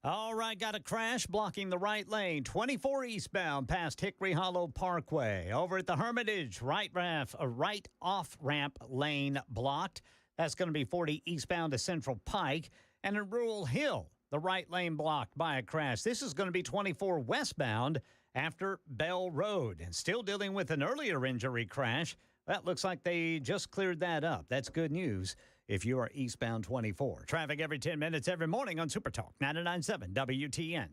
All right, got a crash blocking the right lane. 24 eastbound past Hickory Hollow Parkway. Over at the Hermitage, right off-ramp lane blocked. That's going to be 40 eastbound to Central Pike. And in Rural Hill, the right lane blocked by a crash. This is going to be 24 westbound after Bell Road. And still dealing with an earlier injury crash. That looks like they just cleared that up. That's good news if you are eastbound 24. Traffic every 10 minutes every morning on Super Talk 99.7 WTN.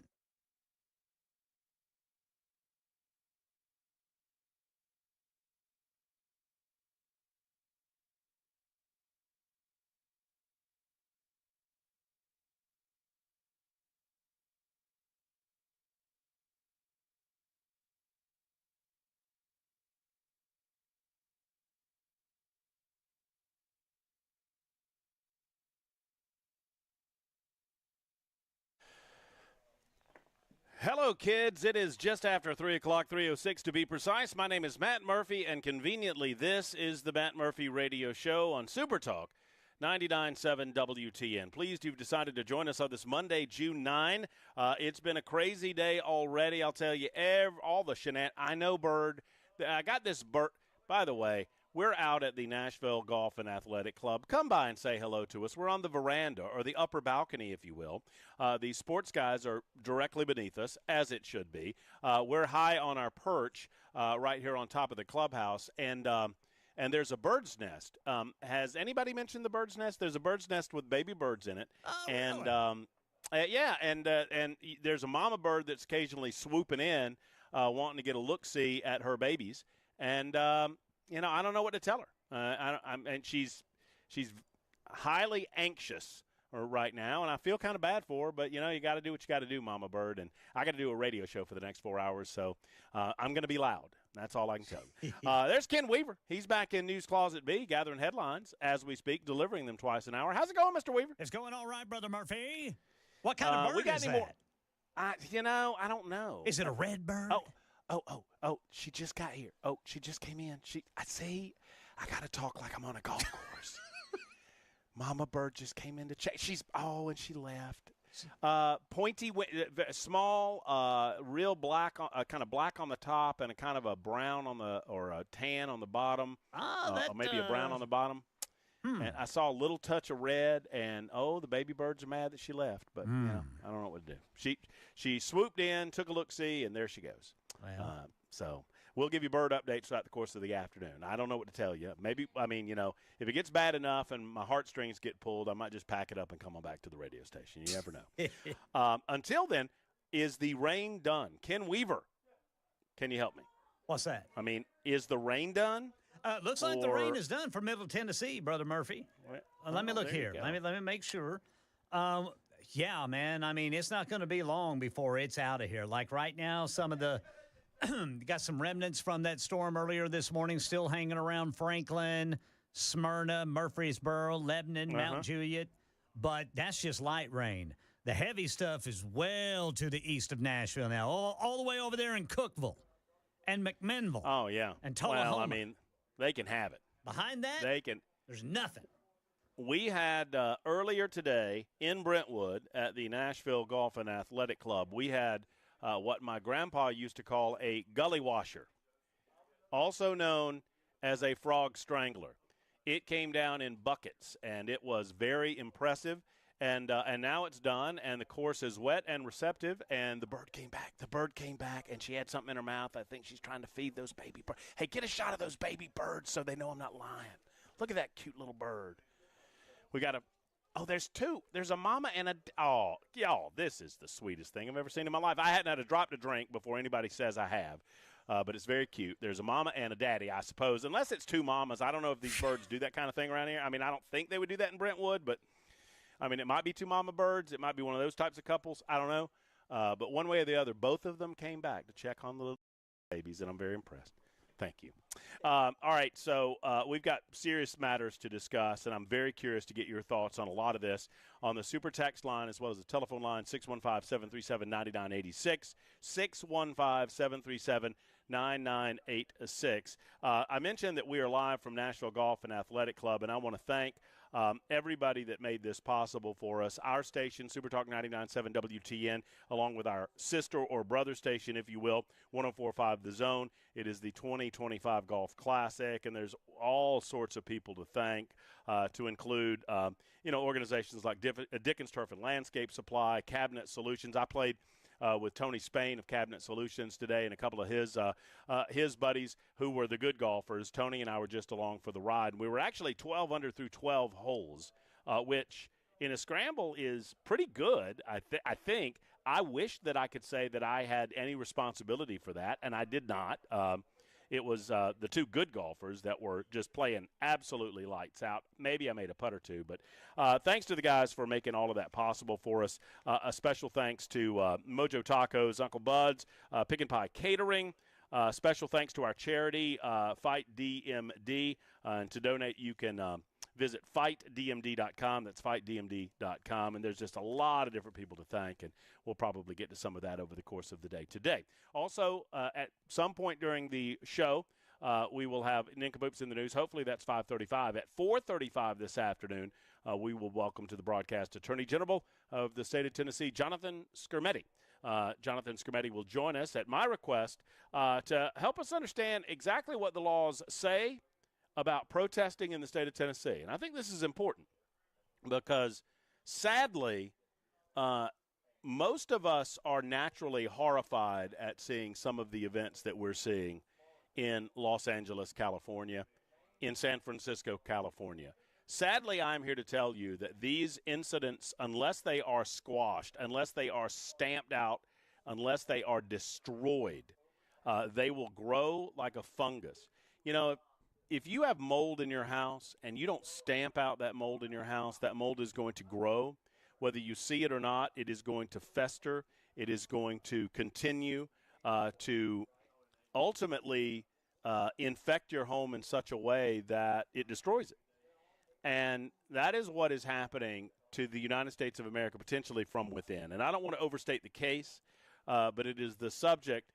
Hello, kids. It is just after 3 o'clock, 3:06 to be precise. My name is Matt Murphy, and conveniently, this is the Matt Murphy Radio Show on Super Talk 99.7 WTN. Pleased you've decided to join us on this Monday, June 9. It's been a crazy day already. I'll tell you, all the shenanigans. I know, Bird. I got this Bird. By the way, we're out at the Nashville Golf and Athletic Club. Come by and say hello to us. We're on the veranda, or the upper balcony, if you will. The sports guys are directly beneath us, as it should be. We're high on our perch right here on top of the clubhouse, and there's a bird's nest. Has anybody mentioned the bird's nest? There's a bird's nest with baby birds in it. Oh, and really? and there's a mama bird that's occasionally swooping in, wanting to get a look-see at her babies. And I don't know what to tell her. And she's highly anxious right now, and I feel kind of bad for her. But you got to do what you got to do, Mama Bird. And I got to do a radio show for the next 4 hours, so I'm going to be loud. That's all I can tell you. There's Ken Weaver. He's back in News Closet B, gathering headlines as we speak, delivering them twice an hour. How's it going, Mr. Weaver? It's going all right, Brother Murphy. What kind of bird we got is any that? more? I don't know. Is it a red bird? Oh, she just got here. Oh, she just came in. I got to talk like I'm on a golf course. Mama bird just came in to check. And she left. Pointy, small, real black, kind of black on the top and a kind of a brown or a tan on the bottom. Or maybe a brown on the bottom. And I saw a little touch of red, and the baby birds are mad that she left. But I don't know what to do. She swooped in, took a look-see, and there she goes. Well. So we'll give you bird updates throughout the course of the afternoon. I don't know what to tell you. Maybe, if it gets bad enough and my heartstrings get pulled, I might just pack it up and come on back to the radio station. You never know. Until then, is the rain done? Ken Weaver, can you help me? What's that? Is the rain done? Looks like the rain is done for Middle Tennessee, Brother Murphy. Let me look here. Let me make sure. Yeah, man. It's not going to be long before it's out of here. Like right now, some of the got some remnants from that storm earlier this morning still hanging around Franklin, Smyrna, Murfreesboro, Lebanon, Mount Juliet. But that's just light rain. The heavy stuff is well to the east of Nashville now, all the way over there in Cookeville and McMinnville. Oh, yeah. And Tullahoma. Well, they can have it. Behind that, there's nothing. We had earlier today in Brentwood at the Nashville Golf and Athletic Club, we had what my grandpa used to call a gully washer, also known as a frog strangler. It came down in buckets, and it was very impressive. And now it's done, and the course is wet and receptive, and the bird came back. The bird came back, and she had something in her mouth. I think she's trying to feed those baby birds. Hey, get a shot of those baby birds so they know I'm not lying. Look at that cute little bird. We got there's two. There's a mama and this is the sweetest thing I've ever seen in my life. I hadn't had a drop to drink before anybody says I have, but it's very cute. There's a mama and a daddy, I suppose, unless it's two mamas. I don't know if these birds do that kind of thing around here. I don't think they would do that in Brentwood, but it might be two mama birds. It might be one of those types of couples. I don't know. But one way or the other, both of them came back to check on the little babies, and I'm very impressed. Thank you. All right, so we've got serious matters to discuss, and I'm very curious to get your thoughts on a lot of this on the super text line as well as the telephone line, 615-737-9986, 615-737-9986. I mentioned that we are live from Nashville Golf and Athletic Club, and I want to thank everybody that made this possible for us. Our station, Supertalk 99.7 WTN, along with our sister or brother station, if you will, 104.5 The Zone. It is the 2025 Golf Classic, and there's all sorts of people to thank, to include, organizations like Dickens Turf and Landscape Supply, Cabinet Solutions. I played with Tony Spain of Cabinet Solutions today and a couple of his buddies who were the good golfers. Tony and I were just along for the ride. We were actually 12 under through 12 holes, which in a scramble is pretty good, I think. I wish that I could say that I had any responsibility for that, and I did not. It was the two good golfers that were just playing absolutely lights out. Maybe I made a putt or two, but thanks to the guys for making all of that possible for us. A special thanks to Mojo Tacos, Uncle Bud's, Pick and Pie Catering. Special thanks to our charity, Fight DMD. And to donate, you can visit fightdmd.com. That's fightdmd.com. And there's just a lot of different people to thank, and we'll probably get to some of that over the course of the day today. Also, at some point during the show, we will have Nincompoops in the News. Hopefully that's 5:35. At 4:35 this afternoon, we will welcome to the broadcast Attorney General of the state of Tennessee, Jonathan Skrmetti. Jonathan Skrmetti will join us at my request to help us understand exactly what the laws say about protesting in the state of Tennessee. And I think this is important because, sadly, most of us are naturally horrified at seeing some of the events that we're seeing in Los Angeles, California, in San Francisco, California. Sadly, I'm here to tell you that these incidents, unless they are squashed, unless they are stamped out, unless they are destroyed, they will grow like a fungus. If you have mold in your house and you don't stamp out that mold in your house, that mold is going to grow. Whether you see it or not, it is going to fester. It is going to continue to ultimately infect your home in such a way that it destroys it. And that is what is happening to the United States of America, potentially from within. And I don't want to overstate the case, but it is the subject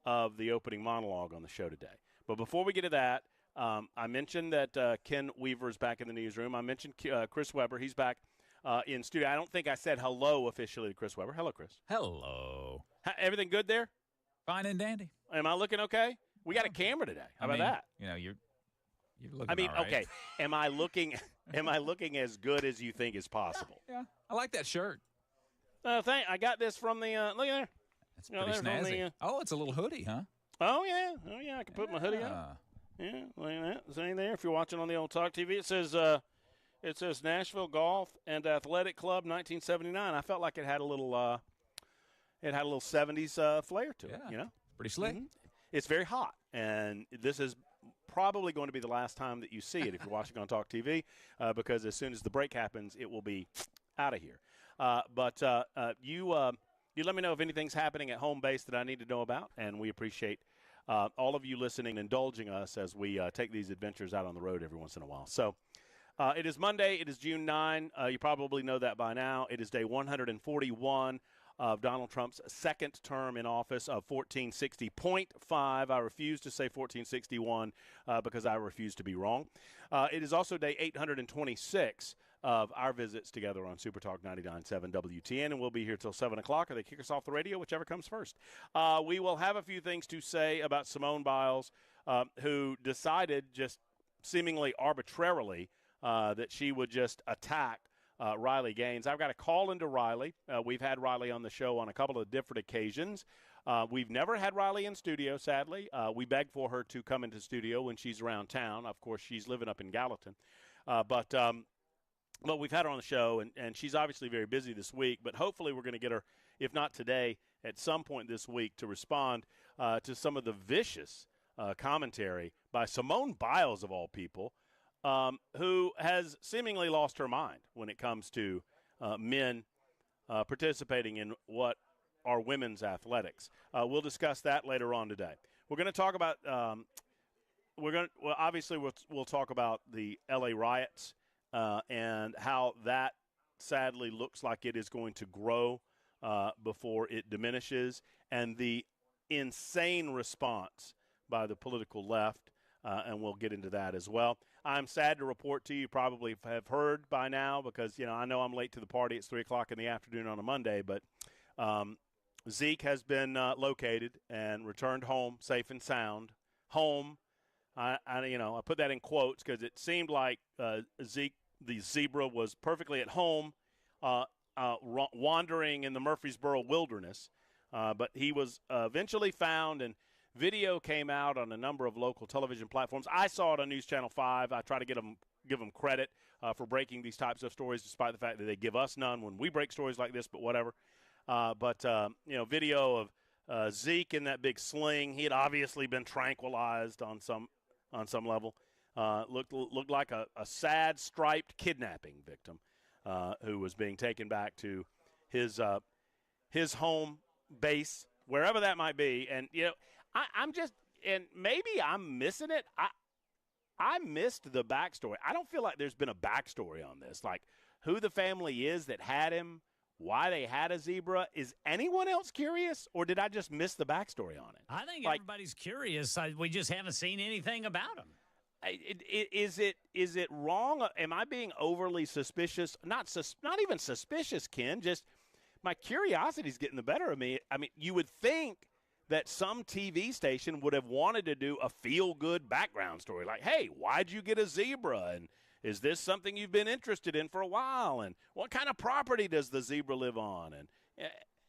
of the opening monologue on the show today. But before we get to that, I mentioned that Ken Weaver is back in the newsroom. I mentioned Chris Webber. He's back in studio. I don't think I said hello officially to Chris Webber. Hello, Chris. Hello. Everything good there? Fine and dandy. Am I looking okay? We got a camera today. How about that? You're looking all right. Okay. Am I looking as good as you think is possible? Yeah. I like that shirt. I got this from the look at there. It's pretty snazzy. It's a little hoodie, huh? Oh yeah. I can put my hoodie on. Yeah, look at that. Is anything there? If you're watching on the old Talk TV, it says Nashville Golf and Athletic Club 1979. I felt like it had a little 70s flair to it. Pretty slick. Mm-hmm. It's very hot, and this is probably going to be the last time that you see it if you're watching on Talk TV, because as soon as the break happens, it will be out of here. But you let me know if anything's happening at home base that I need to know about, and we appreciate all of you listening and indulging us as we take these adventures out on the road every once in a while. So it is Monday. It is June 9. You probably know that by now. It is day 141 of Donald Trump's second term in office of 1460.5. I refuse to say 1461 because I refuse to be wrong. It is also day 826 of our visits together on Supertalk 99.7 WTN, and we'll be here till 7 o'clock, or they kick us off the radio, whichever comes first. We will have a few things to say about Simone Biles, who decided just seemingly arbitrarily that she would just attack Riley Gaines. I've got a call into Riley. We've had Riley on the show on a couple of different occasions. We've never had Riley in studio, sadly. We beg for her to come into studio when she's around town. Of course, she's living up in Gallatin. But we've had her on the show, and she's obviously very busy this week. But hopefully we're going to get her, if not today, at some point this week to respond to some of the vicious commentary by Simone Biles, of all people, who has seemingly lost her mind when it comes to men participating in what are women's athletics. We'll discuss that later on today. We're going to talk about we'll talk about the L.A. riots and how that sadly looks like it is going to grow before it diminishes, and the insane response by the political left and we'll get into that as well. I'm sad to report to you, probably have heard by now because, I know I'm late to the party. It's 3 o'clock in the afternoon on a Monday, but Zeke has been located and returned home safe and sound. Home, I put that in quotes because it seemed like Zeke, the zebra, was perfectly at home wandering in the Murfreesboro wilderness. But he was eventually found, and video came out on a number of local television platforms. I saw it on News Channel 5. I try to give them credit for breaking these types of stories, despite the fact that they give us none when we break stories like this, but whatever. Video of Zeke in that big sling. He had obviously been tranquilized on some level. Looked like a sad, striped kidnapping victim who was being taken back to his home base, wherever that might be. And, I'm just – and maybe I'm missing it. I missed the backstory. I don't feel like there's been a backstory on this, like who the family is that had him, why they had a zebra. Is anyone else curious, or did I just miss the backstory on it? I think everybody's curious. We just haven't seen anything about him. Is it wrong? Am I being overly suspicious? Not even suspicious, Ken. Just my curiosity's getting the better of me. I mean, you would think that some TV station would have wanted to do a feel-good background story, like, hey, why'd you get a zebra? And is this something you've been interested in for a while? And what kind of property does the zebra live on? And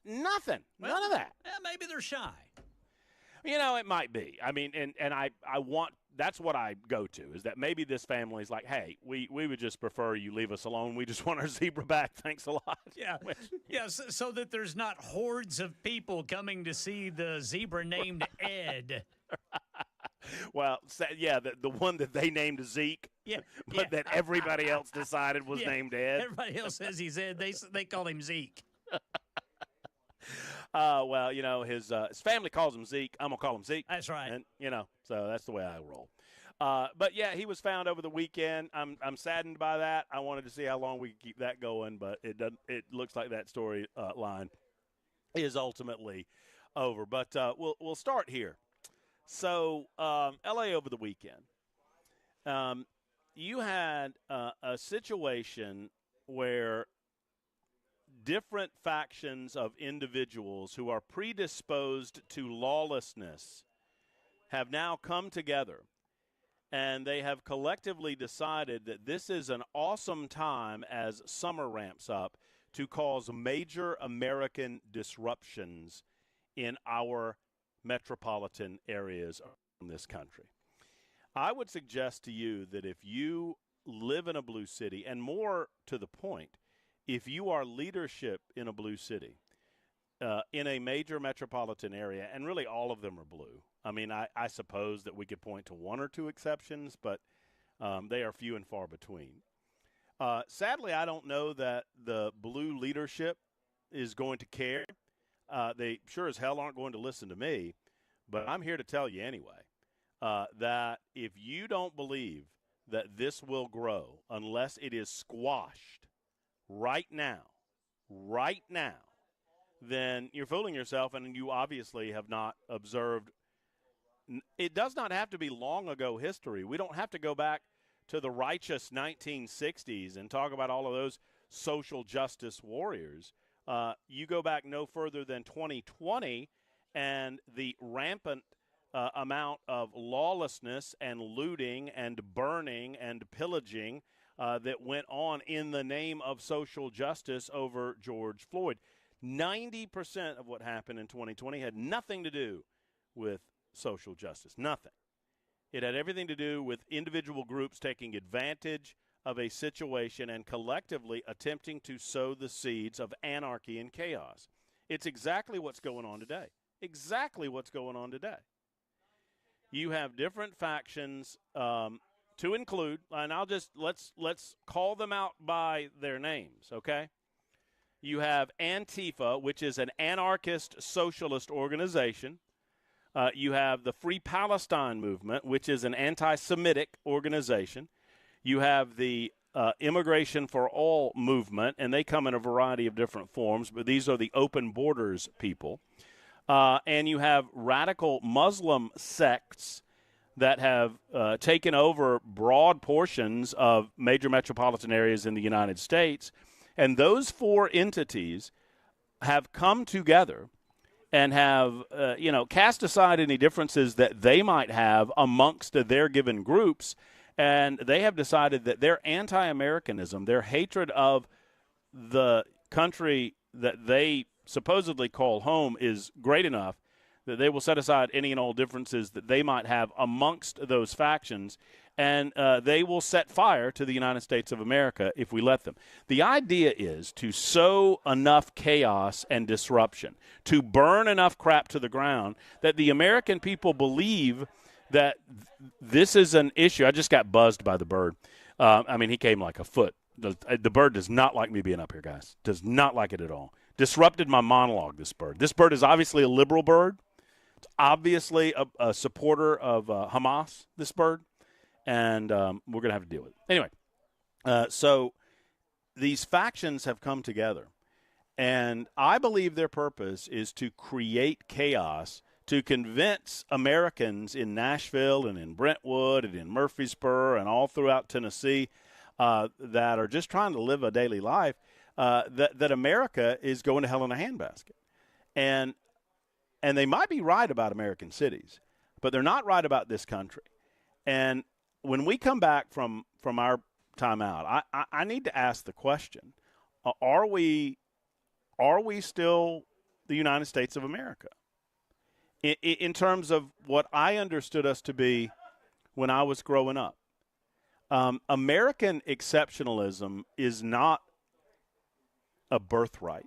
nothing. None of that. Maybe they're shy. It might be. I mean, and I want – that's what I go to, is that maybe this family's like, hey, we would just prefer you leave us alone. We just want our zebra back. Thanks a lot. Yeah. So that there's not hordes of people coming to see the zebra named Ed. Well, the one that they named Zeke, that everybody else decided was named Ed. Everybody else says he's Ed. They call him Zeke. His family calls him Zeke. I'm going to call him Zeke. That's right. And, so that's the way I roll. He was found over the weekend. I'm saddened by that. I wanted to see how long we could keep that going, but it looks like that story line is ultimately over. But we'll start here. So, L.A. over the weekend, you had a situation where different factions of individuals who are predisposed to lawlessness have now come together, and they have collectively decided that this is an awesome time as summer ramps up to cause major American disruptions in our metropolitan areas in this country. I would suggest to you that if you live in a blue city, and more to the point, if you are leadership in a blue city, in a major metropolitan area, and really all of them are blue. I mean, I suppose that we could point to one or two exceptions, but they are few and far between. Sadly, I don't know that the blue leadership is going to care. They sure as hell aren't going to listen to me, but I'm here to tell you anyway that if you don't believe that this will grow unless it is squashed right now, then you're fooling yourself, and you obviously have not observed. It does not have to be long ago history. We don't have to go back to the righteous 1960s and talk about all of those social justice warriors. You go back no further than 2020, and the rampant amount of lawlessness and looting and burning and pillaging that went on in the name of social justice over George Floyd. 90% of what happened in 2020 had nothing to do with social justice. Nothing. It had everything to do with individual groups taking advantage of a situation and collectively attempting to sow the seeds of anarchy and chaos. It's exactly what's going on today. Exactly what's going on today. You have different factions to include, and let's call them out by their names, okay? You have Antifa, which is an anarchist socialist organization. You have the Free Palestine Movement, which is an anti-Semitic organization. You have the Immigration for All movement, and they come in a variety of different forms, but these are the open borders people. And you have radical Muslim sects that have taken over broad portions of major metropolitan areas in the United States. And those 4 entities have come together and have, cast aside any differences that they might have amongst their given groups. And they have decided that their anti-Americanism, their hatred of the country that they supposedly call home is great enough that they will set aside any and all differences that they might have amongst those factions, and they will set fire to the United States of America if we let them. The idea is to sow enough chaos and disruption, to burn enough crap to the ground that the American people believe that this is an issue. I just got buzzed by the bird. He came like a foot. The bird does not like me being up here, guys. Does not like it at all. Disrupted my monologue, this bird. This bird is obviously a liberal bird. It's obviously a supporter of Hamas, this bird. And we're going to have to deal with it. Anyway, so these factions have come together. And I believe their purpose is to create chaos, to convince Americans in Nashville and in Brentwood and in Murfreesboro and all throughout Tennessee that are just trying to live a daily life that America is going to hell in a handbasket. And they might be right about American cities, but they're not right about this country. And when we come back from our timeout, I need to ask the question, are we still the United States of America? In terms of what I understood us to be when I was growing up. American exceptionalism is not a birthright.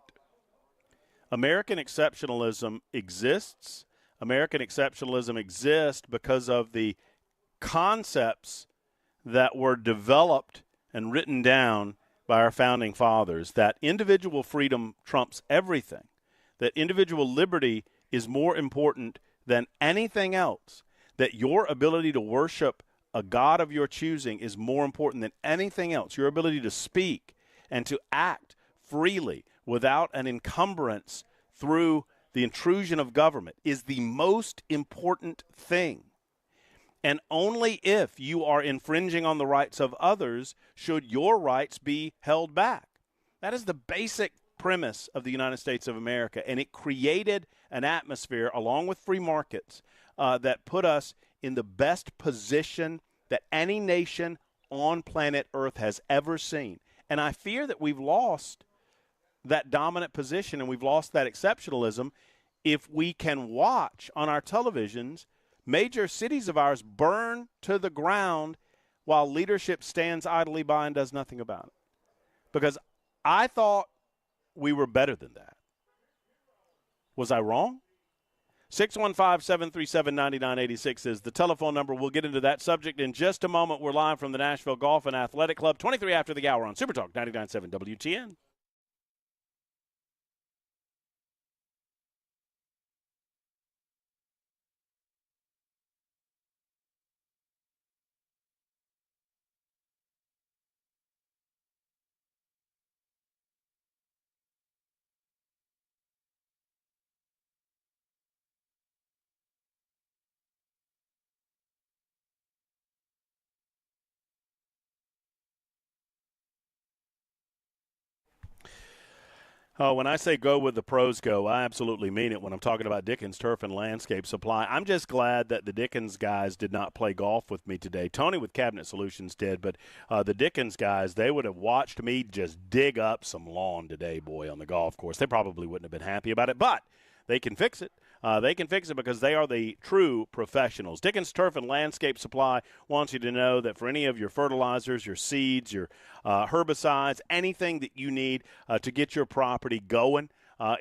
American exceptionalism exists. American exceptionalism exists because of the concepts that were developed and written down by our founding fathers, that individual freedom trumps everything, that individual liberty is more important than anything else, that your ability to worship a God of your choosing is more important than anything else, your ability to speak and to act freely without an encumbrance through the intrusion of government is the most important thing. And only if you are infringing on the rights of others should your rights be held back. That is the basic premise of the United States of America, and it created an atmosphere, along with free markets, that put us in the best position that any nation on planet Earth has ever seen. And I fear that we've lost that dominant position and we've lost that exceptionalism if we can watch on our televisions major cities of ours burn to the ground while leadership stands idly by and does nothing about it. Because I thought we were better than that. Was I wrong? 615-737-9986 is the telephone number. We'll get into that subject in just a moment. We're live from the Nashville Golf and Athletic Club, 23 after the hour on Super Talk 99.7 WTN. When I say go with the pros go, I absolutely mean it when I'm talking about Dickens Turf and Landscape Supply. I'm just glad that the Dickens guys did not play golf with me today. Tony with Cabinet Solutions did, but the Dickens guys, they would have watched me just dig up some lawn today, boy, on the golf course. They probably wouldn't have been happy about it, but they can fix it. They can fix it because they are the true professionals. Dickens Turf and Landscape Supply wants you to know that for any of your fertilizers, your seeds, your herbicides, anything that you need to get your property going,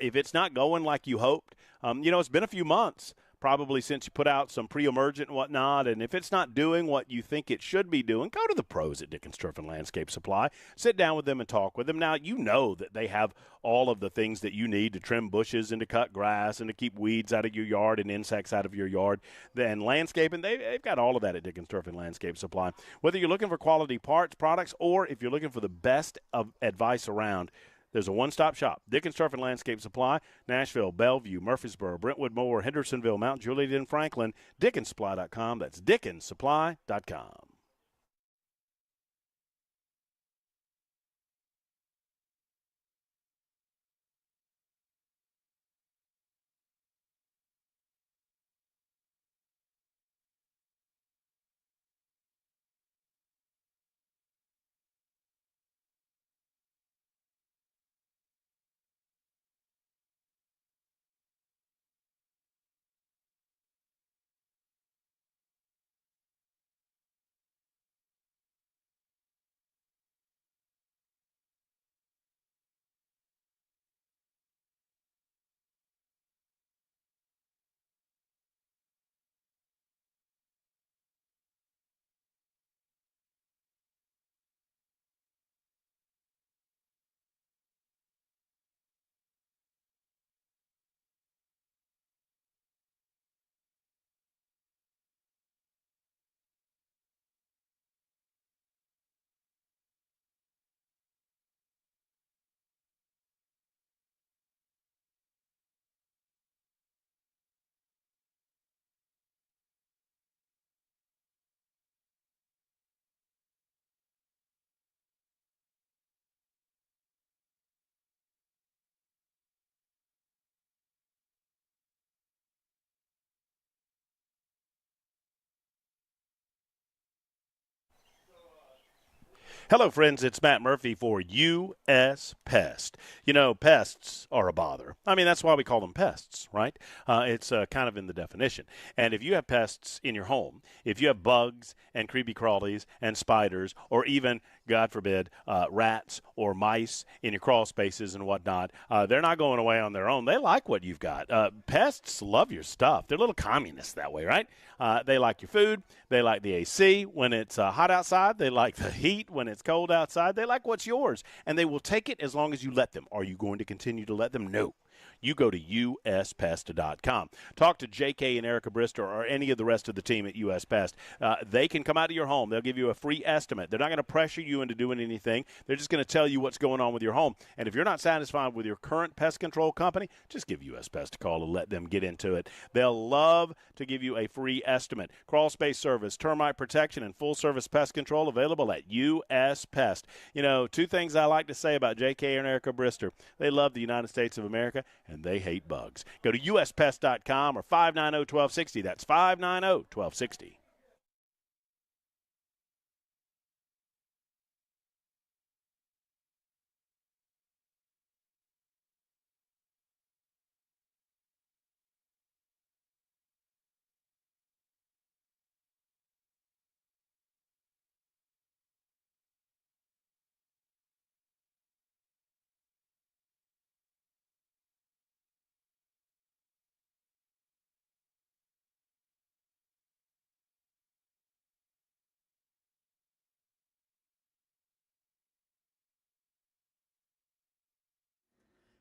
if it's not going like you hoped, it's been a few months probably since you put out some pre-emergent and whatnot, and if it's not doing what you think it should be doing, go to the pros at Dickens Turf and Landscape Supply. Sit down with them and talk with them. Now, you know that they have all of the things that you need to trim bushes and to cut grass and to keep weeds out of your yard and insects out of your yard. And landscaping, they've got all of that at Dickens Turf and Landscape Supply. Whether you're looking for quality parts, products, or if you're looking for the best of advice around, There's a one-stop shop. Dickens Turf and Landscape Supply, Nashville, Bellevue, Murfreesboro, Brentwood, Moore, Hendersonville, Mount Juliet, and Franklin. DickensSupply.com. That's DickensSupply.com. Hello, friends. It's Matt Murphy for U.S. Pest. You know, pests are a bother. I mean, that's why we call them pests, right? It's kind of in the definition. And if you have pests in your home, if you have bugs and creepy crawlies and spiders, or even, God forbid, rats or mice in your crawl spaces and whatnot, they're not going away on their own. They like what you've got. Pests love your stuff. They're little communists that way, right? They like your food. They like the AC when it's hot outside. They like the heat when it's cold outside. They like what's yours, and they will take it as long as you let them. Are you going to continue to let them? No. You go to uspest.com. Talk to J.K. and Erica Brister or any of the rest of the team at US Pest. They can come out to your home. They'll give you a free estimate. They're not going to pressure you into doing anything. They're just going to tell you what's going on with your home. And if you're not satisfied with your current pest control company, just give US Pest a call and let them get into it. They'll love to give you a free estimate. Crawl space service, termite protection, and full-service pest control available at US Pest. You know, two things I like to say about J.K. and Erica Brister. They love the United States of America, and they hate bugs. Go to uspest.com or 590-1260. That's 590-1260.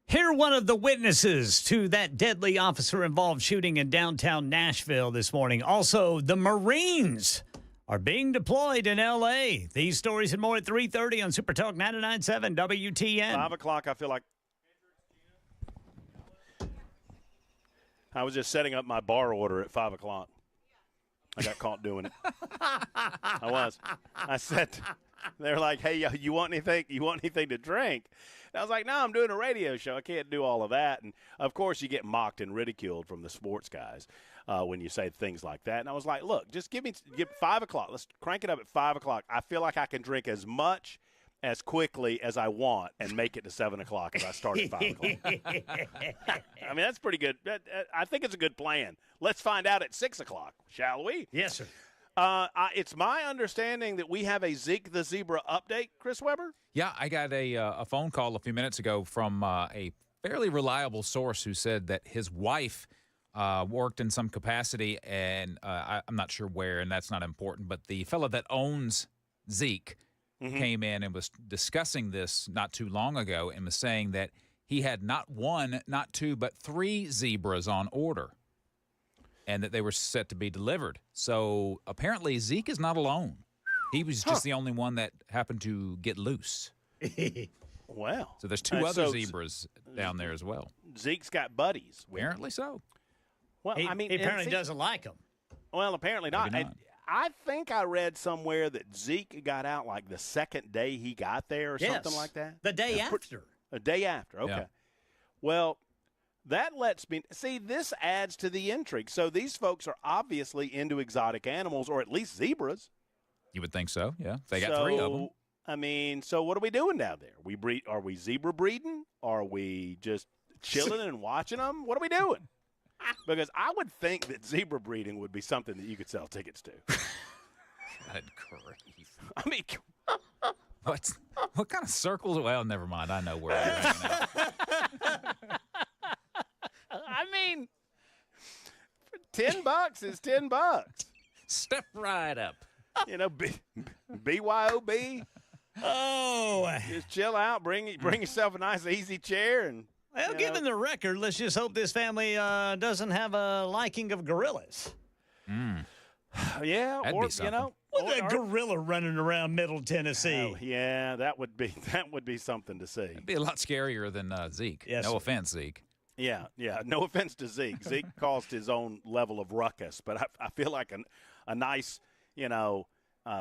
Hear one of the witnesses to that deadly officer-involved shooting in downtown Nashville this morning. Also, the Marines are being deployed in L.A. These stories and more at 3:30 on Super Talk 99.7 WTN. 5 o'clock, I feel like. I was just setting up my bar order at 5 o'clock. I got caught doing it. I was. I said, they're like, hey, you want anything? You want anything to drink? And I was like, no, I'm doing a radio show. I can't do all of that. And, of course, you get mocked and ridiculed from the sports guys when you say things like that. And I was like, look, just give 5 o'clock. Let's crank it up at 5 o'clock. I feel like I can drink as much as quickly as I want and make it to 7 o'clock if I start at 5 o'clock. I mean, that's pretty good. I think it's a good plan. Let's find out at 6 o'clock, shall we? Yes, sir. It's my understanding that we have a Zeke the Zebra update, Chris Webber? Yeah, I got a phone call a few minutes ago from a fairly reliable source who said that his wife worked in some capacity, and I'm not sure where, and that's not important, but the fellow that owns Zeke came in and was discussing this not too long ago and was saying that he had not one, not two, but 3 zebras on order and that they were set to be delivered. So apparently Zeke is not alone. He was just the only one that happened to get loose. Well, So there's two and other so zebras down there as well. Zeke's got buddies. Apparently so. Well, He, I mean, he apparently and doesn't like them. Well, apparently not. Maybe not. And I think I read somewhere that Zeke got out like the second day he got there or something like that. The day Yeah, after. A day after. Okay. Yeah. Well, that lets me see. This adds to the intrigue. So these folks are obviously into exotic animals, or at least zebras. You would think so, yeah. They got three of them. So, I mean, so what are we doing down there? We breed? Are we zebra breeding? Are we just chilling and watching them? What are we doing? Because I would think that zebra breeding would be something that you could sell tickets to. Good grief. I mean, What kind of circles? Well, never mind. I know where you're hanging out. I mean, $10 is $10. Step right up. You know, BYOB. Oh. Just chill out. Bring yourself a nice easy chair and. Well, given the record, let's just hope this family doesn't have a liking of gorillas. Yeah, That'd or be something. you know, With a gorilla running around Middle Tennessee. oh, yeah, that would be something to see. It'd be a lot scarier than Zeke. Yes, no sir. offense, Zeke. Yeah. No offense to Zeke. Zeke caused his own level of ruckus, but I feel like a nice, you know,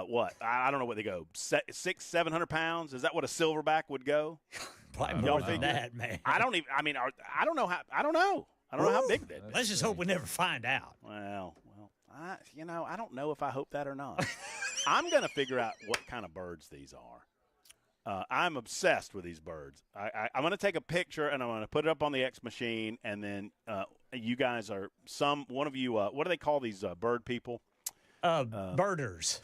what I don't know what they go 600-700 pounds. Is that what a silverback would go? Probably Y'all more than figure? that, man. I don't even. I mean, I don't know how. I don't know. I don't know how big that is. Let's just hope we never find out. Well, I don't know if I hope that or not. I'm going to figure out what kind of birds these are. I'm obsessed with these birds. I'm going to take a picture and I'm going to put it up on the X machine, and then you guys are one of you. What do they call these bird people? Birders.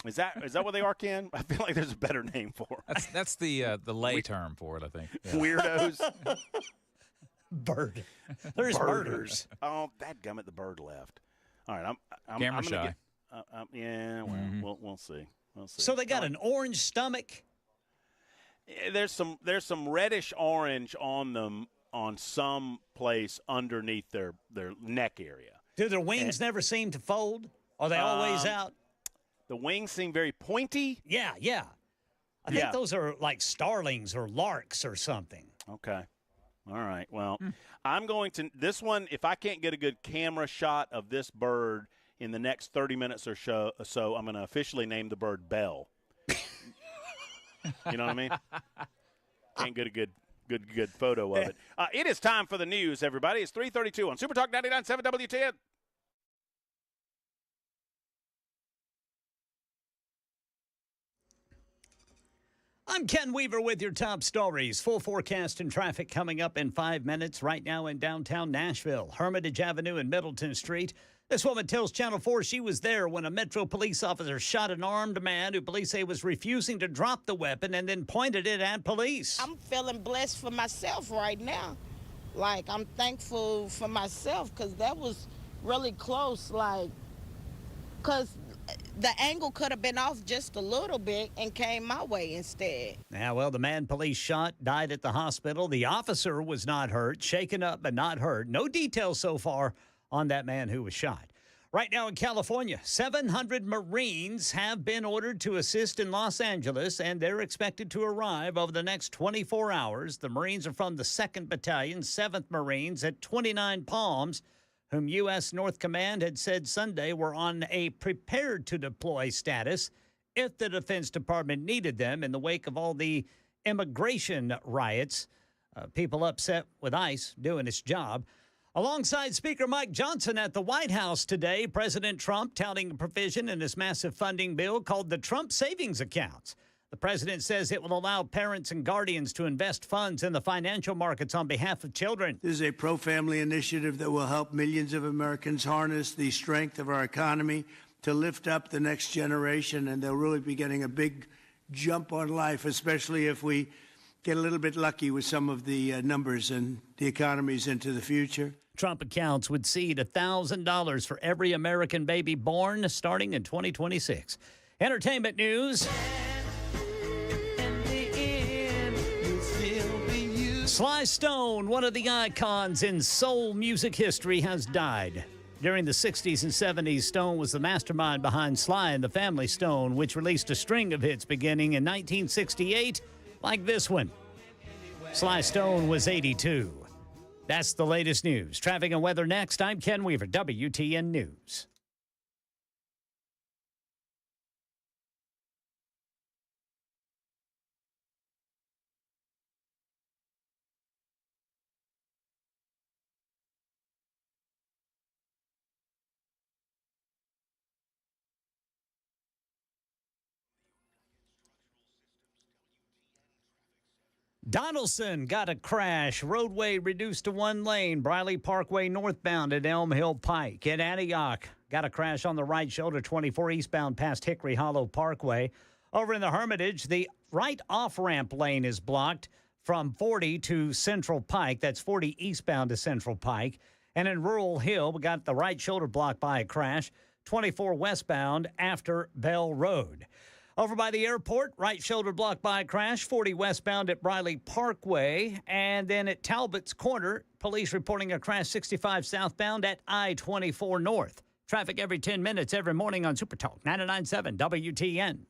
Is that what they are, Ken? I feel like there's a better name for them. That's the lay term for it, I think. Yeah. Weirdos. Bird. There's birders. Oh, dadgummit, the bird left. All right, I'm Camera I'm gonna shy. yeah, well, Mm-hmm. we'll see. We'll see. So they got an orange stomach. There's some reddish orange on them on some place underneath their neck area. Do their wings never seem to fold? Are they always out? The wings seem very pointy. Yeah. I think Yeah. those are like starlings or larks or something. Okay. All right. Well, I'm going to this one. If I can't get a good camera shot of this bird in the next 30 minutes or so, I'm going to officially name the bird Bell. You know what I mean? Can't get a good photo of it. It is time for the news, everybody. It's 3:32 on Super Talk 99.7 WTN. I'm Ken Weaver with your top stories. Full forecast and traffic coming up in 5 minutes right now in downtown Nashville, Hermitage Avenue and Middleton Street. This woman tells Channel 4 she was there when a Metro police officer shot an armed man who police say was refusing to drop the weapon and then pointed it at police. I'm feeling blessed for myself right now. Like, I'm thankful for myself because that was really close. Like, because the angle could have been off just a little bit and came my way instead. Yeah, well, the man police shot died at the hospital. The officer was not hurt, shaken up but not hurt. No details so far on that man who was shot. Right now in California, 700 Marines have been ordered to assist in Los Angeles, and they're expected to arrive over the next 24 hours. The Marines are from the 2nd Battalion, 7th Marines at 29 Palms, whom U.S. North Command had said Sunday were on a prepared-to-deploy status if the Defense Department needed them in the wake of all the immigration riots. People upset with ICE doing its job. Alongside Speaker Mike Johnson at the White House today, President Trump touting a provision in his massive funding bill called the Trump Savings Accounts. The president says it will allow parents and guardians to invest funds in the financial markets on behalf of children. This is a pro-family initiative that will help millions of Americans harness the strength of our economy to lift up the next generation, and they'll really be getting a big jump on life, especially if we get a little bit lucky with some of the numbers and the economies into the future. Trump accounts would seed $1,000 for every American baby born starting in 2026. Entertainment news. Sly Stone, one of the icons in soul music history, has died. During the 60s and 70s, Stone was the mastermind behind Sly and the Family Stone, which released a string of hits beginning in 1968 like this one. Sly Stone was 82. That's the latest news. Traffic and weather next. I'm Ken Weaver, WTN News. Donaldson got a crash. Roadway reduced to one lane. Briley Parkway northbound at Elm Hill Pike. In Antioch, got a crash on the right shoulder, 24 eastbound past Hickory Hollow Parkway. Over in the Hermitage, the right off-ramp lane is blocked from 40 to Central Pike. That's 40 eastbound to Central Pike. And in Rural Hill, we got the right shoulder blocked by a crash, 24 westbound after Bell Road. Over by the airport, right shoulder blocked by a crash, 40 westbound at Briley Parkway. And then at Talbot's Corner, police reporting a crash 65 southbound at I-24 North. Traffic every 10 minutes every morning on Super Talk 99.7 WTN.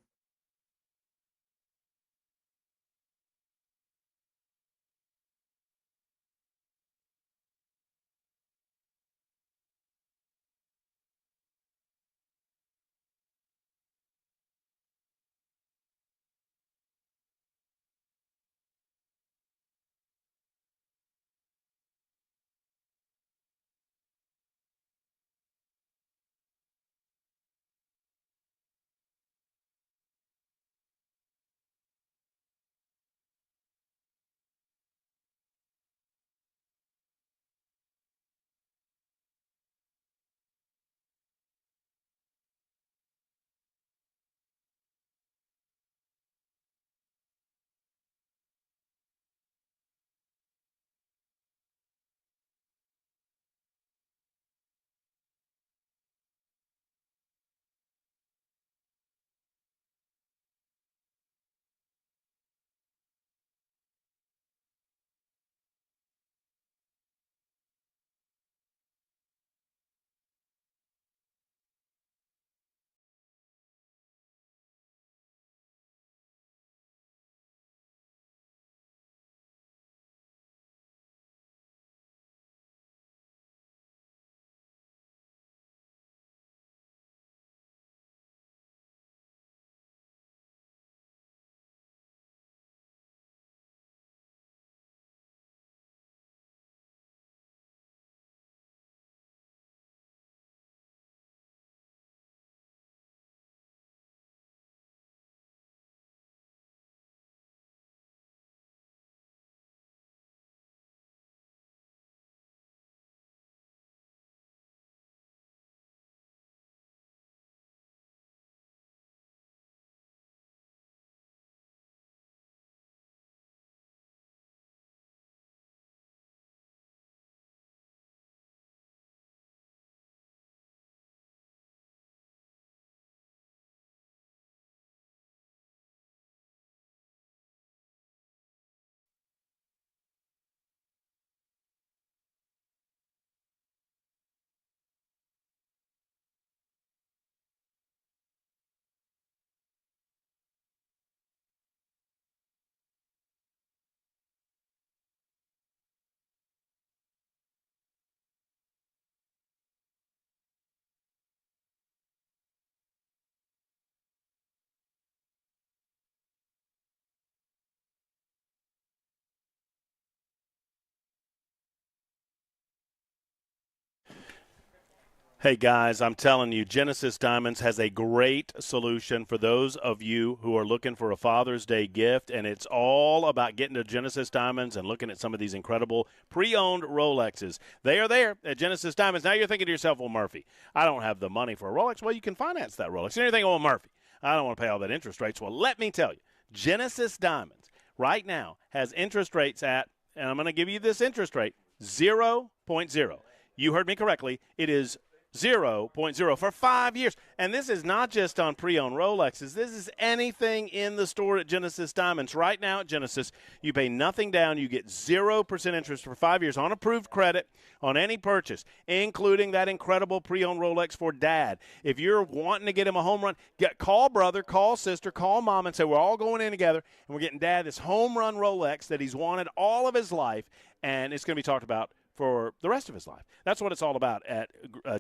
Hey, guys, I'm telling you, Genesis Diamonds has a great solution for those of you who are looking for a Father's Day gift, and it's all about getting to Genesis Diamonds and looking at some of these incredible pre-owned Rolexes. They are there at Genesis Diamonds. Now you're thinking to yourself, well, Murphy, I don't have the money for a Rolex. Well, you can finance that Rolex. And you're thinking, well, Murphy, I don't want to pay all that interest rates. Well, let me tell you, Genesis Diamonds right now has interest rates at, and I'm going to give you this interest rate, 0.0. You heard me correctly. It is 0.0 for 5 years. And this is not just on pre-owned Rolexes. This is anything in the store at Genesis Diamonds. Right now at Genesis, you pay nothing down. You get 0% interest for 5 years on approved credit on any purchase, including that incredible pre-owned Rolex for Dad. If you're wanting to get him a home run, call brother, call sister, call mom and say, we're all going in together, and we're getting Dad this home run Rolex that he's wanted all of his life, and it's going to be talked about for the rest of his life. That's what it's all about at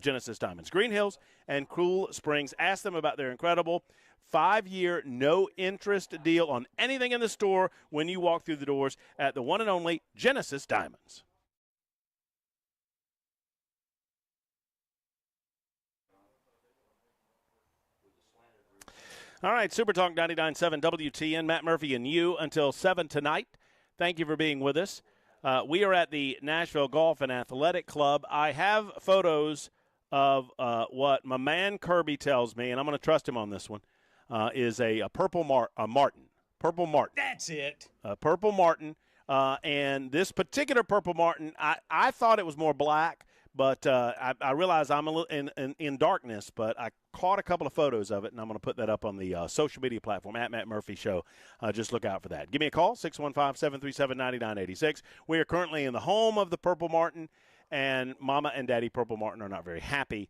Genesis Diamonds. Green Hills and Cool Springs. Ask them about their incredible 5-year no-interest deal on anything in the store when you walk through the doors at the one and only Genesis Diamonds. All right, Super Talk 99.7 WTN, Matt Murphy and you until 7 tonight. Thank you for being with us. We are at the Nashville Golf and Athletic Club. I have photos of what my man Kirby tells me, and I'm going to trust him on this one, is a purple martin. Purple martin. That's it. Purple martin. And this particular purple martin, I thought it was more black, but I realize I'm a little in darkness, but I caught a couple of photos of it, and I'm going to put that up on the social media platform, at Matt Murphy Show. Just look out for that. Give me a call, 615-737-9986. We are currently in the home of the Purple Martin, and Mama and Daddy Purple Martin are not very happy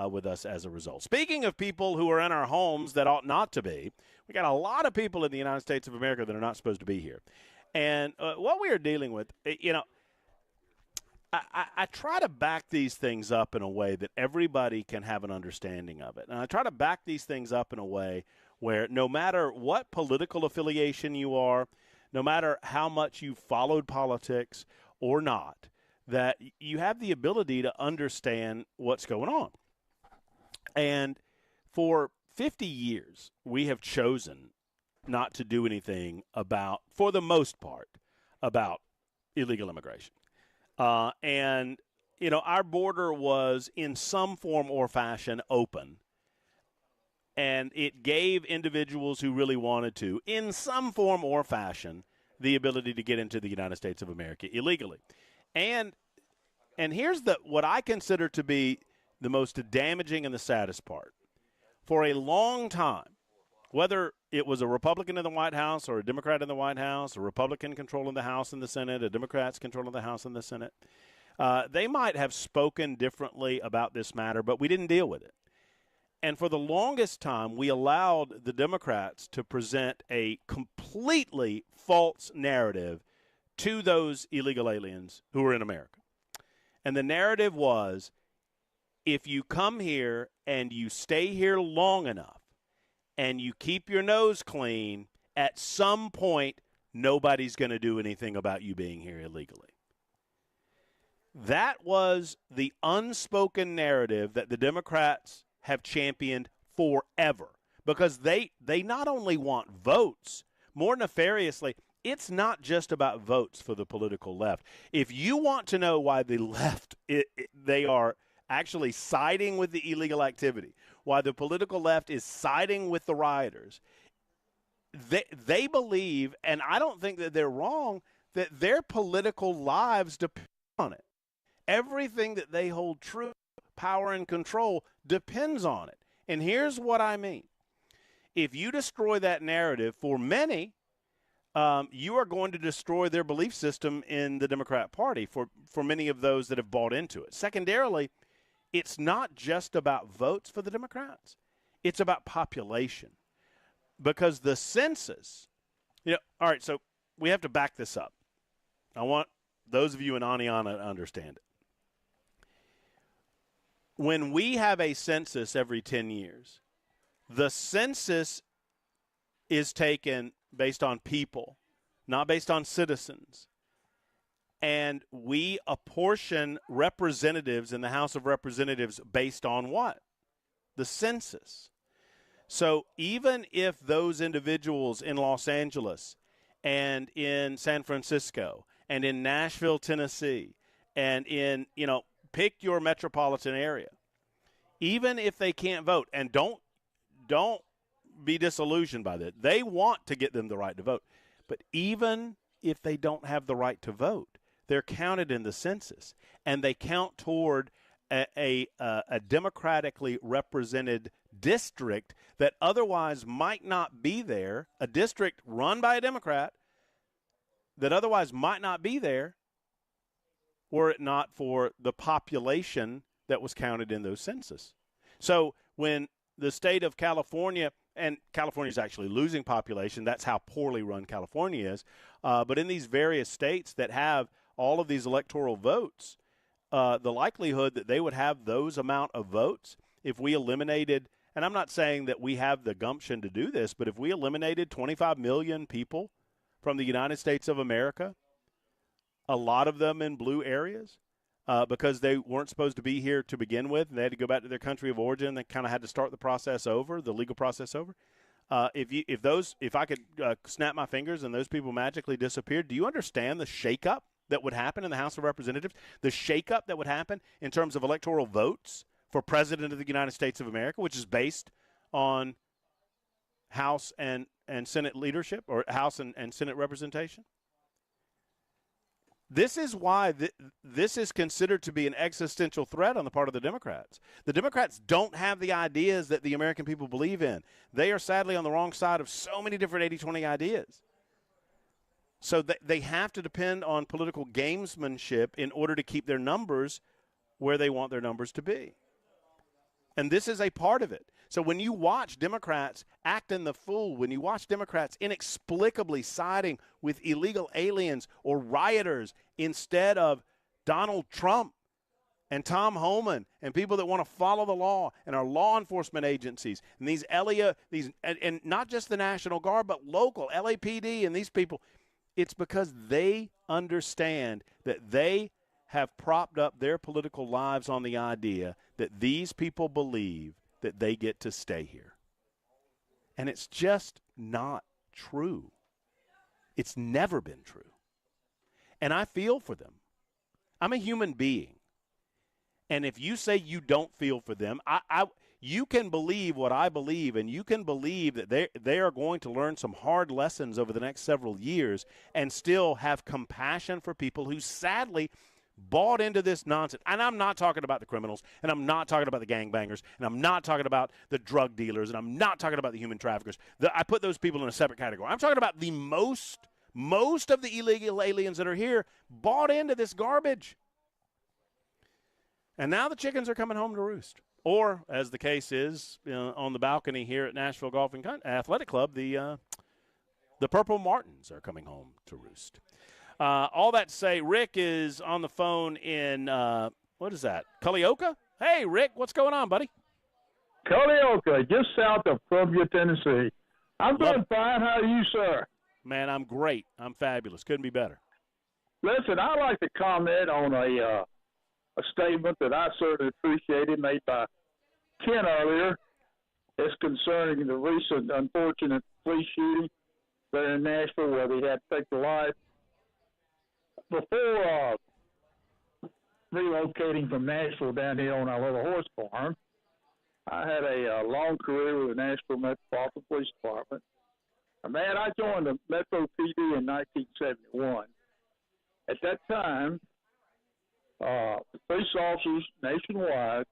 with us as a result. Speaking of people who are in our homes that ought not to be, we got a lot of people in the United States of America that are not supposed to be here. And what we are dealing with, I try to back these things up in a way that everybody can have an understanding of it. And I try to back these things up in a way where no matter what political affiliation you are, no matter how much you've followed politics or not, that you have the ability to understand what's going on. And for 50 years, we have chosen not to do anything about, for the most part, about illegal immigration. And, our border was in some form or fashion open, and it gave individuals who really wanted to, in some form or fashion, the ability to get into the United States of America illegally. And here's what I consider to be the most damaging and the saddest part. For a long time, whether it was a Republican in the White House or a Democrat in the White House, a Republican controlling the House and the Senate, a Democrat's controlling the House and the Senate, they might have spoken differently about this matter, but we didn't deal with it. And for the longest time, we allowed the Democrats to present a completely false narrative to those illegal aliens who are in America. And the narrative was, if you come here and you stay here long enough, and you keep your nose clean, at some point, nobody's going to do anything about you being here illegally. That was the unspoken narrative that the Democrats have championed forever, because they not only want votes, more nefariously, it's not just about votes for the political left. If you want to know why the left, they are actually siding with the illegal activity, why the political left is siding with the rioters, they believe, and I don't think that they're wrong, that their political lives depend on it. Everything that they hold true, power, and control depends on it. And here's what I mean. If you destroy that narrative, for many, you are going to destroy their belief system in the Democrat Party for many of those that have bought into it. Secondarily, it's not just about votes for the Democrats. It's about population. Because the census, all right, so we have to back this up. I want those of you in Aniana to understand it. When we have a census every 10 years, the census is taken based on people, not based on citizens. And we apportion representatives in the House of Representatives based on what? The census. So even if those individuals in Los Angeles and in San Francisco and in Nashville, Tennessee, and in, pick your metropolitan area, even if they can't vote, and don't be disillusioned by that. They want to get them the right to vote. But even if they don't have the right to vote, they're counted in the census, and they count toward a democratically represented district that otherwise might not be there, a district run by a Democrat that otherwise might not be there were it not for the population that was counted in those census. So when the state of California, and California is actually losing population, that's how poorly run California is, but in these various states that have all of these electoral votes, the likelihood that they would have those amount of votes if we eliminated, and I'm not saying that we have the gumption to do this, but if we eliminated 25 million people from the United States of America, a lot of them in blue areas, because they weren't supposed to be here to begin with, and they had to go back to their country of origin. They kind of had to start the process over, the legal process over. If I could snap my fingers and those people magically disappeared, do you understand the shakeup that would happen in the House of Representatives? The shakeup that would happen in terms of electoral votes for President of the United States of America, which is based on House and Senate leadership, or House and Senate representation. This is why this is considered to be an existential threat on the part of the Democrats. The Democrats don't have the ideas that the American people believe in. They are sadly on the wrong side of so many different 80-20 ideas. So they have to depend on political gamesmanship in order to keep their numbers where they want their numbers to be. And this is a part of it. So when you watch Democrats acting the fool, when you watch Democrats inexplicably siding with illegal aliens or rioters instead of Donald Trump and Tom Homan and people that want to follow the law and our law enforcement agencies and these and not just the National Guard, but local LAPD and these people, it's because they understand that they have propped up their political lives on the idea that these people believe that they get to stay here. And it's just not true. It's never been true. And I feel for them. I'm a human being. And if you say you don't feel for them, you can believe what I believe, and you can believe that they are going to learn some hard lessons over the next several years and still have compassion for people who sadly bought into this nonsense. And I'm not talking about the criminals, and I'm not talking about the gangbangers, and I'm not talking about the drug dealers, and I'm not talking about the human traffickers. I put those people in a separate category. I'm talking about the most of the illegal aliens that are here bought into this garbage. And now the chickens are coming home to roost. Or, as the case is, on the balcony here at Nashville Golf and Athletic Club, the Purple Martins are coming home to roost. All that to say, Rick is on the phone in, what is that, Culleoka? Hey, Rick, what's going on, buddy? Culleoka, just south of Columbia, Tennessee. I'm doing fine. How are you, sir? Man, I'm great. I'm fabulous. Couldn't be better. Listen, I'd like to comment on a statement that I certainly appreciated made by Ken earlier. It's concerning the recent unfortunate police shooting there in Nashville where they had to take the life. Before relocating from Nashville down here on our little horse farm, I had a long career with the Nashville Metropolitan Police Department. Man, I joined the Metro PD in 1971. At that time, police officers nationwide,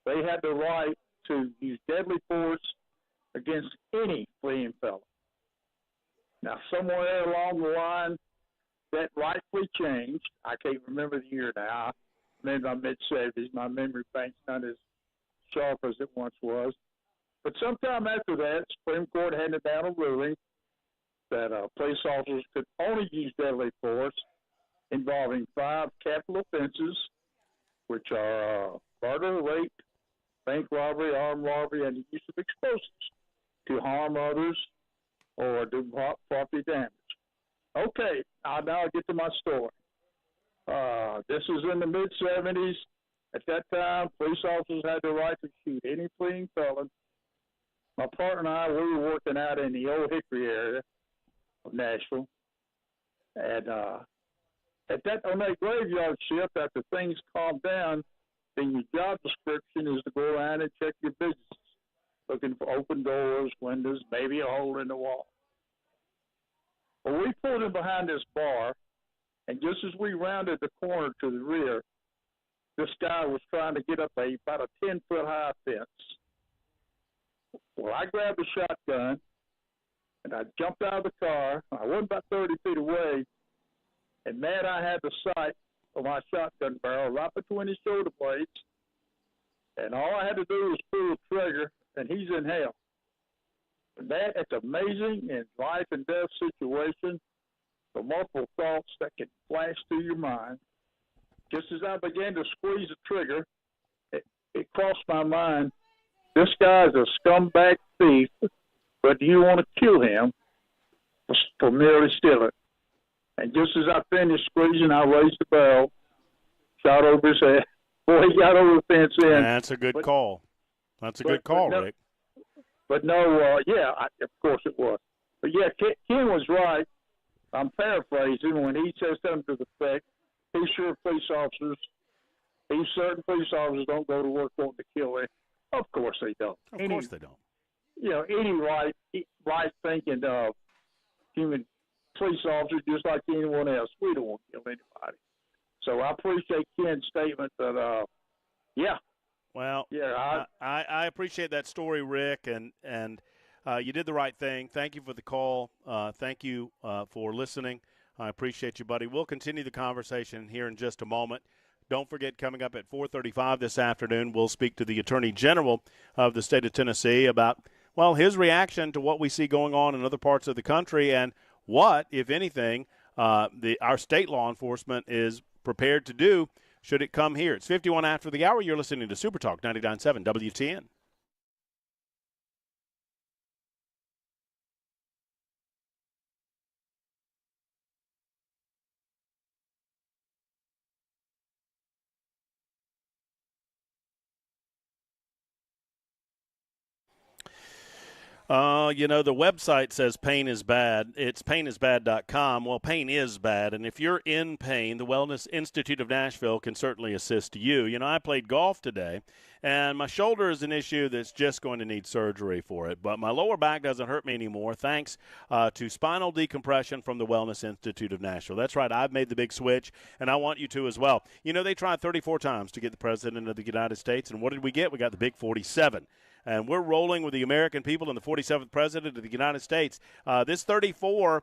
they had the right to use deadly force against any fleeing felon. Now, somewhere along the line, that rightfully changed. I can't remember the year now. I'm in my mid-70s. My memory bank's not as sharp as it once was. But sometime after that, Supreme Court handed down a ruling that police officers could only use deadly force involving 5 capital offenses, which are murder, rape, bank robbery, armed robbery, and the use of explosives to harm others or do property damage. Okay, now I'll get to my story. This was in the mid-'70s. At that time, police officers had the right to shoot any fleeing felon. My partner and I, we were working out in the Old Hickory area of Nashville. And on that graveyard shift, after things calmed down, then your job description is to go around and check your businesses, looking for open doors, windows, maybe a hole in the wall. Well, we pulled in behind this bar, and just as we rounded the corner to the rear, this guy was trying to get up about a 10-foot high fence. Well, I grabbed a shotgun, and I jumped out of the car. I wasn't about 30 feet away, and man, I had the sight of my shotgun barrel right between his shoulder blades, and all I had to do was pull the trigger, and he's in hell. And it's amazing in life and death situation, the multiple thoughts that can flash through your mind. Just as I began to squeeze the trigger, it crossed my mind, this guy's a scumbag thief, but do you want to kill him for merely stealing? And just as I finished squeezing, I raised the barrel, shot over his head. Boy, he got over the fence in. That's a good call. That's a good call, Rick. But no, of course it was. But yeah, Ken was right. I'm paraphrasing when he says something to the effect, he's sure certain police officers don't go to work wanting to kill him. Of course they don't. Of course they don't. Any right-thinking human police officer, just like anyone else, we don't want to kill anybody. So I appreciate Ken's statement that, Well, yeah, I appreciate that story, Rick, and you did the right thing. Thank you for the call. Thank you for listening. I appreciate you, buddy. We'll continue the conversation here in just a moment. Don't forget, coming up at 4:35 this afternoon, we'll speak to the Attorney General of the state of Tennessee about, well, his reaction to what we see going on in other parts of the country and what, if anything, our state law enforcement is prepared to do should it come here. It's 51 after the hour. You're listening to Super Talk 99.7 WTN. The website says pain is bad. It's painisbad.com. Well, pain is bad, and if you're in pain, the Wellness Institute of Nashville can certainly assist you. I played golf today, and my shoulder is an issue that's just going to need surgery for it, but my lower back doesn't hurt me anymore thanks to spinal decompression from the Wellness Institute of Nashville. That's right. I've made the big switch, and I want you to as well. They tried 34 times to get the President of the United States, and what did we get? We got the big 47. And we're rolling with the American people and the 47th President of the United States. This 34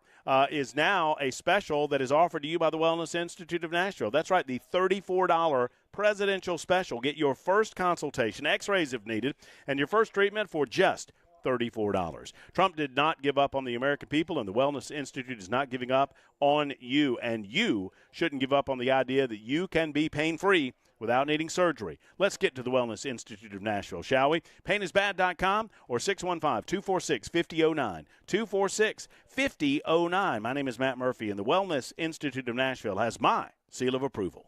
is now a special that is offered to you by the Wellness Institute of Nashville. That's right, the $34 presidential special. Get your first consultation, x-rays if needed, and your first treatment for just $34. Trump did not give up on the American people, and the Wellness Institute is not giving up on you. And you shouldn't give up on the idea that you can be pain-free without needing surgery. Let's get to the Wellness Institute of Nashville, shall we? Painisbad.com or 615-246-5009. 246-5009. My name is Matt Murphy, and the Wellness Institute of Nashville has my seal of approval.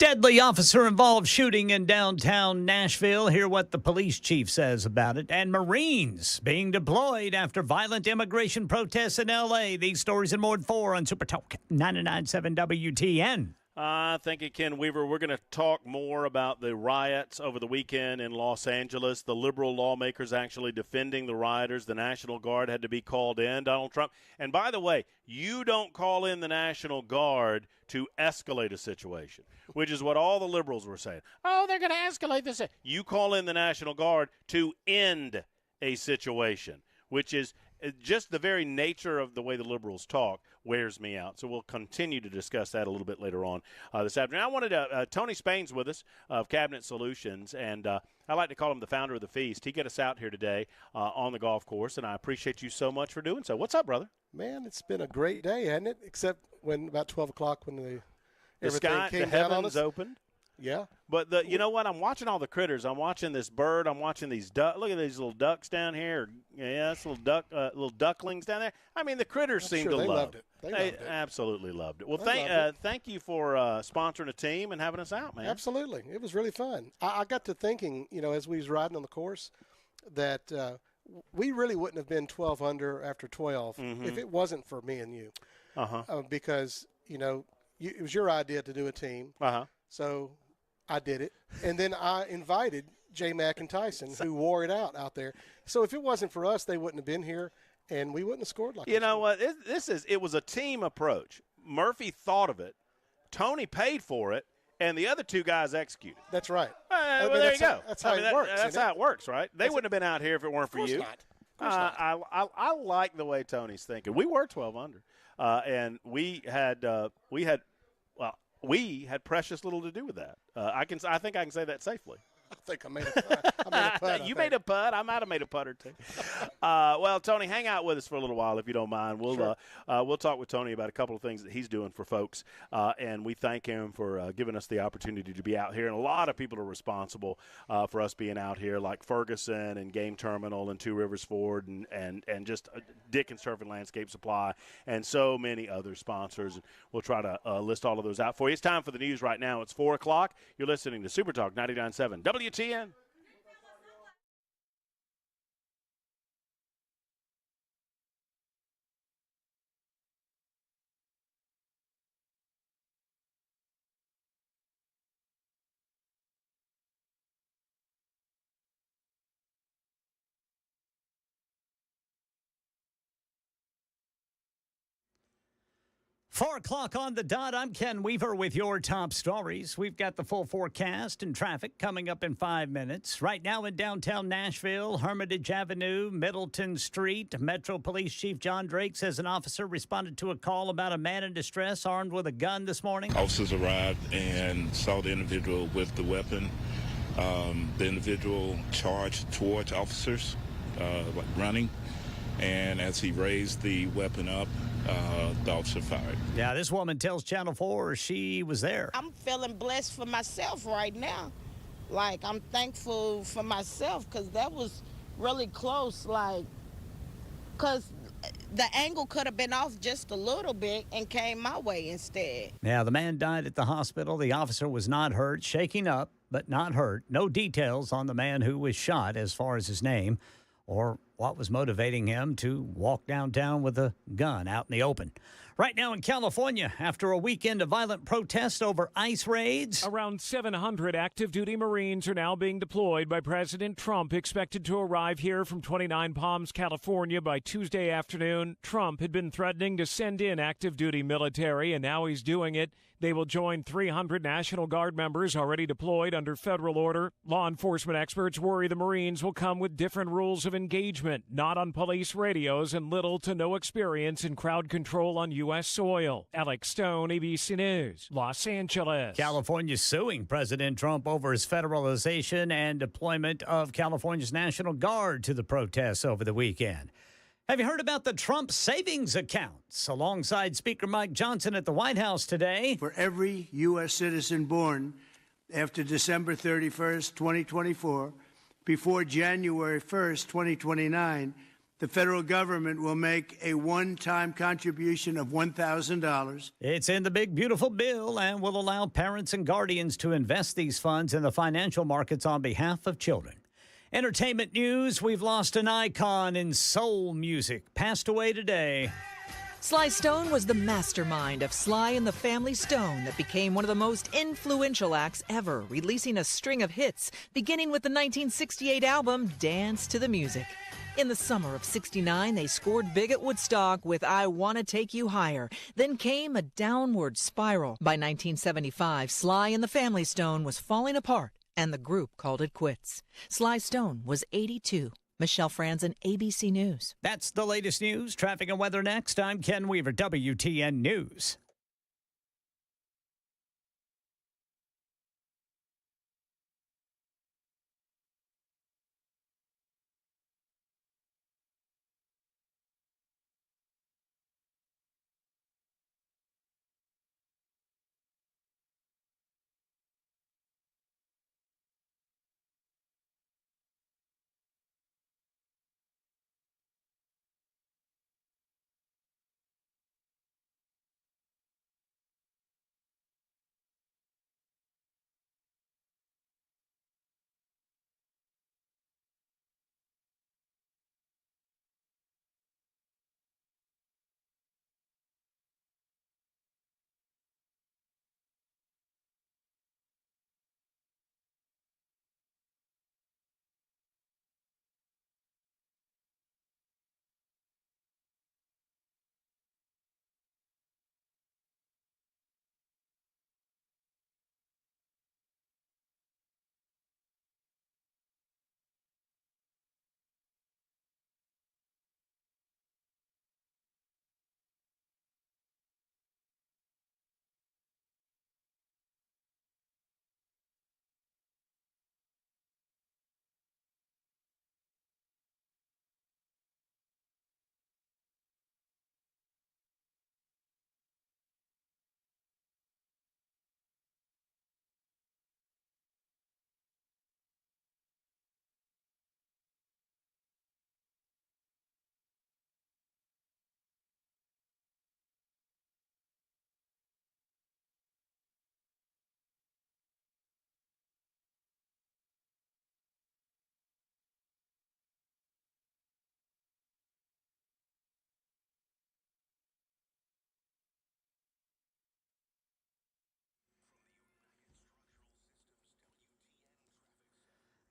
Deadly officer-involved shooting in downtown Nashville. Hear what the police chief says about it. And Marines being deployed after violent immigration protests in L.A. These stories and more at 4 on Super Talk 99.7 WTN. Thank you, Ken Weaver. We're going to talk more about the riots over the weekend in Los Angeles. The liberal lawmakers actually defending the rioters. The National Guard had to be called in, Donald Trump. And by the way, you don't call in the National Guard to escalate a situation, which is what all the liberals were saying. Oh, they're going to escalate this. You call in the National Guard to end a situation, which is just the very nature of the way the liberals talk wears me out. So we'll continue to discuss that a little bit later on this afternoon. I wanted Tony Spain's with us of Cabinet Solutions, and I like to call him the founder of the feast. He got us out here today on the golf course, and I appreciate you so much for doing so. What's up, brother? Man, it's been a great day, hasn't it? Except when about 12 o'clock when the everything came down on us. Opened. Yeah. But you know what? I'm watching all the critters. I'm watching this bird. I'm watching these duck. Look at these little ducks down here. Yeah, that's little ducklings down there. I mean, the critters seem to love it. They absolutely loved it. Well, thank you for sponsoring a team and having us out, man. Absolutely. It was really fun. I got to thinking, as we was riding on the course, that we really wouldn't have been 12 under after 12 if it wasn't for me and you. Because, it was your idea to do a team. So I did it. And then I invited Jay Mack and Tyson, who wore it out there. So if it wasn't for us, they wouldn't have been here, and we wouldn't have scored like this. You know what? It was a team approach. Murphy thought of it. Tony paid for it. And the other two guys executed. That's right. Well, there you go. That's how it works. That's how it works, right? They wouldn't have been out here if it weren't for you. Of course not. I like the way Tony's thinking. We were 12 under, and we had precious little to do with that. I think I can say that safely. I think I made a putt. You made a putt. I might have made a putt or two. Well, Tony, hang out with us for a little while if you don't mind. We'll talk with Tony about a couple of things that he's doing for folks, and we thank him for giving us the opportunity to be out here. And a lot of people are responsible for us being out here, like Ferguson and Game Terminal and Two Rivers Ford and just Dickens Turf and Landscape Supply and so many other sponsors. And we'll try to list all of those out for you. It's time for the news right now. It's 4 o'clock. You're listening to Super Talk 99.7 WTN. Four o'clock on the dot. I'm Ken Weaver with your top stories. We've got the full forecast and traffic coming up in 5 minutes. Right now in downtown Nashville, Hermitage Avenue, Middleton Street, Metro Police Chief John Drake says an officer responded to a call about a man in distress armed with a gun this morning. Officers arrived and saw the individual with the weapon. The individual charged towards officers, running. And as he raised the weapon up, the officer fired. Yeah, this woman tells Channel 4 she was there. I'm feeling blessed for myself right now. Like, I'm thankful for myself because that was really close. Because the angle could have been off just a little bit and came my way instead. Yeah, the man died at the hospital. The officer was not hurt, shaking up, but not hurt. No details on the man who was shot as far as his name or what was motivating him to walk downtown with a gun out in the open. Right now in California, after a weekend of violent protests over ICE raids. Around 700 active duty Marines are now being deployed by President Trump, expected to arrive here from 29 Palms, California by Tuesday afternoon. Trump had been threatening to send in active duty military, and now he's doing it. They will join 300 National Guard members already deployed under federal order. Law enforcement experts worry the Marines will come with different rules of engagement, not on police radios, and little to no experience in crowd control on U.S. soil. Alex Stone, ABC News, Los Angeles. California suing President Trump over his federalization and deployment of California's National Guard to the protests over the weekend. Have you heard about the Trump savings accounts? Alongside Speaker Mike Johnson at the White House today. For every U.S. citizen born after December 31st, 2024, before January 1st, 2029, The federal government will make a one-time contribution of $1,000. It's in the big, beautiful bill and will allow parents and guardians to invest these funds in the financial markets on behalf of children. Entertainment news, we've lost an icon in soul music. Passed away today. Sly Stone was the mastermind of Sly and the Family Stone that became one of the most influential acts ever, releasing a string of hits, beginning with the 1968 album Dance to the Music. In the summer of '69, they scored big at Woodstock with I Wanna Take You Higher. Then came a downward spiral. By 1975, Sly and the Family Stone was falling apart, and the group called it quits. Sly Stone was 82. Michelle Franzen, ABC News. That's the latest news. Traffic and weather next. I'm Ken Weaver, WTN News.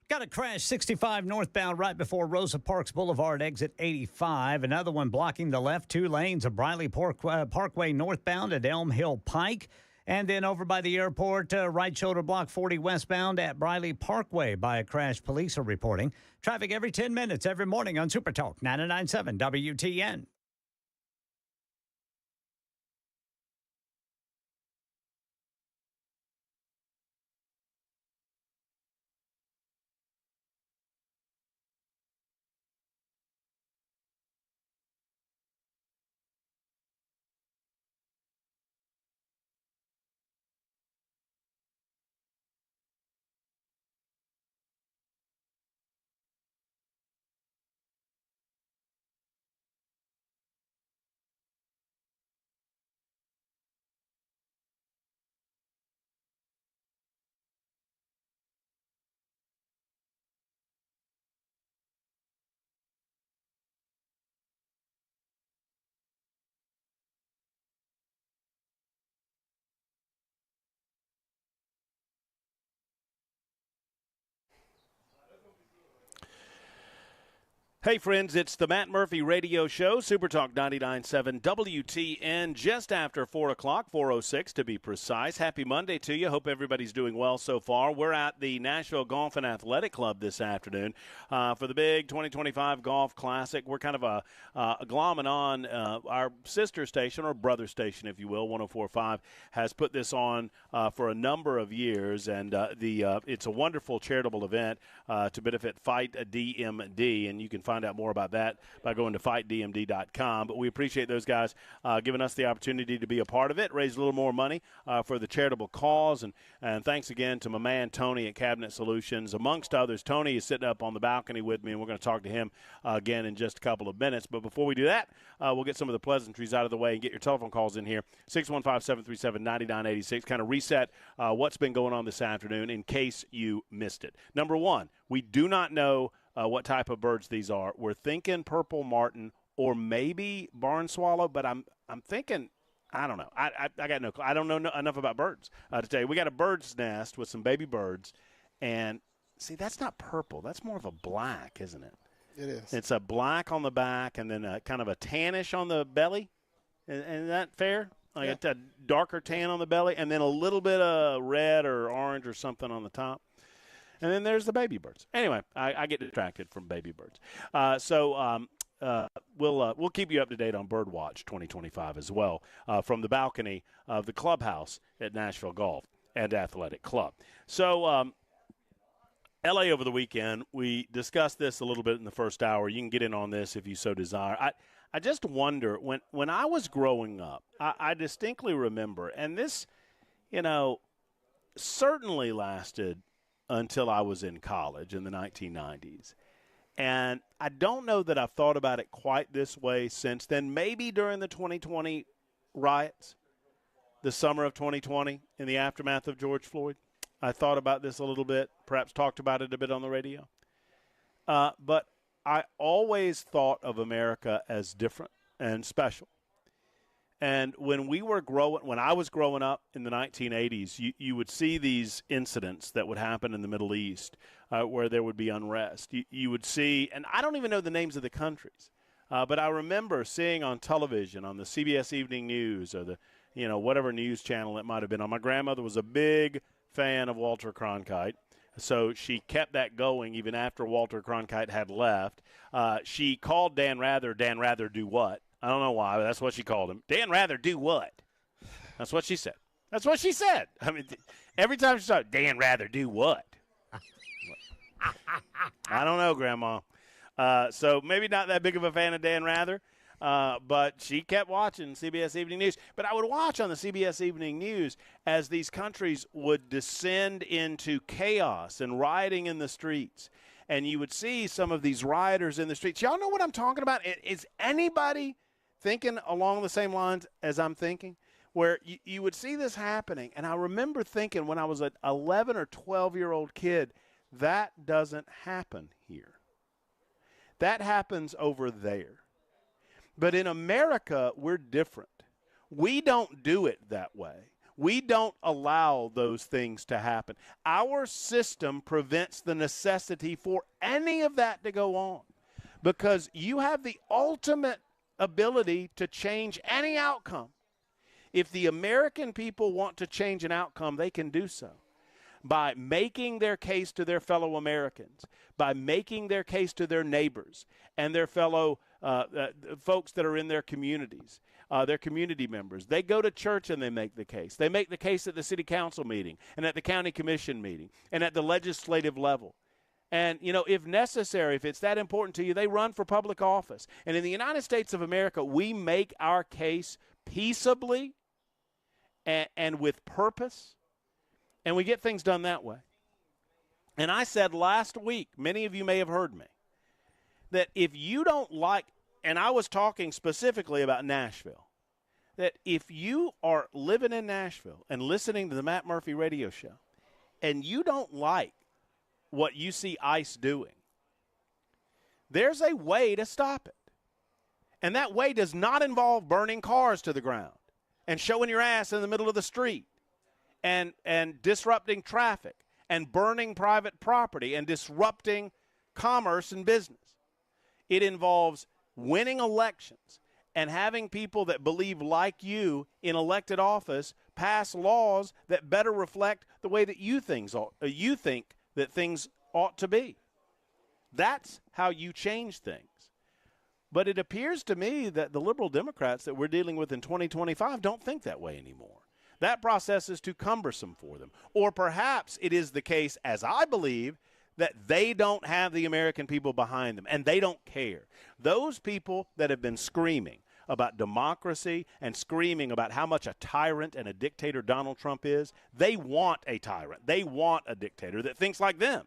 Got a crash 65 northbound right before Rosa Parks Boulevard, exit 85. Another one blocking the left 2 lanes of Briley Parkway northbound at Elm Hill Pike. And then over by the airport, right shoulder block 40 westbound at Briley Parkway by a crash. Police are reporting. Traffic every 10 minutes every morning on Super Talk 99.7 WTN. Hey, friends, it's the Matt Murphy Radio Show, Super Talk 99.7 WTN, just after 4 o'clock, 4:06 to be precise. Happy Monday to you. Hope everybody's doing well so far. We're at the Nashville Golf and Athletic Club this afternoon for the big 2025 Golf Classic. We're kind of glomming on our sister station, or brother station, if you will, 104.5, has put this on for a number of years, and it's a wonderful charitable event to benefit Fight DMD, and you can find out more about that by going to fightdmd.com. But we appreciate those guys giving us the opportunity to be a part of it, raise a little more money for the charitable cause. And thanks again to my man Tony at Cabinet Solutions. Amongst others, Tony is sitting up on the balcony with me, and we're going to talk to him again in just a couple of minutes. But before we do that, we'll get some of the pleasantries out of the way and get your telephone calls in here. 615-737-9986. Kind of reset what's been going on this afternoon in case you missed it. Number one, we do not know what type of birds these are. We're thinking purple martin or maybe barn swallow, but I'm thinking, I don't know. I got no clue. I don't know enough about birds to tell you. We got a bird's nest with some baby birds, and see, that's not purple. That's more of a black, isn't it? It is. It's a black on the back and then kind of a tannish on the belly. Is that fair? Like a darker tan on the belly and then a little bit of red or orange or something on the top. And then there's the baby birds. Anyway, I get distracted from baby birds. So we'll keep you up to date on Birdwatch 2025 as well from the balcony of the clubhouse at Nashville Golf and Athletic Club. So LA over the weekend, we discussed this a little bit in the first hour. You can get in on this if you so desire. I just wonder, when I was growing up, I distinctly remember, and this, certainly lasted until I was in college in the 1990s. And I don't know that I've thought about it quite this way since then. Maybe during the 2020 riots, the summer of 2020, in the aftermath of George Floyd. I thought about this a little bit, perhaps talked about it a bit on the radio. But I always thought of America as different and special. And when I was growing up in the 1980s, you would see these incidents that would happen in the Middle East where there would be unrest. You would see, and I don't even know the names of the countries, but I remember seeing on television, on the CBS Evening News or the, whatever news channel it might have been on. My grandmother was a big fan of Walter Cronkite, so she kept that going even after Walter Cronkite had left. She called Dan Rather do what? I don't know why, but that's what she called him. Dan Rather do what? That's what she said. That's what she said. I mean, every time she said, Dan Rather do what? I don't know, Grandma. So maybe not that big of a fan of Dan Rather, but she kept watching CBS Evening News. But I would watch on the CBS Evening News as these countries would descend into chaos and rioting in the streets. And you would see some of these rioters in the streets. Y'all know what I'm talking about? Is anybody thinking along the same lines as I'm thinking? Where you would see this happening. And I remember thinking when I was an 11 or 12-year-old kid, that doesn't happen here. That happens over there. But in America, we're different. We don't do it that way. We don't allow those things to happen. Our system prevents the necessity for any of that to go on because you have the ultimate ability to change any outcome. If the American people want to change an outcome, they can do so by making their case to their fellow Americans, by making their case to their neighbors and their fellow folks that are in their communities, their community members. They go to church and they make the case. They make the case at the city council meeting and at the county commission meeting and at the legislative level. And, if necessary, if it's that important to you, they run for public office. And in the United States of America, we make our case peaceably and with purpose, and we get things done that way. And I said last week, many of you may have heard me, that if you don't like, and I was talking specifically about Nashville, that if you are living in Nashville and listening to the Matt Murphy radio show, and you don't like what you see ICE doing, there's a way to stop it. And that way does not involve burning cars to the ground and showing your ass in the middle of the street and disrupting traffic and burning private property and disrupting commerce and business. It involves winning elections and having people that believe like you in elected office pass laws that better reflect the way that you think that things ought to be. That's how you change things. But it appears to me that the liberal Democrats that we're dealing with in 2025 don't think that way anymore. That process is too cumbersome for them. Or perhaps it is the case, as I believe, that they don't have the American people behind them, and they don't care. Those people that have been screaming about democracy and screaming about how much a tyrant and a dictator Donald Trump is, they want a tyrant. They want a dictator that thinks like them.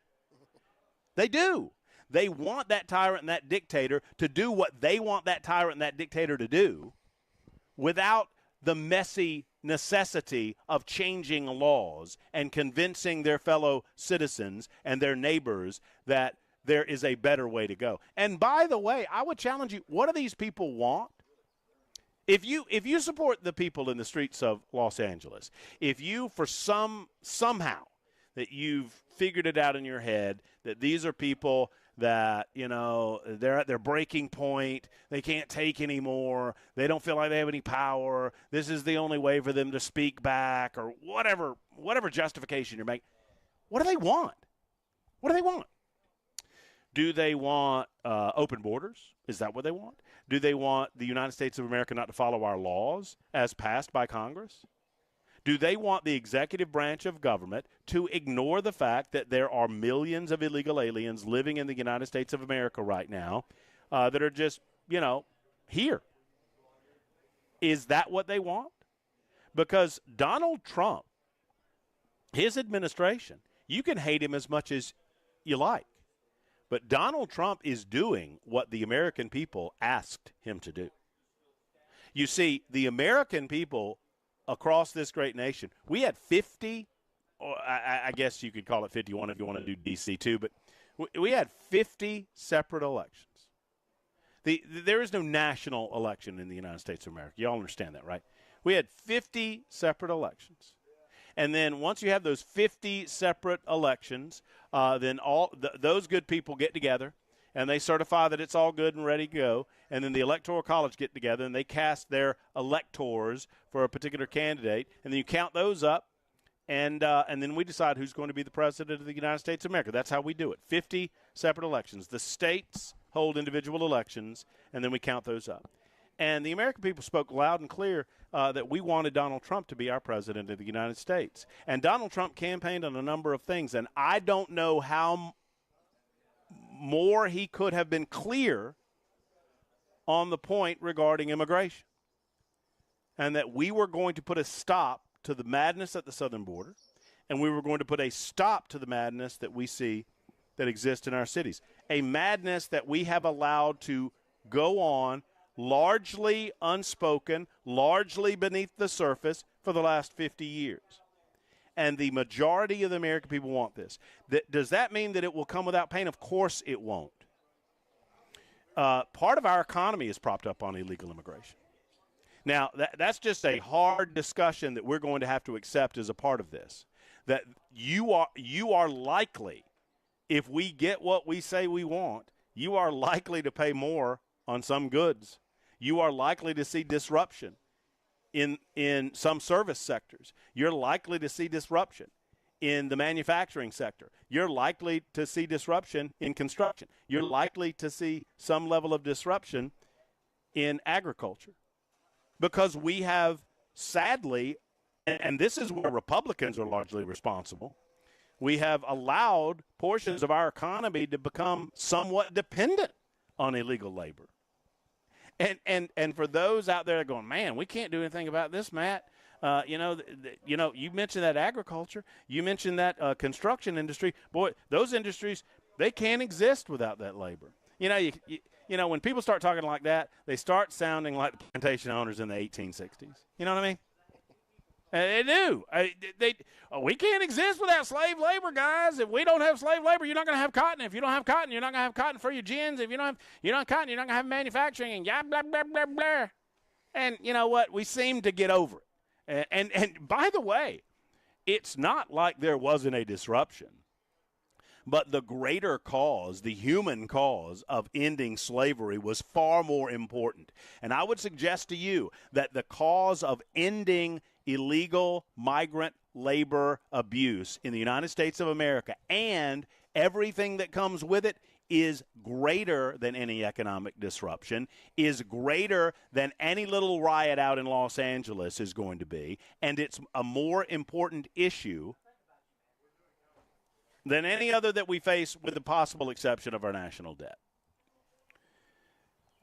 They do. They want that tyrant and that dictator to do what they want that tyrant and that dictator to do without the messy necessity of changing laws and convincing their fellow citizens and their neighbors that there is a better way to go. And by the way, I would challenge you, what do these people want? If you support the people in the streets of Los Angeles, if you somehow that you've figured it out in your head that these are people that, they're at their breaking point, they can't take anymore, they don't feel like they have any power, this is the only way for them to speak back, or whatever justification you're making, what do they want? What do they want? Do they want open borders? Is that what they want? Do they want the United States of America not to follow our laws as passed by Congress? Do they want the executive branch of government to ignore the fact that there are millions of illegal aliens living in the United States of America right now that are just, here? Is that what they want? Because Donald Trump, his administration, you can hate him as much as you like, but Donald Trump is doing what the American people asked him to do. You see, the American people across this great nation, we had 50, or I guess you could call it 51 if you want to do D.C. too, but we had 50 separate elections. There is no national election in the United States of America. You all understand that, right? We had 50 separate elections. And then once you have those 50 separate elections, then those good people get together, and they certify that it's all good and ready to go. And then the Electoral College get together, and they cast their electors for a particular candidate. And then you count those up, and then we decide who's going to be the president of the United States of America. That's how we do it. 50 separate elections. The states hold individual elections, and then we count those up. And the American people spoke loud and clear that we wanted Donald Trump to be our president of the United States. And Donald Trump campaigned on a number of things, and I don't know how more he could have been clear on the point regarding immigration, and that we were going to put a stop to the madness at the southern border, and we were going to put a stop to the madness that we see that exists in our cities, a madness that we have allowed to go on largely unspoken, largely beneath the surface for the last 50 years. And the majority of the American people want this. Does that mean that it will come without pain? Of course it won't. Part of our economy is propped up on illegal immigration. Now, that's just a hard discussion that we're going to have to accept as a part of this. That you are likely, if we get what we say we want, you are likely to pay more on some goods. You are likely to see disruption in some service sectors. You're likely to see disruption in the manufacturing sector. You're likely to see disruption in construction. You're likely to see some level of disruption in agriculture. Because we have, sadly, and this is where Republicans are largely responsible, we have allowed portions of our economy to become somewhat dependent on illegal labor. And for those out there going, man, we can't do anything about this, Matt. You mentioned that agriculture. You mentioned that construction industry. Boy, those industries, they can't exist without that labor. When people start talking like that, they start sounding like the plantation owners in the 1860s. You know what I mean? They do. We can't exist without slave labor, guys. If we don't have slave labor, you're not going to have cotton. If you don't have cotton, you're not going to have cotton for your gins. If you don't have cotton, you're not going to have manufacturing, and blah, blah, blah, blah. And you know what? We seem to get over it. And by the way, it's not like there wasn't a disruption. But the greater cause, the human cause of ending slavery was far more important. And I would suggest to you that the cause of ending illegal migrant labor abuse in the United States of America and everything that comes with it is greater than any economic disruption, is greater than any little riot out in Los Angeles is going to be, and it's a more important issue than any other that we face, with the possible exception of our national debt.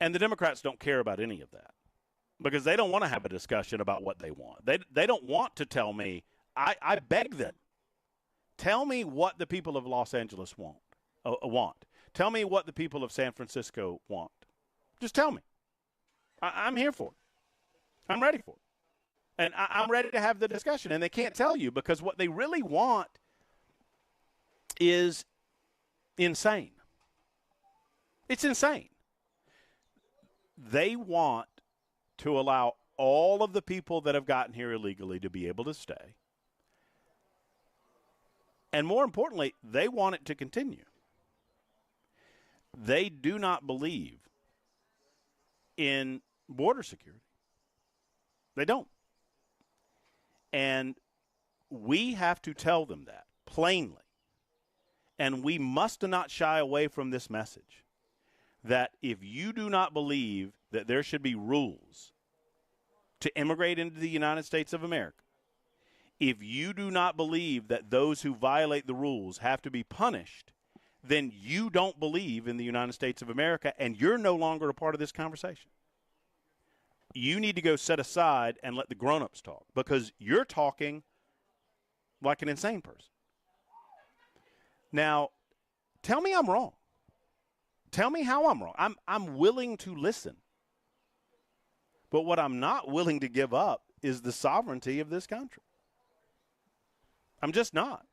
And the Democrats don't care about any of that because they don't want to have a discussion about what they want. They don't want to tell me. I beg them. Tell me what the people of Los Angeles want. Tell me what the people of San Francisco want. Just tell me. I'm here for it. I'm ready for it. And I'm ready to have the discussion. And they can't tell you because what they really want is insane. It's insane. They want to allow all of the people that have gotten here illegally to be able to stay. And more importantly, they want it to continue. They do not believe in border security. They don't. And we have to tell them that plainly. And we must not shy away from this message that if you do not believe that there should be rules to immigrate into the United States of America, if you do not believe that those who violate the rules have to be punished, then you don't believe in the United States of America, and you're no longer a part of this conversation. You need to go set aside and let the grown-ups talk because you're talking like an insane person. Now, tell me I'm wrong. Tell me how I'm wrong. I'm willing to listen. But what I'm not willing to give up is the sovereignty of this country. I'm just not.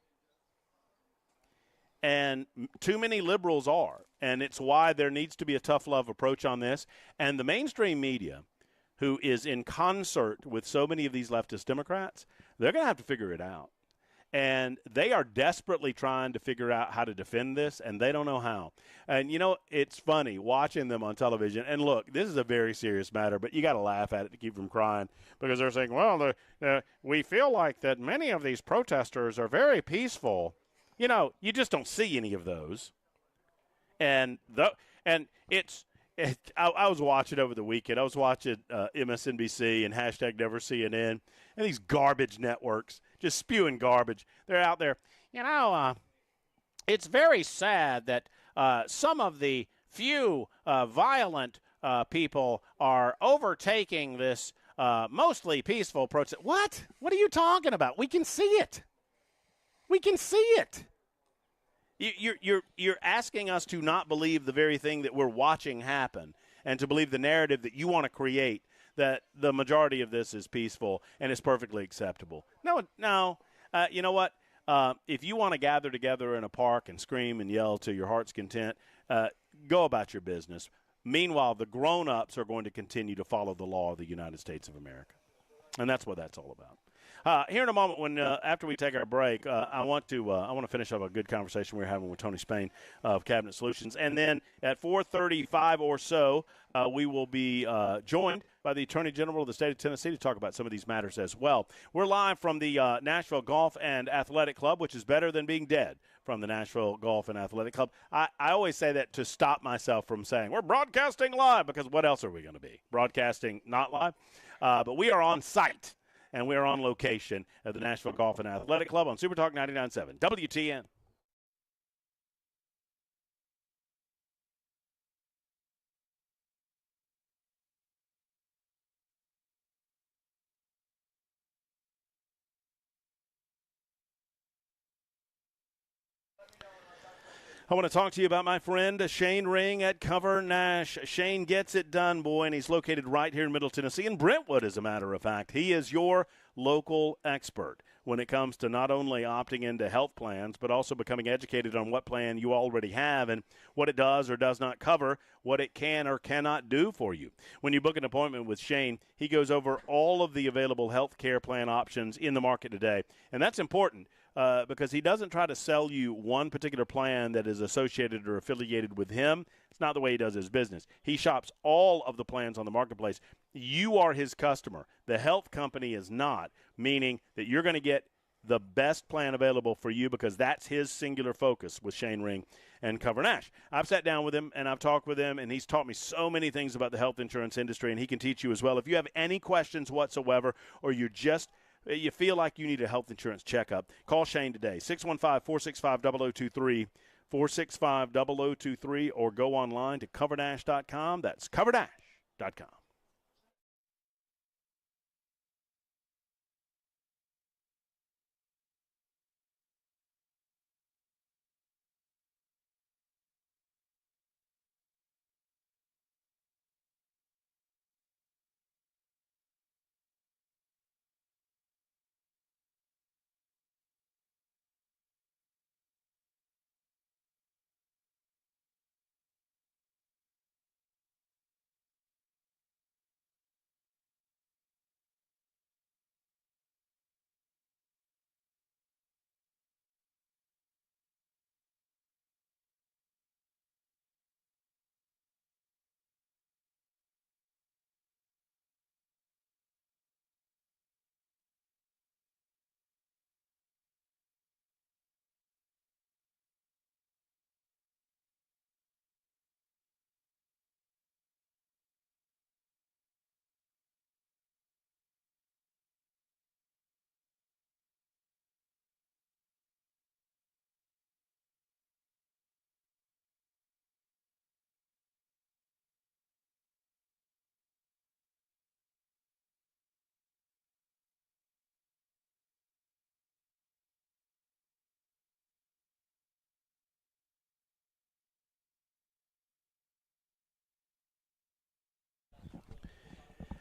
And too many liberals are. And it's why there needs to be a tough love approach on this. And the mainstream media, who is in concert with so many of these leftist Democrats, they're going to have to figure it out. And they are desperately trying to figure out how to defend this, and they don't know how. And, you know, it's funny watching them on television. And, look, this is a very serious matter, but you got to laugh at it to keep from crying because they're saying, well, we feel like that many of these protesters are very peaceful. You know, you just don't see any of those. And it's I was watching over the weekend. I was watching MSNBC and #NeverCNN and these garbage networks just spewing garbage. They're out there. You know, it's very sad that some of the few violent people are overtaking this mostly peaceful protest. What? What are you talking about? We can see it. We can see it. You're asking us to not believe the very thing that we're watching happen and to believe the narrative that you want to create, that the majority of this is peaceful and is perfectly acceptable. No. You know what? If you want to gather together in a park and scream and yell to your heart's content, go about your business. Meanwhile, the grown-ups are going to continue to follow the law of the United States of America. And that's what that's all about. Here in a moment, when after we take our break, I want to finish up a good conversation we were having with Tony Spain of Cabinet Solutions, and then at 4:35 or so, we will be joined by the Attorney General of the state of Tennessee to talk about some of these matters as well. We're live from the Nashville Golf and Athletic Club, which is better than being dead. From the Nashville Golf and Athletic Club. I always say that to stop myself from saying we're broadcasting live, because what else are we going to be? Broadcasting not live? But we are on site. And we are on location at the Nashville Golf and Athletic Club on Super Talk 99.7 WTN. I want to talk to you about my friend Shane Ring at Cover Nash. Shane gets it done, boy, and he's located right here in Middle Tennessee, in Brentwood, as a matter of fact. He is your local expert when it comes to not only opting into health plans, but also becoming educated on what plan you already have and what it does or does not cover, what it can or cannot do for you. When you book an appointment with Shane, he goes over all of the available health care plan options in the market today, and that's important. Because he doesn't try to sell you one particular plan that is associated or affiliated with him. It's not the way he does his business. He shops all of the plans on the marketplace. You are his customer. The health company is not, meaning that you're going to get the best plan available for you because that's his singular focus with Shane Ring and Cover Nash. I've sat down with him and I've talked with him, and he's taught me so many things about the health insurance industry, and he can teach you as well. If you have any questions whatsoever, or you're just you feel like you need a health insurance checkup, call Shane today, 615-465-0023, 465-0023, or go online to coverdash.com. That's coverdash.com.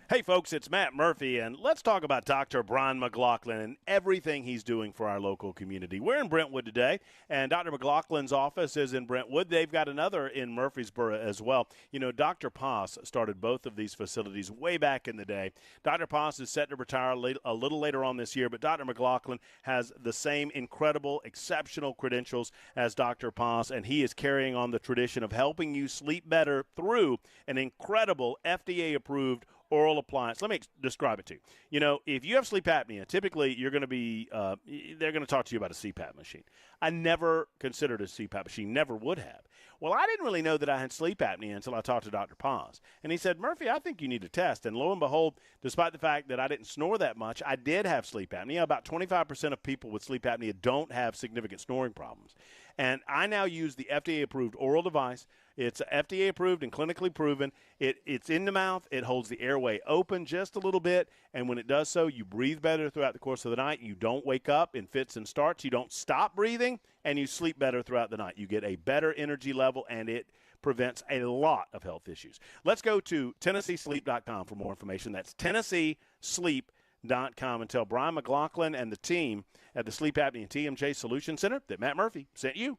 Hey, folks, it's Matt Murphy, and let's talk about Dr. Brian McLaughlin and everything he's doing for our local community. We're in Brentwood today, and Dr. McLaughlin's office is in Brentwood. They've got another in Murfreesboro as well. You know, Dr. Poss started both of these facilities way back in the day. Dr. Poss is set to retire a little later on this year, but Dr. McLaughlin has the same incredible, exceptional credentials as Dr. Poss, and he is carrying on the tradition of helping you sleep better through an incredible FDA-approved oral appliance. Let me describe it to you. You know, if you have sleep apnea, typically you're going to be, they're going to talk to you about a CPAP machine. I never considered a CPAP machine, never would have. Well, I didn't really know that I had sleep apnea until I talked to Dr. Poss. And he said, Murphy, I think you need a test. And lo and behold, despite the fact that I didn't snore that much, I did have sleep apnea. About 25% of people with sleep apnea don't have significant snoring problems. And I now use the FDA-approved oral device. It's FDA-approved and clinically proven. It's in the mouth. It holds the airway open just a little bit, and when it does so, you breathe better throughout the course of the night. You don't wake up in fits and starts. You don't stop breathing, and you sleep better throughout the night. You get a better energy level, and it prevents a lot of health issues. Let's go to TennesseeSleep.com for more information. That's TennesseeSleep.com, and tell Brian McLaughlin and the team at the Sleep Apnea and TMJ Solution Center that Matt Murphy sent you.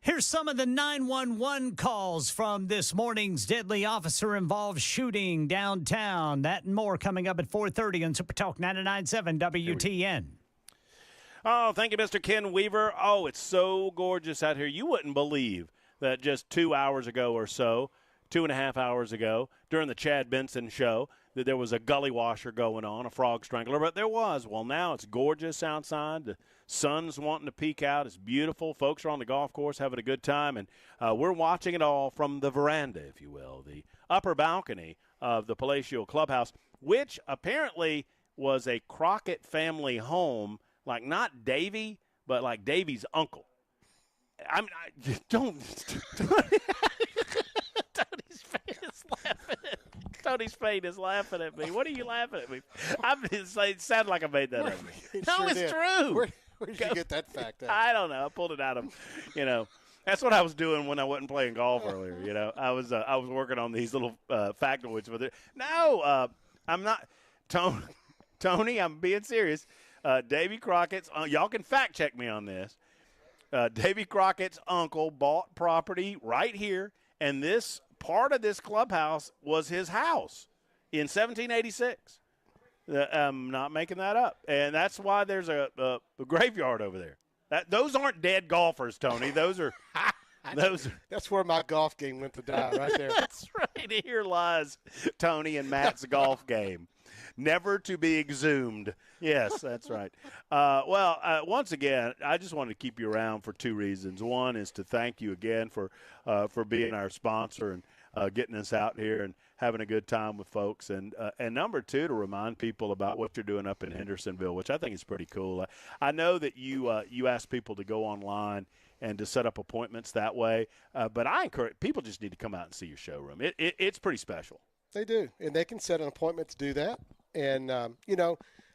Here's some of the 911 calls from this morning's deadly officer-involved shooting downtown. That and more coming up at 4:30 on Super Talk 99.7 WTN. Oh, thank you, Mr. Ken Weaver. Oh, it's so gorgeous out here. You wouldn't believe that just 2 hours ago or so, 2.5 hours ago, during the Chad Benson show, that there was a gully washer going on, a frog strangler, but there was. Well, now it's gorgeous outside. The sun's wanting to peek out. It's beautiful. Folks are on the golf course having a good time, and we're watching it all from the veranda, if you will, the upper balcony of the Palatial Clubhouse, which apparently was a Crockett family home, like not Davy, but like Davy's uncle. I mean, don't. Tony's face is laughing at me. Tony's face is laughing at me. What are you laughing at me? It sounded like I made that up. No, it's true. Where did you get that fact out? I don't know. I pulled it out of, that's what I was doing when I wasn't playing golf earlier. I was working on these little factoids with it. No, I'm not. Tony, I'm being serious. Davy Crockett's, y'all can fact check me on this. Davy Crockett's uncle bought property right here, and this part of this clubhouse was his house in 1786. I'm not making that up. And that's why there's a graveyard over there. Those aren't dead golfers, Tony. Those are That's where my golf game went to die, right there. That's right. Here lies Tony and Matt's golf game. Never to be exhumed. Yes, that's right. Once again, I just wanted to keep you around for two reasons. One is to thank you again for being our sponsor and getting us out here and having a good time with folks. And number two, to remind people about what you're doing up in Hendersonville, which I think is pretty cool. I know that you ask people to go online and to set up appointments that way. But I encourage people just need to come out and see your showroom. It's pretty special. They do, and they can set an appointment to do that. And,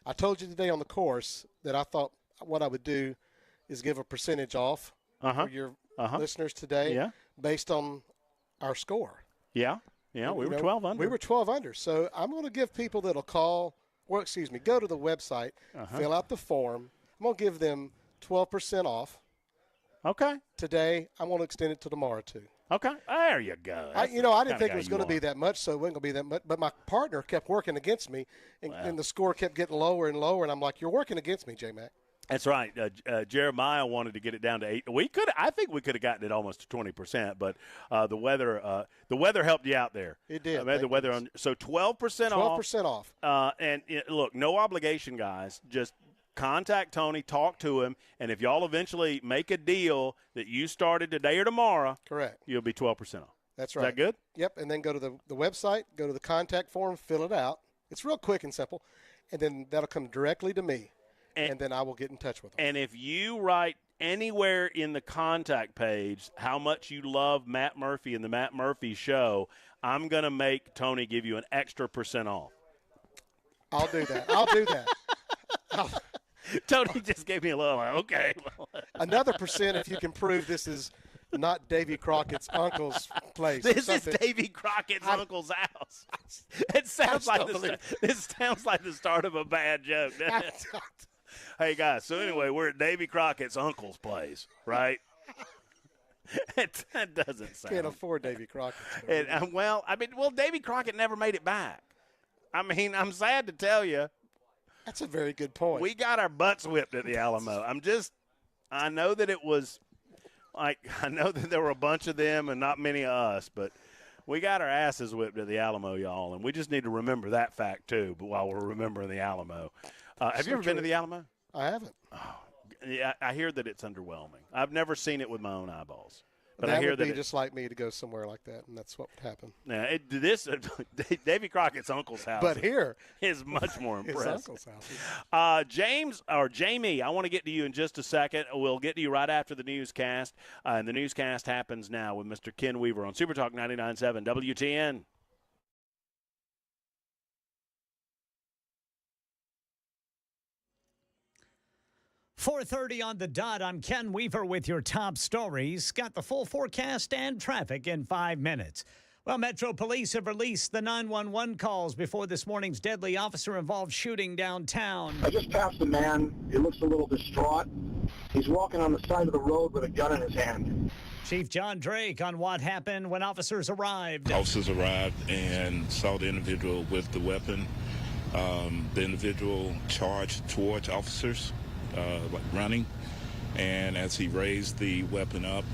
I told you today on the course that I thought what I would do is give a percentage off for your listeners today based on our score. Yeah, we were 12 under. We were 12 under. So I'm going to give people that'll go to the website, fill out the form. I'm going to give them 12% off. Okay. Today, I'm going to extend it to tomorrow, too. Okay. There you go. I didn't think it was going to be that much, so it wasn't going to be that much. But my partner kept working against me, and the score kept getting lower and lower. And I'm like, you're working against me, J-Mac. That's right. Jeremiah wanted to get it down to 8. I think we could have gotten it almost to 20%, but the weather helped you out there. It did. The weather so 12% off. 12% off. And look, no obligation, guys. Just contact Tony, talk to him, and if y'all eventually make a deal that you started today or tomorrow, correct, you'll be 12% off. That's right. Is that good? Yep, and then go to the website, go to the contact form, fill it out. It's real quick and simple, and then that'll come directly to me, and then I will get in touch with them. And if you write anywhere in the contact page how much you love Matt Murphy and the Matt Murphy Show, I'm going to make Tony give you an extra % off. I'll do that. Tony just gave me a little, okay. Another % if you can prove this is not Davy Crockett's uncle's place. This is Davy Crockett's uncle's house. It sounds like this sounds like the start of a bad joke, doesn't it? Hey, guys, so anyway, we're at Davy Crockett's uncle's place, right? That doesn't sound. Can't afford Davy Crockett. Davy Crockett never made it back. I mean, I'm sad to tell you. That's a very good point. We got our butts whipped at the Alamo. I know that it was I know that there were a bunch of them and not many of us, but we got our asses whipped at the Alamo, y'all, and we just need to remember that fact, too, but while we're remembering the Alamo. Have you ever been to the Alamo? I haven't. Oh, yeah, I hear that it's underwhelming. I've never seen it with my own eyeballs. But that I hear would that be just like me to go somewhere like that, and that's what would happen. Now, Davy Crockett's uncle's house. But here is much more impressive. His uncle's house. Jamie, I want to get to you in just a second. We'll get to you right after the newscast. And the newscast happens now with Mr. Ken Weaver on Super Talk 99.7 WTN. .30 on the dot. I'm Ken Weaver with your top stories. Got the full forecast and traffic in 5 minutes. Well, Metro Police have released the 911 calls before this morning's deadly officer-involved shooting downtown. I just passed a man. He looks a little distraught. He's walking on the side of the road with a gun in his hand. Chief John Drake on what happened when officers arrived. Officers arrived and saw the individual with the weapon. The individual charged towards officers. Running, and as he raised the weapon up,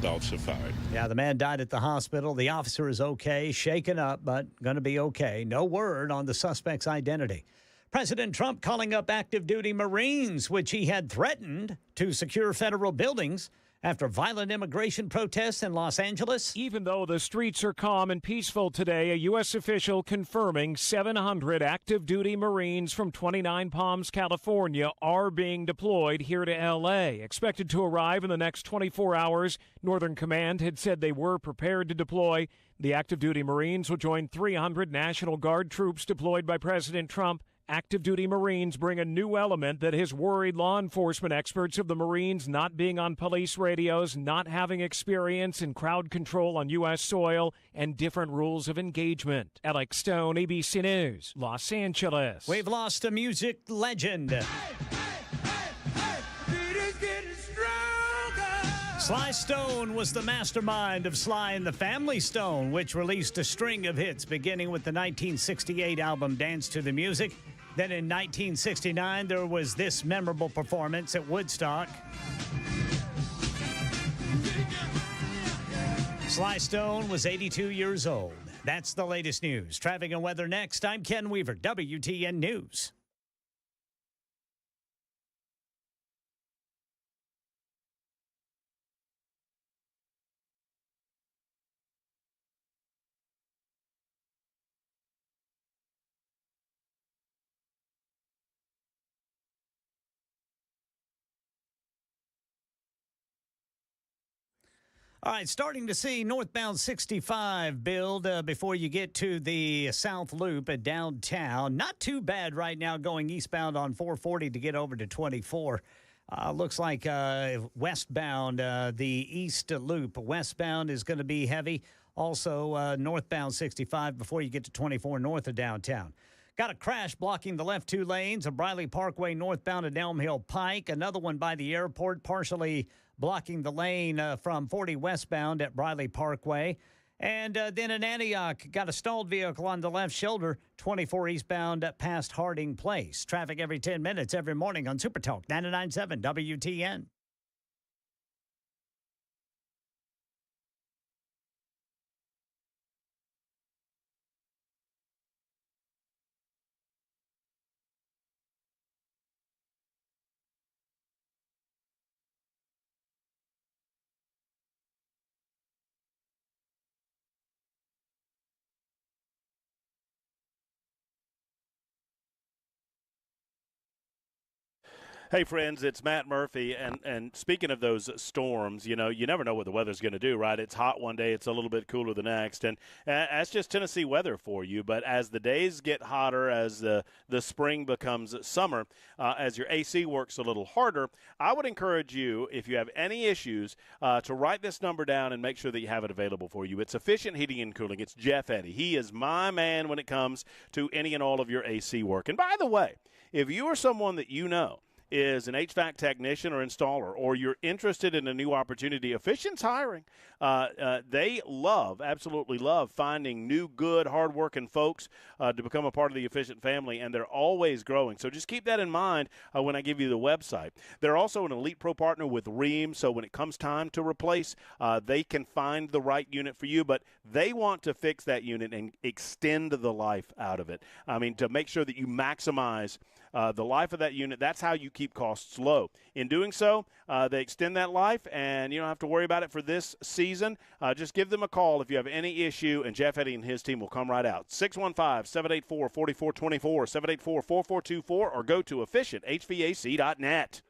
the officer fired. Yeah, the man died at the hospital. The officer is okay, shaken up, but going to be okay. No word on the suspect's identity. President Trump calling up active duty Marines, which he had threatened to secure federal buildings after violent immigration protests in Los Angeles. Even though the streets are calm and peaceful today, a U.S. official confirming 700 active duty Marines from 29 Palms, California are being deployed here to L.A. Expected to arrive in the next 24 hours. Northern Command had said they were prepared to deploy. The active duty Marines will join 300 National Guard troops deployed by President Trump. Active duty Marines bring a new element that has worried law enforcement experts of the Marines not being on police radios, not having experience in crowd control on U.S. soil, and different rules of engagement. Alex Stone, ABC News, Los Angeles. We've lost a music legend. Sly Stone was the mastermind of Sly and the Family Stone, which released a string of hits beginning with the 1968 album Dance to the Music. Then in 1969, there was this memorable performance at Woodstock. Sly Stone was 82 years old. That's the latest news. Traffic and weather next. I'm Ken Weaver, WTN News. All right, starting to see northbound 65 build before you get to the South Loop at downtown. Not too bad right now going eastbound on 440 to get over to 24. Looks like westbound, the East Loop westbound is going to be heavy. Also, northbound 65 before you get to 24 north of downtown. Got a crash blocking the left two lanes of Briley Parkway northbound at Elm Hill Pike. Another one by the airport, partially blocking the lane from 40 westbound at Briley Parkway. And then in Antioch, got a stalled vehicle on the left shoulder, 24 eastbound past Harding Place. Traffic every 10 minutes every morning on Super Talk 99.7 WTN. Hey, friends, it's Matt Murphy. And speaking of those storms, you know, you never know what the weather's going to do, right? It's hot one day, it's a little bit cooler the next. And that's just Tennessee weather for you. But as the days get hotter, as the spring becomes summer, as your AC works a little harder, I would encourage you, if you have any issues, to write this number down and make sure that you have it available for you. It's Efficient Heating and Cooling. It's Jeff Eddy. He is my man when it comes to any and all of your AC work. And by the way, if you are someone that you know is an HVAC technician or installer, or you're interested in a new opportunity, Efficient's hiring. They absolutely love finding new, good, hardworking folks to become a part of the Efficient family, and they're always growing. So just keep that in mind when I give you the website. They're also an Elite Pro partner with Rheem, so when it comes time to replace, they can find the right unit for you, but they want to fix that unit and extend the life out of it. I mean, to make sure that you maximize the life of that unit. That's how you keep costs low. In doing so, they extend that life, and you don't have to worry about it for this season. Just give them a call if you have any issue, and Jeff Eddy and his team will come right out. 615-784-4424, 784-4424, or go to efficienthvac.net.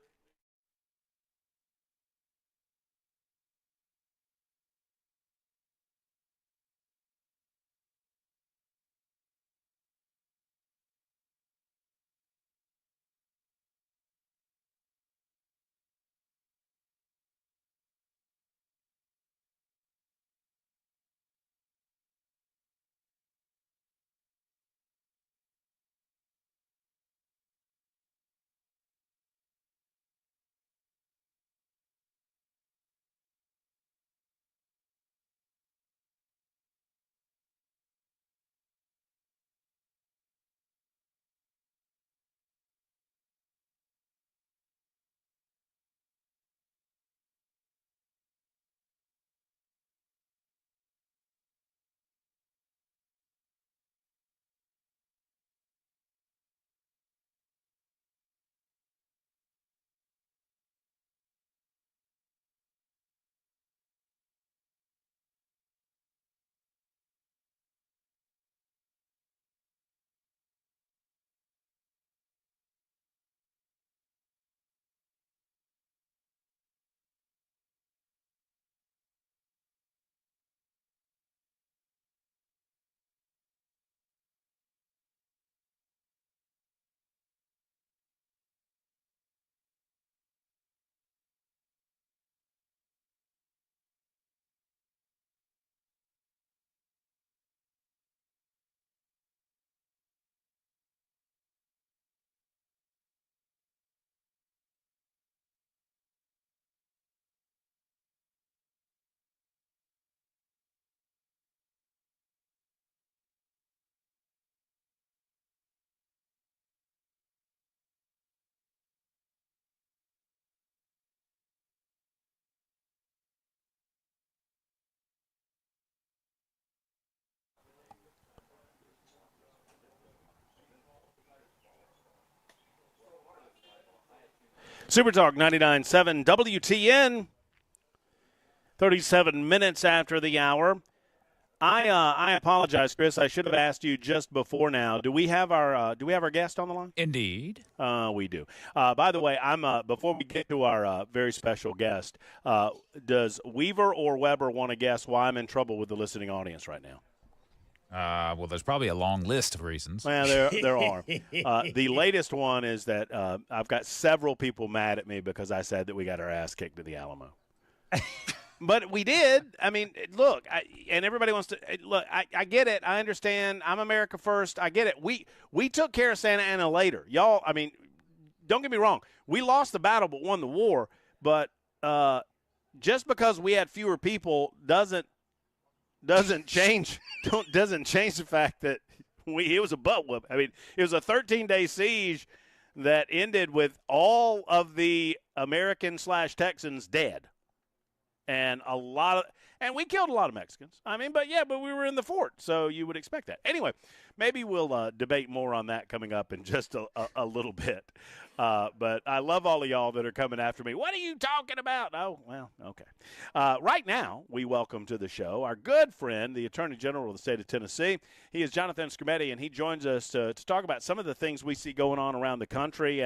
Super Talk 99.7 WTN. 37 minutes after the hour. I apologize, Chris. I should have asked you just before now. Do we have our guest on the line? Indeed. We do. By the way, before we get to our very special guest, does Weaver or Weber want to guess why I'm in trouble with the listening audience right now? Well, there's probably a long list of reasons. Well, there are. The latest one is that I've got several people mad at me because I said that we got our ass kicked at the Alamo. But we did. I mean, look, and everybody wants to look. I get it. I understand. I'm America first. I get it. We took care of Santa Anna later, y'all. I mean, don't get me wrong. We lost the battle but won the war. But just because we had fewer people doesn't change the fact that it was a butt whoop. I mean, it was a 13-day siege that ended with all of the American/Texans dead. And we killed a lot of Mexicans. I mean, but we were in the fort, so you would expect that. Anyway, maybe we'll debate more on that coming up in just a little bit. But I love all of y'all that are coming after me. What are you talking about? Oh, well, okay. Right now, we welcome to the show our good friend, the Attorney General of the state of Tennessee. He is Jonathan Skrmetti, and he joins us to talk about some of the things we see going on around the country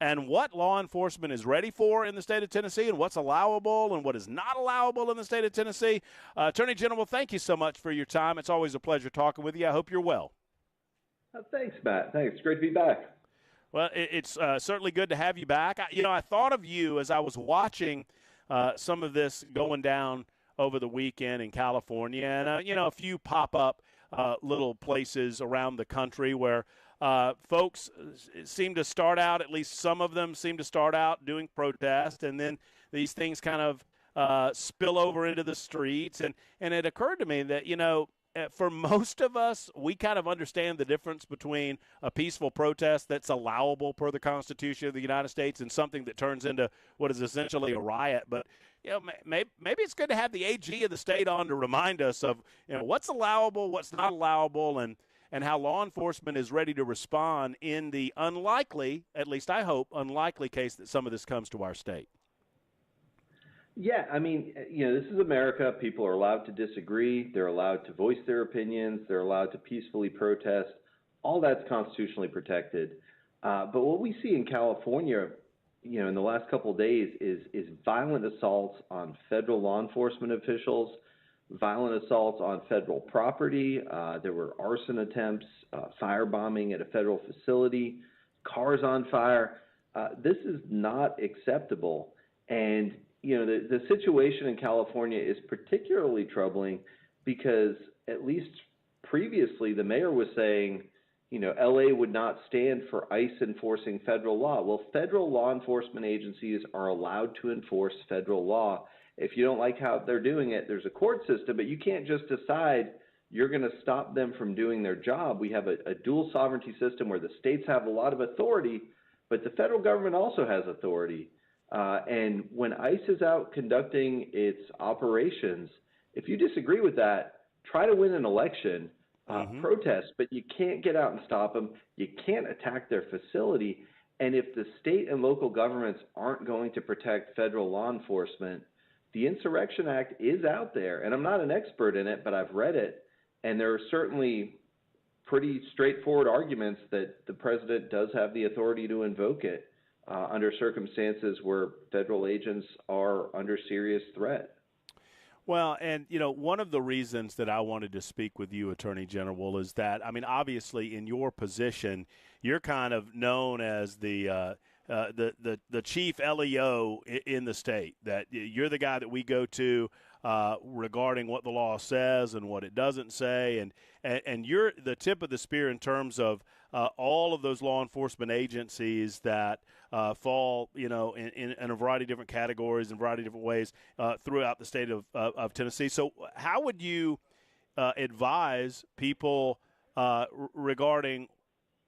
and what law enforcement is ready for in the state of Tennessee and what's allowable and what is not allowable in the state of Tennessee. Attorney General, thank you so much for your time. It's always a pleasure talking with you. I hope you're well. Thanks, Matt. Thanks. It's great to be back. Well, it's certainly good to have you back. I thought of you as I was watching some of this going down over the weekend in California and, a few pop-up little places around the country where folks seem to start out, at least some of them seem to start out doing protest, and then these things kind of spill over into the streets. And it occurred to me that, for most of us, we kind of understand the difference between a peaceful protest that's allowable per the Constitution of the United States and something that turns into what is essentially a riot. But maybe it's good to have the AG of the state on to remind us of what's allowable, what's not allowable, and how law enforcement is ready to respond in the unlikely, at least I hope, unlikely case that some of this comes to our state. Yeah, I mean, this is America. People are allowed to disagree. They're allowed to voice their opinions. They're allowed to peacefully protest. All that's constitutionally protected. But what we see in California, in the last couple of days is violent assaults on federal law enforcement officials, violent assaults on federal property. There were arson attempts, firebombing at a federal facility, cars on fire. This is not acceptable. And, the situation in California is particularly troubling because at least previously the mayor was saying, LA would not stand for ICE enforcing federal law. Well, federal law enforcement agencies are allowed to enforce federal law. If you don't like how they're doing it, there's a court system, but you can't just decide you're going to stop them from doing their job. We have a dual sovereignty system where the states have a lot of authority, but the federal government also has authority. And when ICE is out conducting its operations, if you disagree with that, try to win an election, protest, but you can't get out and stop them. You can't attack their facility. And if the state and local governments aren't going to protect federal law enforcement, the Insurrection Act is out there, and I'm not an expert in it, but I've read it, and there are certainly pretty straightforward arguments that the president does have the authority to invoke it under circumstances where federal agents are under serious threat. Well, and, one of the reasons that I wanted to speak with you, Attorney General, is that, obviously in your position, you're kind of known as the chief LEO in the state, that you're the guy that we go to regarding what the law says and what it doesn't say. And you're the tip of the spear in terms of all of those law enforcement agencies that fall, in a variety of different categories, in a variety of different ways throughout the state of Tennessee. So how would you advise people regarding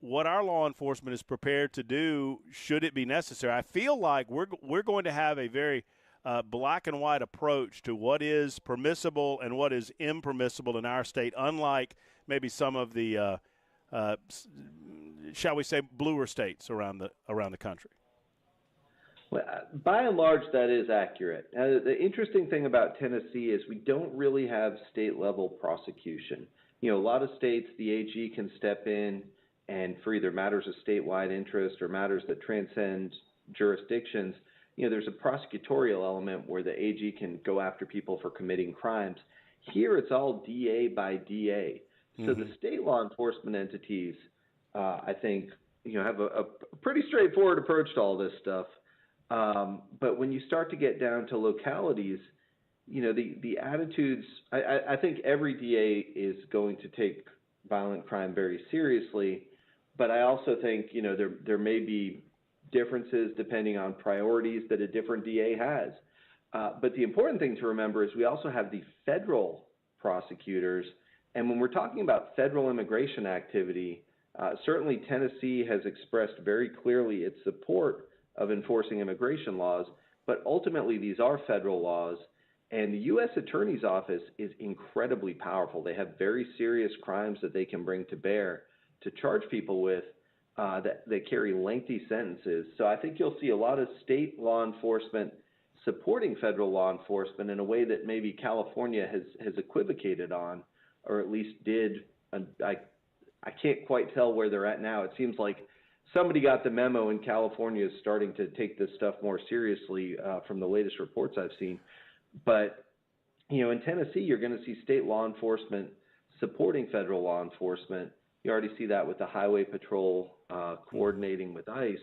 what our law enforcement is prepared to do should it be necessary? I feel like we're going to have a very black and white approach to what is permissible and what is impermissible in our state, unlike maybe some of the shall we say bluer states around the country. Well, by and large, that is accurate. The interesting thing about Tennessee is we don't really have state-level prosecution. A lot of states, the AG can step in and for either matters of statewide interest or matters that transcend jurisdictions, there's a prosecutorial element where the AG can go after people for committing crimes. Here, it's all DA by DA. So the state law enforcement entities, I think, have a pretty straightforward approach to all this stuff. But when you start to get down to localities, the attitudes, I think every DA is going to take violent crime very seriously, but I also think, there may be differences depending on priorities that a different DA has. But the important thing to remember is we also have the federal prosecutors, and when we're talking about federal immigration activity, certainly Tennessee has expressed very clearly its support of enforcing immigration laws, but ultimately these are federal laws, and the U.S. Attorney's Office is incredibly powerful. They have very serious crimes that they can bring to bear to charge people with that carry lengthy sentences. So I think you'll see a lot of state law enforcement supporting federal law enforcement in a way that maybe California has equivocated on, or at least did. I can't quite tell where they're at now. It seems like somebody got the memo and California is starting to take this stuff more seriously from the latest reports I've seen. But, in Tennessee, you're going to see state law enforcement supporting federal law enforcement. You already see that with the Highway Patrol coordinating with ICE.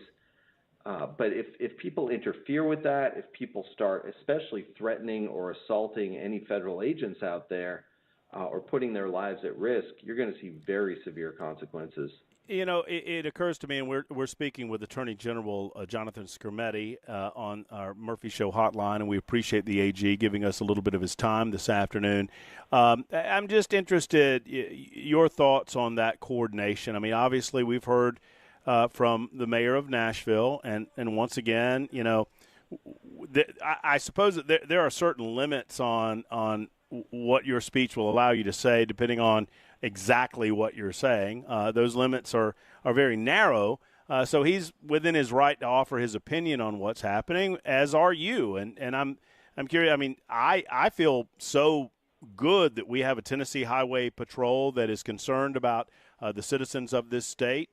But if people interfere with that, if people start especially threatening or assaulting any federal agents out there or putting their lives at risk, you're going to see very severe consequences. It occurs to me, and we're speaking with Attorney General Jonathan Skrmetti on our Murphy Show hotline, and we appreciate the AG giving us a little bit of his time this afternoon. I'm just interested, your thoughts on that coordination. I mean, obviously we've heard from the mayor of Nashville, and once again, I suppose that there are certain limits on what your speech will allow you to say, depending on exactly what you're saying. Those limits are very narrow, so he's within his right to offer his opinion on what's happening, as are you. And I'm curious. I mean, I feel so good that we have a Tennessee Highway Patrol that is concerned about the citizens of this state,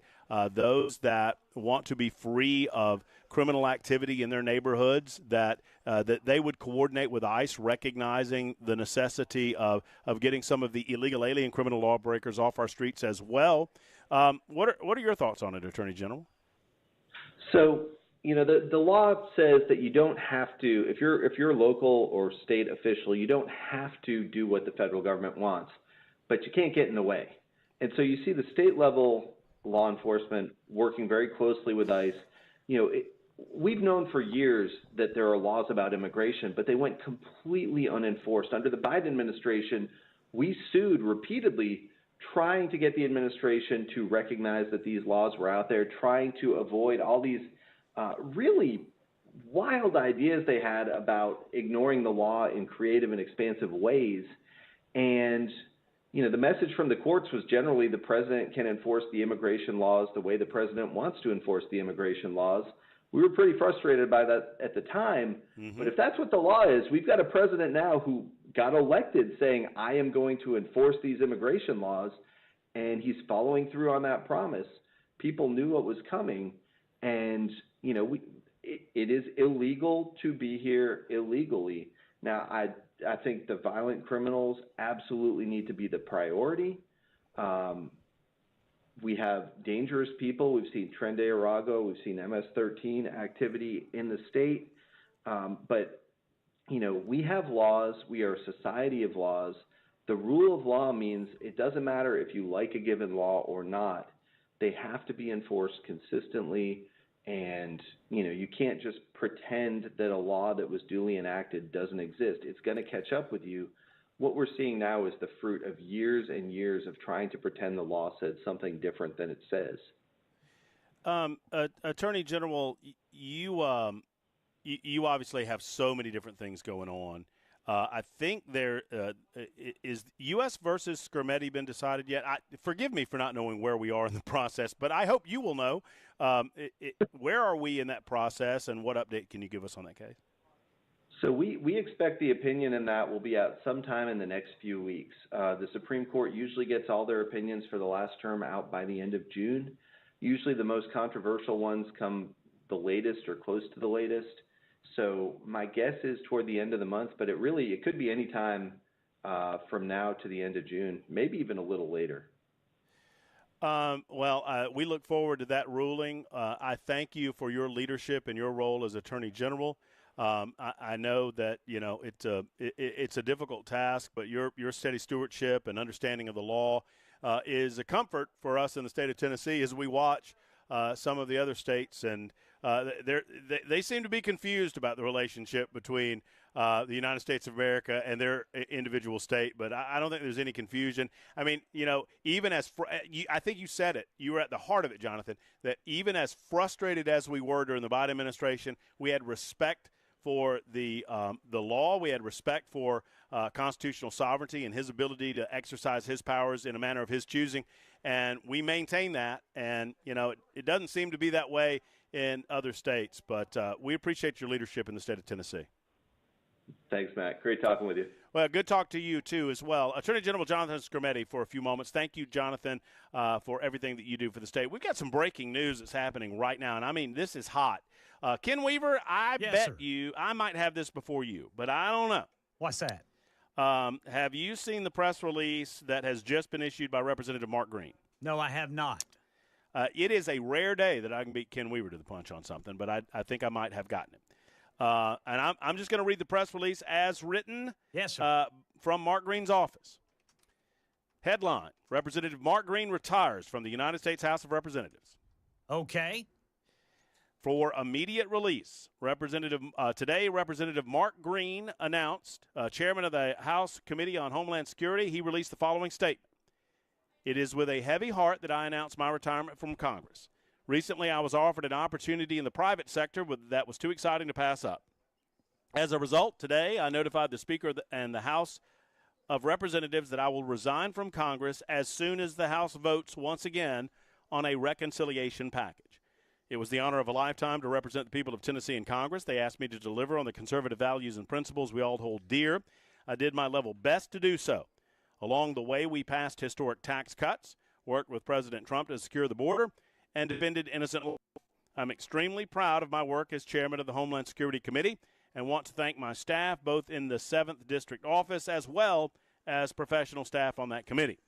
those that want to be free of criminal activity in their neighborhoods, that they would coordinate with ICE, recognizing the necessity of getting some of the illegal alien criminal lawbreakers off our streets as well. What are your thoughts on it, Attorney General? So, the law says that you don't have to, if you're a local or state official, you don't have to do what the federal government wants, but you can't get in the way. And so you see the state level law enforcement working very closely with ICE. We've known for years that there are laws about immigration, but they went completely unenforced. Under the Biden administration, we sued repeatedly, trying to get the administration to recognize that these laws were out there, trying to avoid all these really wild ideas they had about ignoring the law in creative and expansive ways. And the message from the courts was generally the president can enforce the immigration laws the way the president wants to enforce the immigration laws. We were pretty frustrated by that at the time. Mm-hmm. But if that's what the law is, we've got a president now who got elected saying, I am going to enforce these immigration laws, and he's following through on that promise. People knew what was coming, and, it is illegal to be here illegally. Now, I think the violent criminals absolutely need to be the priority. We have dangerous people. We've seen Tren de Arago. We've seen MS-13 activity in the state. But, we have laws. We are a society of laws. The rule of law means it doesn't matter if you like a given law or not. They have to be enforced consistently. And, you can't just pretend that a law that was duly enacted doesn't exist. It's going to catch up with you. What we're seeing now is the fruit of years and years of trying to pretend the law said something different than it says. Attorney General, you obviously have so many different things going on. I think there is U.S. versus Skrmetti been decided yet? Forgive me for not knowing where we are in the process, but I hope you will know. Where are we in that process, and what update can you give us on that case? So we expect the opinion in that will be out sometime in the next few weeks. The Supreme Court usually gets all their opinions for the last term out by the end of June. Usually the most controversial ones come the latest or close to the latest. So my guess is toward the end of the month, but it could be any time from now to the end of June, maybe even a little later. We look forward to that ruling. I thank you for your leadership and your role as Attorney General. I know that it's a difficult task, but your steady stewardship and understanding of the law is a comfort for us in the state of Tennessee as we watch some of the other states, and they seem to be confused about the relationship between the United States of America and their individual state. But I don't think there's any confusion. I mean, even as I think you said it, you were at the heart of it, Jonathan, that even as frustrated as we were during the Biden administration, we had respect for the law. We had respect for constitutional sovereignty and his ability to exercise his powers in a manner of his choosing. And we maintain that. And, it doesn't seem to be that way in other states. But we appreciate your leadership in the state of Tennessee. Thanks, Matt. Great talking with you. Well, good talk to you, too, as well. Attorney General Jonathan Skrmetti for a few moments. Thank you, Jonathan, for everything that you do for the state. We've got some breaking news that's happening right now, and, I mean, this is hot. Ken Weaver, I might have this before you, but I don't know. What's that? Have you seen the press release that has just been issued by Representative Mark Green? No, I have not. It is a rare day that I can beat Ken Weaver to the punch on something, but I think I might have gotten it. And I'm just going to read the press release as written. Yes, sir. From Mark Green's office. Headline: Representative Mark Green retires from the United States House of Representatives. Okay. For immediate release, today, Representative Mark Green announced, chairman of the House Committee on Homeland Security, he released the following statement. It is with a heavy heart that I announce my retirement from Congress. Recently, I was offered an opportunity in the private sector that was too exciting to pass up. As a result, today, I notified the Speaker and the House of Representatives that I will resign from Congress as soon as the House votes once again on a reconciliation package. It was the honor of a lifetime to represent the people of Tennessee in Congress. They asked me to deliver on the conservative values and principles we all hold dear. I did my level best to do so. Along the way, we passed historic tax cuts, worked with President Trump to secure the border, and defended innocent lives. I'm extremely proud of my work as chairman of the Homeland Security Committee and want to thank my staff, both in the 7th District Office as well as professional staff on that committee.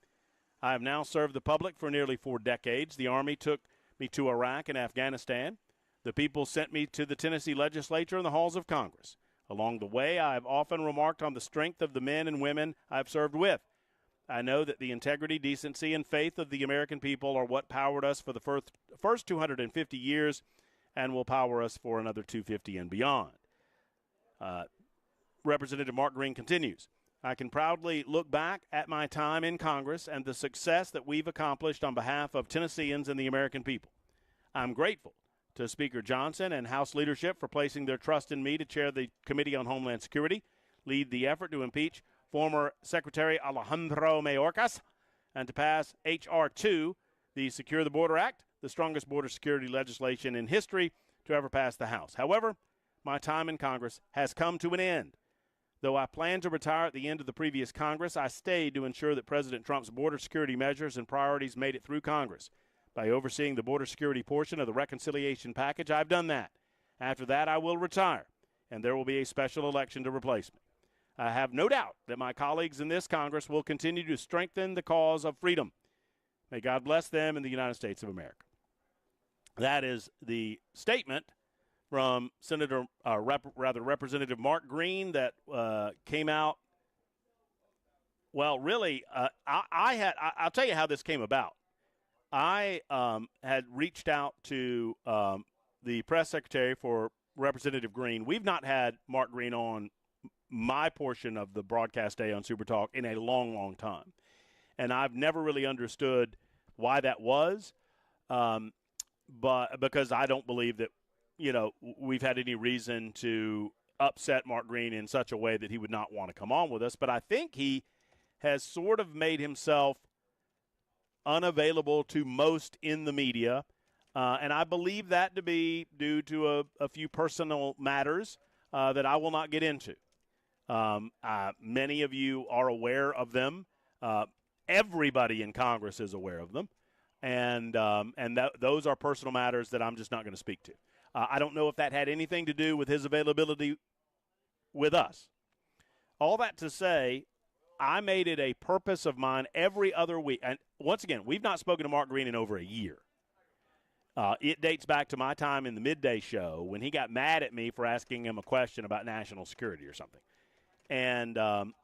I have now served the public for nearly 4 decades. The Army took me to Iraq and Afghanistan. The people sent me to the Tennessee legislature and the halls of Congress. Along the way, I have often remarked on the strength of the men and women I've served with. I know that the integrity, decency, and faith of the American people are what powered us for the first 250 years and will power us for another 250 and beyond. Representative Mark Green continues, I can proudly look back at my time in Congress and the success that we've accomplished on behalf of Tennesseans and the American people. I'm grateful to Speaker Johnson and House leadership for placing their trust in me to chair the Committee on Homeland Security, lead the effort to impeach former Secretary Alejandro Mayorkas, and to pass H.R. 2, the Secure the Border Act, the strongest border security legislation in history to ever pass the House. However, my time in Congress has come to an end. Though I planned to retire at the end of the previous Congress, I stayed to ensure that President Trump's border security measures and priorities made it through Congress. By overseeing the border security portion of the reconciliation package, I've done that. After that, I will retire, and there will be a special election to replace me. I have no doubt that my colleagues in this Congress will continue to strengthen the cause of freedom. May God bless them in the United States of America. That is the statement from Representative Mark Green that came out. Well, really, I'll tell you how this came about. I had reached out to the press secretary for Representative Green. We've not had Mark Green on my portion of the broadcast day on Super Talk in a long, long time. And I've never really understood why that was, but because I don't believe that, we've had any reason to upset Mark Green in such a way that he would not want to come on with us. But I think he has sort of made himself unavailable to most in the media. And I believe that to be due to a few personal matters that I will not get into. Many of you are aware of them. Everybody in Congress is aware of them. And those are personal matters that I'm just not going to speak to. I don't know if that had anything to do with his availability with us. All that to say, I made it a purpose of mine every other week. And once again, we've not spoken to Mark Green in over a year. It dates back to my time in the midday show when he got mad at me for asking him a question about national security or something. And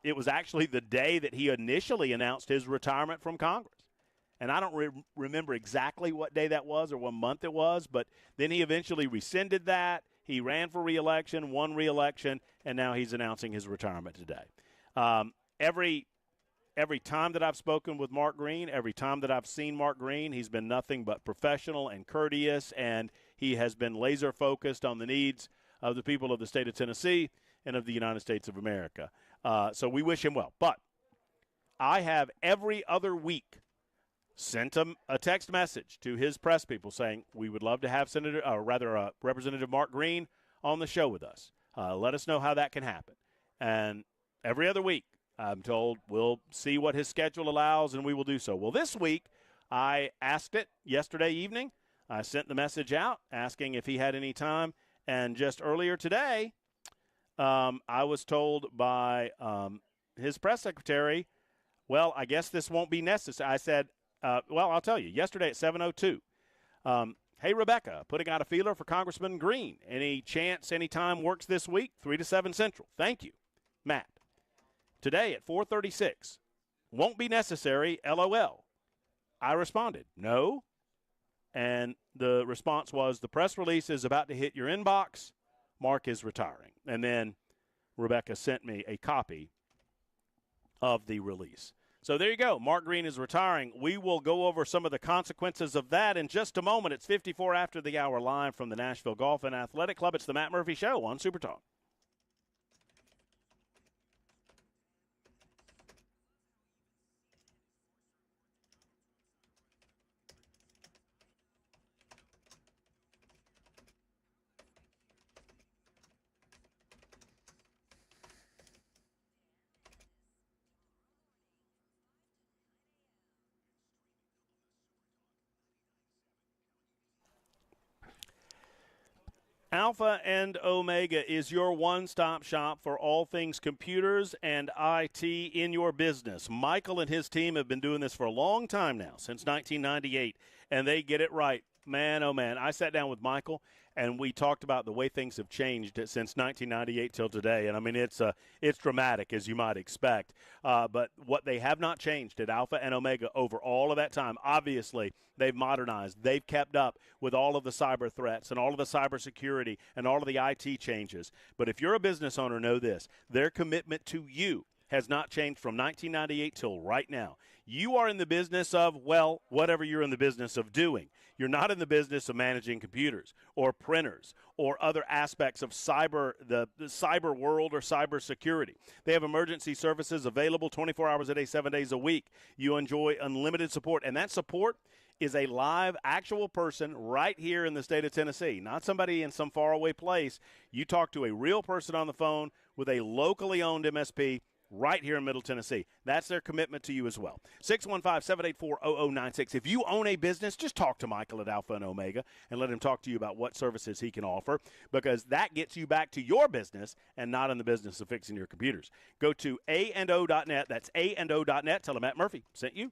it was actually the day that he initially announced his retirement from Congress. And I don't remember exactly what day that was or what month it was, but then he eventually rescinded that. He ran for re-election, won re-election, and now he's announcing his retirement today. Every time that I've spoken with Mark Green, every time that I've seen Mark Green, he's been nothing but professional and courteous, and he has been laser focused on the needs of the people of the state of Tennessee and of the United States of America. So we wish him well. But I have every other week sent him a text message to his press people saying we would love to have Representative Mark Green on the show with us. Let us know how that can happen. And every other week, I'm told we'll see what his schedule allows, and we will do so. Well, this week, I asked it yesterday evening. I sent the message out asking if he had any time. And just earlier today, I was told by his press secretary, well, I guess this won't be necessary. I said, well, I'll tell you. Yesterday at 7:02, hey, Rebecca, putting out a feeler for Congressman Green. Any chance, any time works this week? 3 to 7 Central. Thank you, Matt. Today at 4:36, won't be necessary, LOL. I responded, no. And the response was, the press release is about to hit your inbox. Mark is retiring. And then Rebecca sent me a copy of the release. So there you go. Mark Green is retiring. We will go over some of the consequences of that in just a moment. It's 54 after the hour, live from the Nashville Golf and Athletic Club. It's the Matt Murphy Show on Super Talk. Alpha and Omega is your one-stop shop for all things computers and IT in your business. Michael and his team have been doing this for a long time now, since 1998, and they get it right. Man, oh man, I sat down with Michael, and we talked about the way things have changed since 1998 till today. And, I mean, it's dramatic, as you might expect. But what they have not changed at Alpha and Omega over all of that time, obviously, they've modernized. They've kept up with all of the cyber threats and all of the cybersecurity and all of the IT changes. But if you're a business owner, know this. Their commitment to you has not changed from 1998 till right now. You are in the business of, well, whatever you're in the business of doing. You're not in the business of managing computers or printers or other aspects of the cyber world or cyber security. They have emergency services available 24 hours a day, 7 days a week. You enjoy unlimited support, and that support is a live, actual person right here in the state of Tennessee, not somebody in some faraway place. You talk to a real person on the phone with a locally owned MSP right here in Middle Tennessee. That's their commitment to you as well. 615-784-0096. If you own a business, just talk to Michael at Alpha and Omega and let him talk to you about what services he can offer, because that gets you back to your business and not in the business of fixing your computers. Go to ANO.net. That's ANO.net. Tell him Matt Murphy sent you.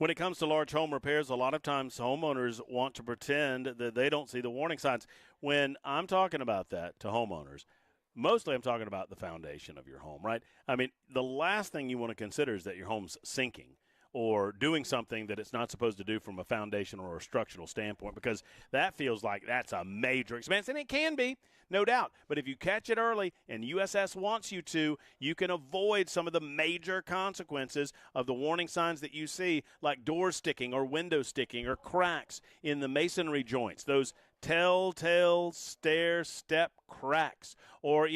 When it comes to large home repairs, a lot of times homeowners want to pretend that they don't see the warning signs. When I'm talking about that to homeowners, mostly I'm talking about the foundation of your home, right? I mean, the last thing you want to consider is that your home's sinking or doing something that it's not supposed to do from a foundation or a structural standpoint, because that feels like that's a major expense, and it can be, no doubt. But if you catch it early, and USS wants you to, you can avoid some of the major consequences of the warning signs that you see, like doors sticking or windows sticking or cracks in the masonry joints, those telltale stair-step cracks, or,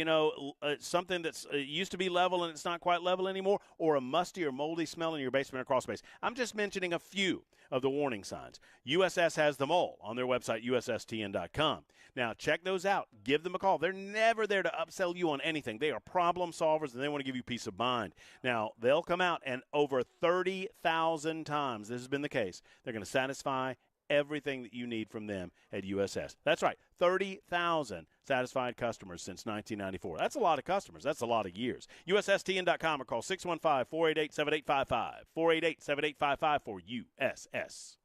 something that's used to be level and it's not quite level anymore, or a musty or moldy smell in your basement or crawl space. I'm just mentioning a few of the warning signs. USS has them all on their website, USSTN.com. Now, check those out. Give them a call. They're never there to upsell you on anything. They are problem solvers, and they want to give you peace of mind. Now, they'll come out, and over 30,000 times, this has been the case, they're going to satisfy everything that you need from them at USS. That's right, 30,000 satisfied customers since 1994. That's a lot of customers. That's a lot of years. USSTN.com or call 615-488-7855. 488-7855 for USS.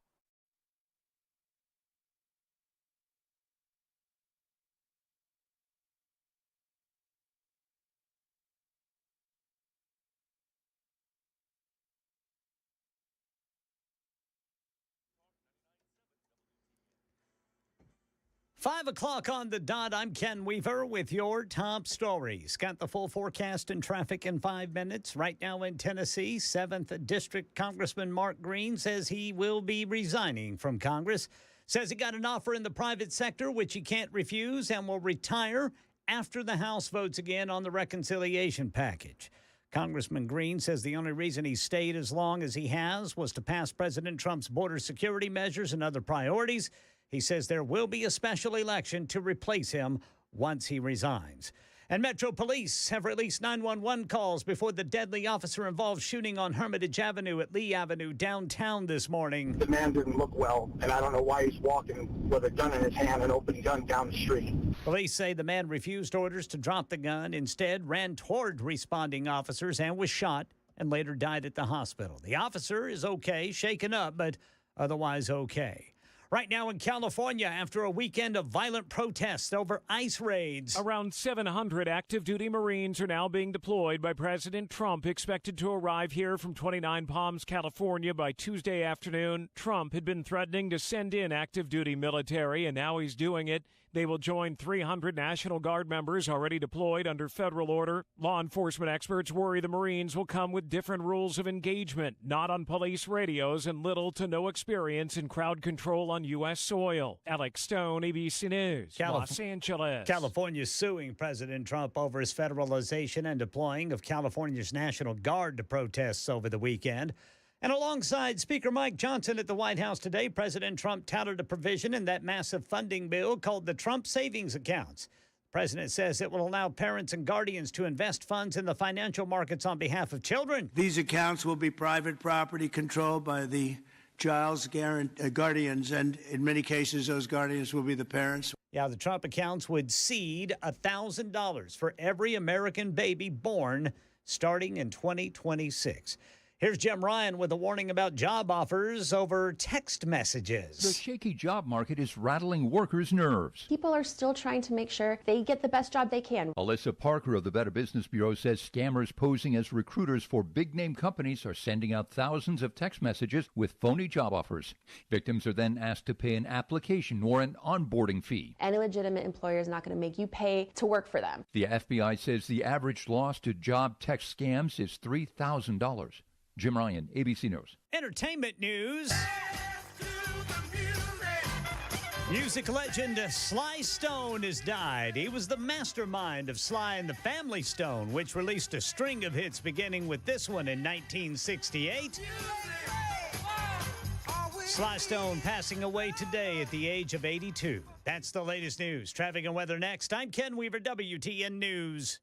Five o'clock on the dot. I'm Ken Weaver with your top stories. Got the full forecast and traffic in 5 minutes. Right now in Tennessee, 7th District Congressman Mark Green says he will be resigning from Congress. Says he got an offer in the private sector, which he can't refuse, and will retire after the House votes again on the reconciliation package. Congressman Green says the only reason he stayed as long as he has was to pass President Trump's border security measures and other priorities. He says there will be a special election to replace him once he resigns. And Metro Police have released 911 calls before the deadly officer-involved shooting on Hermitage Avenue at Lee Avenue downtown this morning. The man didn't look well, and I don't know why he's walking with a gun in his hand, an open gun down the street. Police say the man refused orders to drop the gun, instead ran toward responding officers and was shot and later died at the hospital. The officer is okay, shaken up, but otherwise okay. Right now in California, after a weekend of violent protests over ICE raids. Around 700 active duty Marines are now being deployed by President Trump, expected to arrive here from 29 Palms, California by Tuesday afternoon. Trump had been threatening to send in active duty military, and now he's doing it. They will join 300 National Guard members already deployed under federal order. Law enforcement experts worry the Marines will come with different rules of engagement, not on police radios, and little to no experience in crowd control on U.S. soil. Alex Stone, ABC News, Los Angeles. California suing President Trump over his federalization and deploying of California's National Guard to protests over the weekend. And alongside Speaker Mike Johnson at the White House today, President Trump touted a provision in that massive funding bill called the Trump Savings Accounts. The president says it will allow parents and guardians to invest funds in the financial markets on behalf of children. These accounts will be private property controlled by the child's guardians, and in many cases, those guardians will be the parents. Yeah, the Trump accounts would seed $1,000 for every American baby born starting in 2026. Here's Jim Ryan with a warning about job offers over text messages. The shaky job market is rattling workers' nerves. People are still trying to make sure they get the best job they can. Alyssa Parker of the Better Business Bureau says scammers posing as recruiters for big-name companies are sending out thousands of text messages with phony job offers. Victims are then asked to pay an application or an onboarding fee. Any legitimate employer is not going to make you pay to work for them. The FBI says the average loss to job text scams is $3,000. Jim Ryan, ABC News. Entertainment news. Music legend Sly Stone has died. He was the mastermind of Sly and the Family Stone, which released a string of hits beginning with this one in 1968. Sly Stone passing away today at the age of 82. That's the latest news. Traffic and weather next. I'm Ken Weaver, WTN News.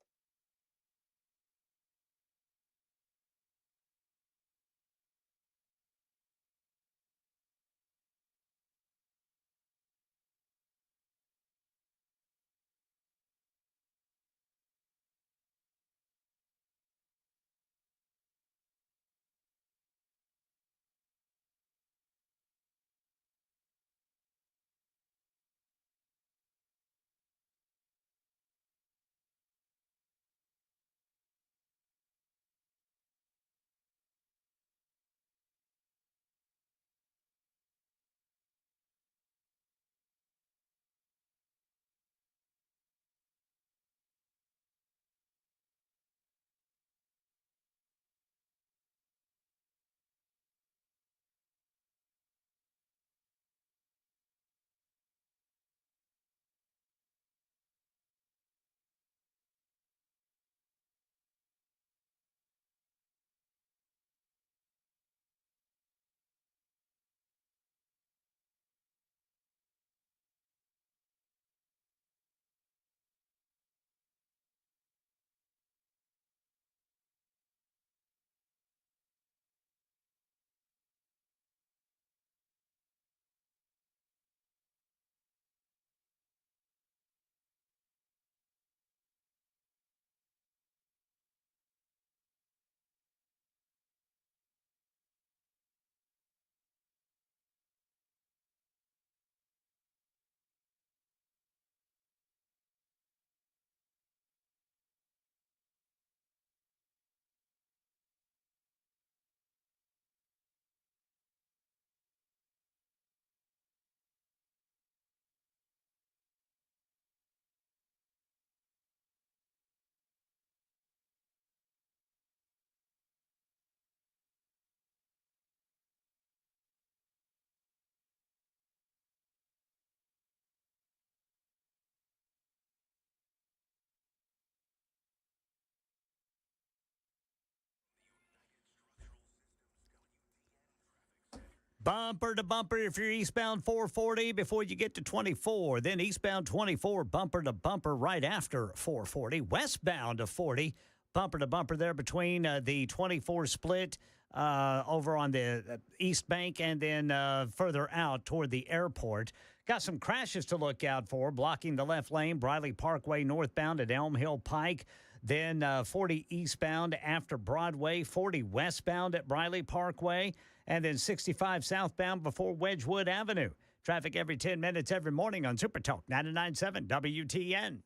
Bumper to bumper if you're eastbound 440 before you get to 24. Then eastbound 24, bumper to bumper right after 440. Westbound to 40, bumper to bumper there between the 24 split over on the East Bank and then further out toward the airport. Got some crashes to look out for, blocking the left lane, Briley Parkway northbound at Elm Hill Pike. Then 40 eastbound after Broadway, 40 westbound at Briley Parkway, and then 65 southbound before Wedgwood Avenue. Traffic every 10 minutes every morning on Super Talk 99.7 WTN.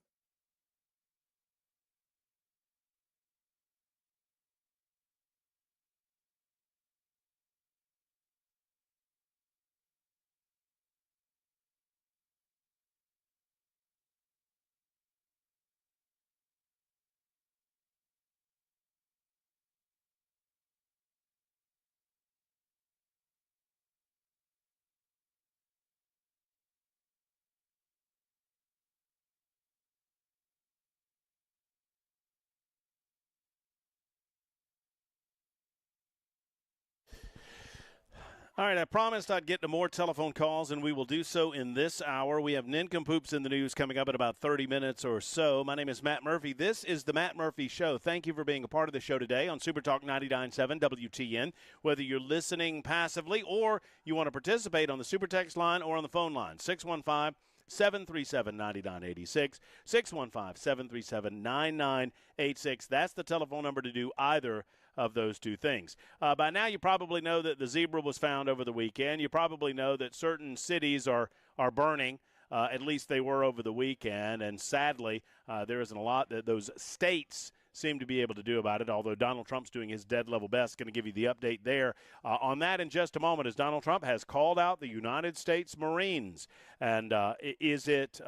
All right, I promised I'd get to more telephone calls, and we will do so in this hour. We have nincompoops in the news coming up in about 30 minutes or so. My name is Matt Murphy. This is the Matt Murphy Show. Thank you for being a part of the show today on Super Talk 99.7 WTN. Whether you're listening passively or you want to participate on the Super Text line or on the phone line, 615-737-9986, 615-737-9986. That's the telephone number to do either of those two things. By now you probably know that the zebra was found over the weekend. You probably know that certain cities are burning. At least they were over the weekend. And sadly, there isn't a lot that those states seem to be able to do about it, although Donald Trump's doing his dead level best. Going to give you the update there on that in just a moment, as Donald Trump has called out the United States Marines. And is it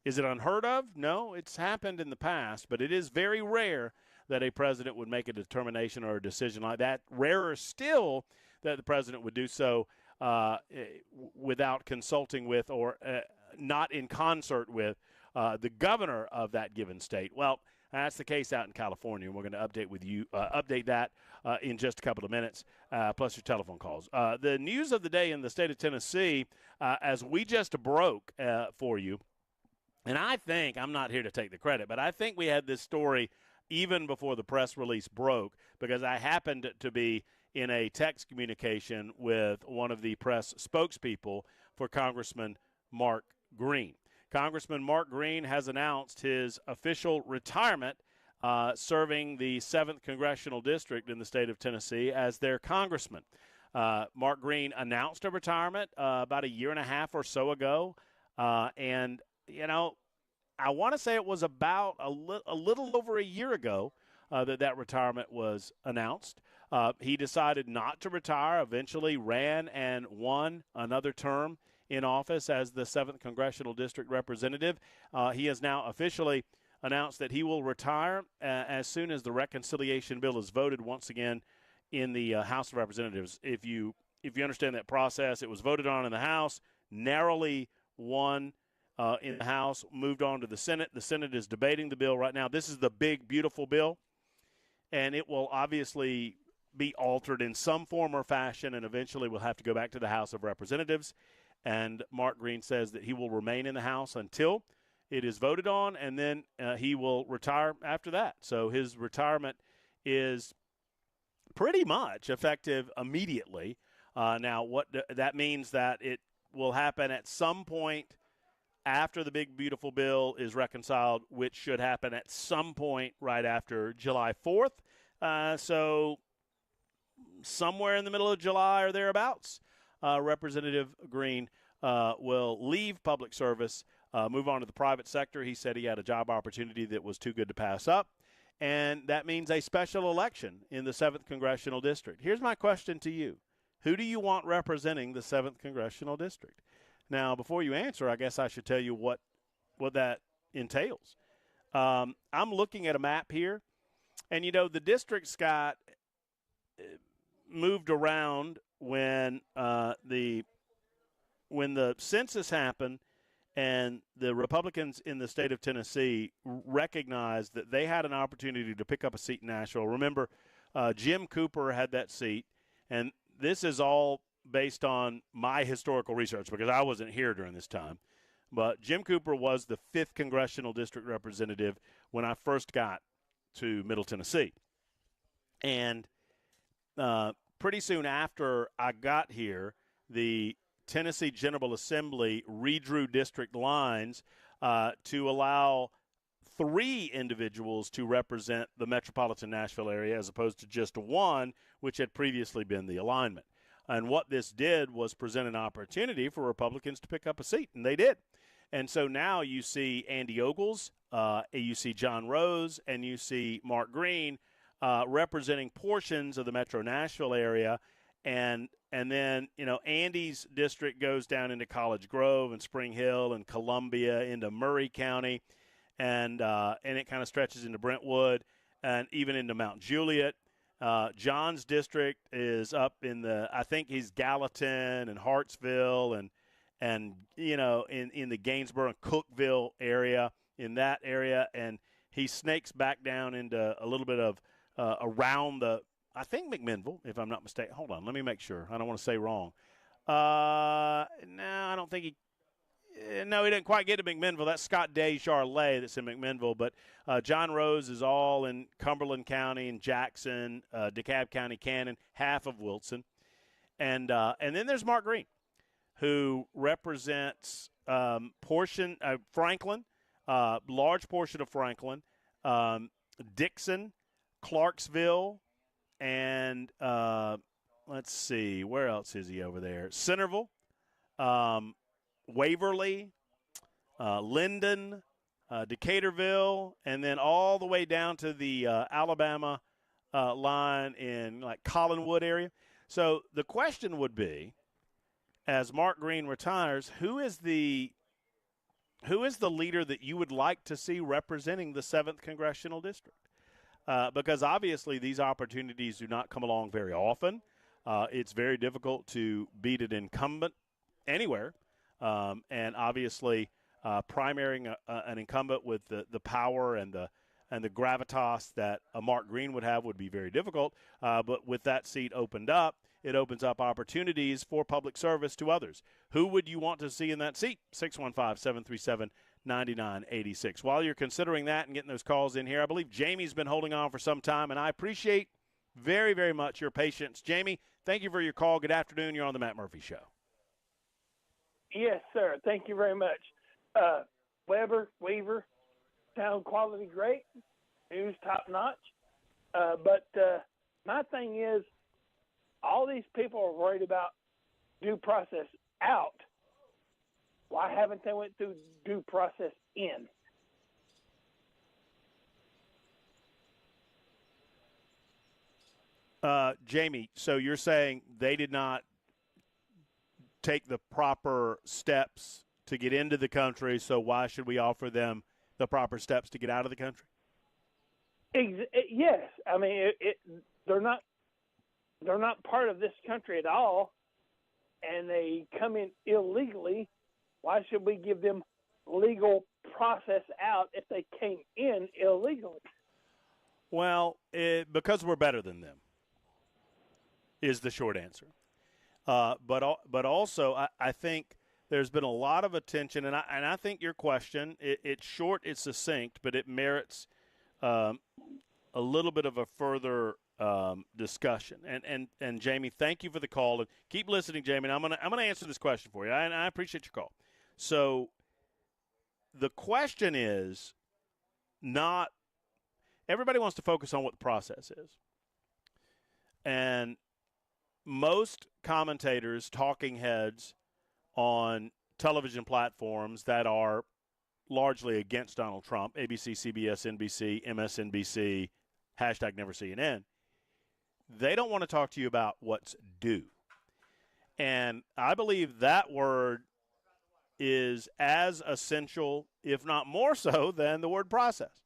unheard of? No, it's happened in the past, but it is very rare that a president would make a determination or a decision like that. Rarer still that the president would do so without consulting with or not in concert with the governor of that given state. Well, that's the case out in California, and we're going to update that in just a couple of minutes, plus your telephone calls. The news of the day in the state of Tennessee, as we just broke for you, and I think, I'm not here to take the credit, but I think we had this story even before the press release broke, because I happened to be in a text communication with one of the press spokespeople for Congressman Mark Green. Congressman Mark Green has announced his official retirement, serving the 7th Congressional District in the state of Tennessee as their congressman. Mark Green announced a retirement about a year and a half or so ago, and, you know, I want to say it was about a little over a year ago that retirement was announced. He decided not to retire, eventually ran and won another term in office as the 7th Congressional District representative. He has now officially announced that he will retire as soon as the reconciliation bill is voted once again in the House of Representatives. If you understand that process, it was voted on in the House, narrowly won in the House, moved on to the Senate. The Senate is debating the bill right now. This is the big, beautiful bill, and it will obviously be altered in some form or fashion, and eventually will have to go back to the House of Representatives. And Mark Green says that he will remain in the House until it is voted on, and then he will retire after that. So his retirement is pretty much effective immediately. Now, what that means that it will happen at some point after the big, beautiful bill is reconciled, which should happen at some point right after July 4th. So somewhere in the middle of July or thereabouts, Representative Green will leave public service, move on to the private sector. He said he had a job opportunity that was too good to pass up, and that means a special election in the 7th Congressional District. Here's my question to you. Who do you want representing the 7th Congressional District? Now, before you answer, I guess I should tell you what that entails. I'm looking at a map here, and, you know, the districts got moved around when the census happened, and the Republicans in the state of Tennessee recognized that they had an opportunity to pick up a seat in Nashville. Remember, Jim Cooper had that seat, and this is all based on my historical research, because I wasn't here during this time, but Jim Cooper was the 5th congressional district representative when I first got to Middle Tennessee. And pretty soon after I got here, the Tennessee General Assembly redrew district lines to allow 3 individuals to represent the metropolitan Nashville area as opposed to just 1, which had previously been the alignment. And what this did was present an opportunity for Republicans to pick up a seat, and they did. And so now you see Andy Ogles, you see John Rose, and you see Mark Green representing portions of the metro Nashville area. And then, Andy's district goes down into College Grove and Spring Hill and Columbia into Murray County, and it kind of stretches into Brentwood and even into Mount Juliet. John's district is up in I think he's Gallatin and Hartsville and in the Gainsborough and Cookeville area, in that area, and he snakes back down into a little bit of around I think McMinnville, if I'm not mistaken. Hold on, let me make sure. I don't want to say wrong. No, I don't think he didn't quite get to McMinnville. That's Scott Des-Charlet that's in McMinnville. But John Rose is all in Cumberland County and Jackson, DeKalb County, Cannon, half of Wilson. And then there's Mark Green, who represents Franklin, large portion of Franklin, Dixon, Clarksville, and let's see, where else is he over there? Centerville, Waverly, Linden, Decaturville, and then all the way down to the Alabama line in like Collinwood area. So the question would be, as Mark Green retires, who is the leader that you would like to see representing the 7th congressional district? Because obviously these opportunities do not come along very often. It's very difficult to beat an incumbent anywhere. And obviously primarying an incumbent with the power and the gravitas that a Mark Green would have would be very difficult. But with that seat opened up, it opens up opportunities for public service to others. Who would you want to see in that seat? 615-737-9986. While you're considering that and getting those calls in here, I believe Jamie's been holding on for some time, and I appreciate very, very much your patience. Jamie, thank you for your call. Good afternoon. You're on the Matt Murphy Show. Yes, sir. Thank you very much. Weaver, sound quality great, news top notch. But my thing is, all these people are worried about due process out. Why haven't they went through due process in? Jamie, so you're saying they did not take the proper steps to get into the country, so why should we offer them the proper steps to get out of the country? Yes. I mean, they're not part of this country at all, and they come in illegally. Why should we give them legal process out if they came in illegally? Well, because we're better than them is the short answer. But also, I think there's been a lot of attention, and I think your question, it's short, it's succinct, but it merits a little bit of a further discussion. And Jamie, thank you for the call, and keep listening, Jamie. And I'm gonna answer this question for you, and I appreciate your call. So the question is not everybody wants to focus on what the process is, and most commentators, talking heads on television platforms that are largely against Donald Trump, ABC, CBS, NBC, MSNBC, #NeverCNN, they don't want to talk to you about what's due. And I believe that word is as essential, if not more so, than the word process.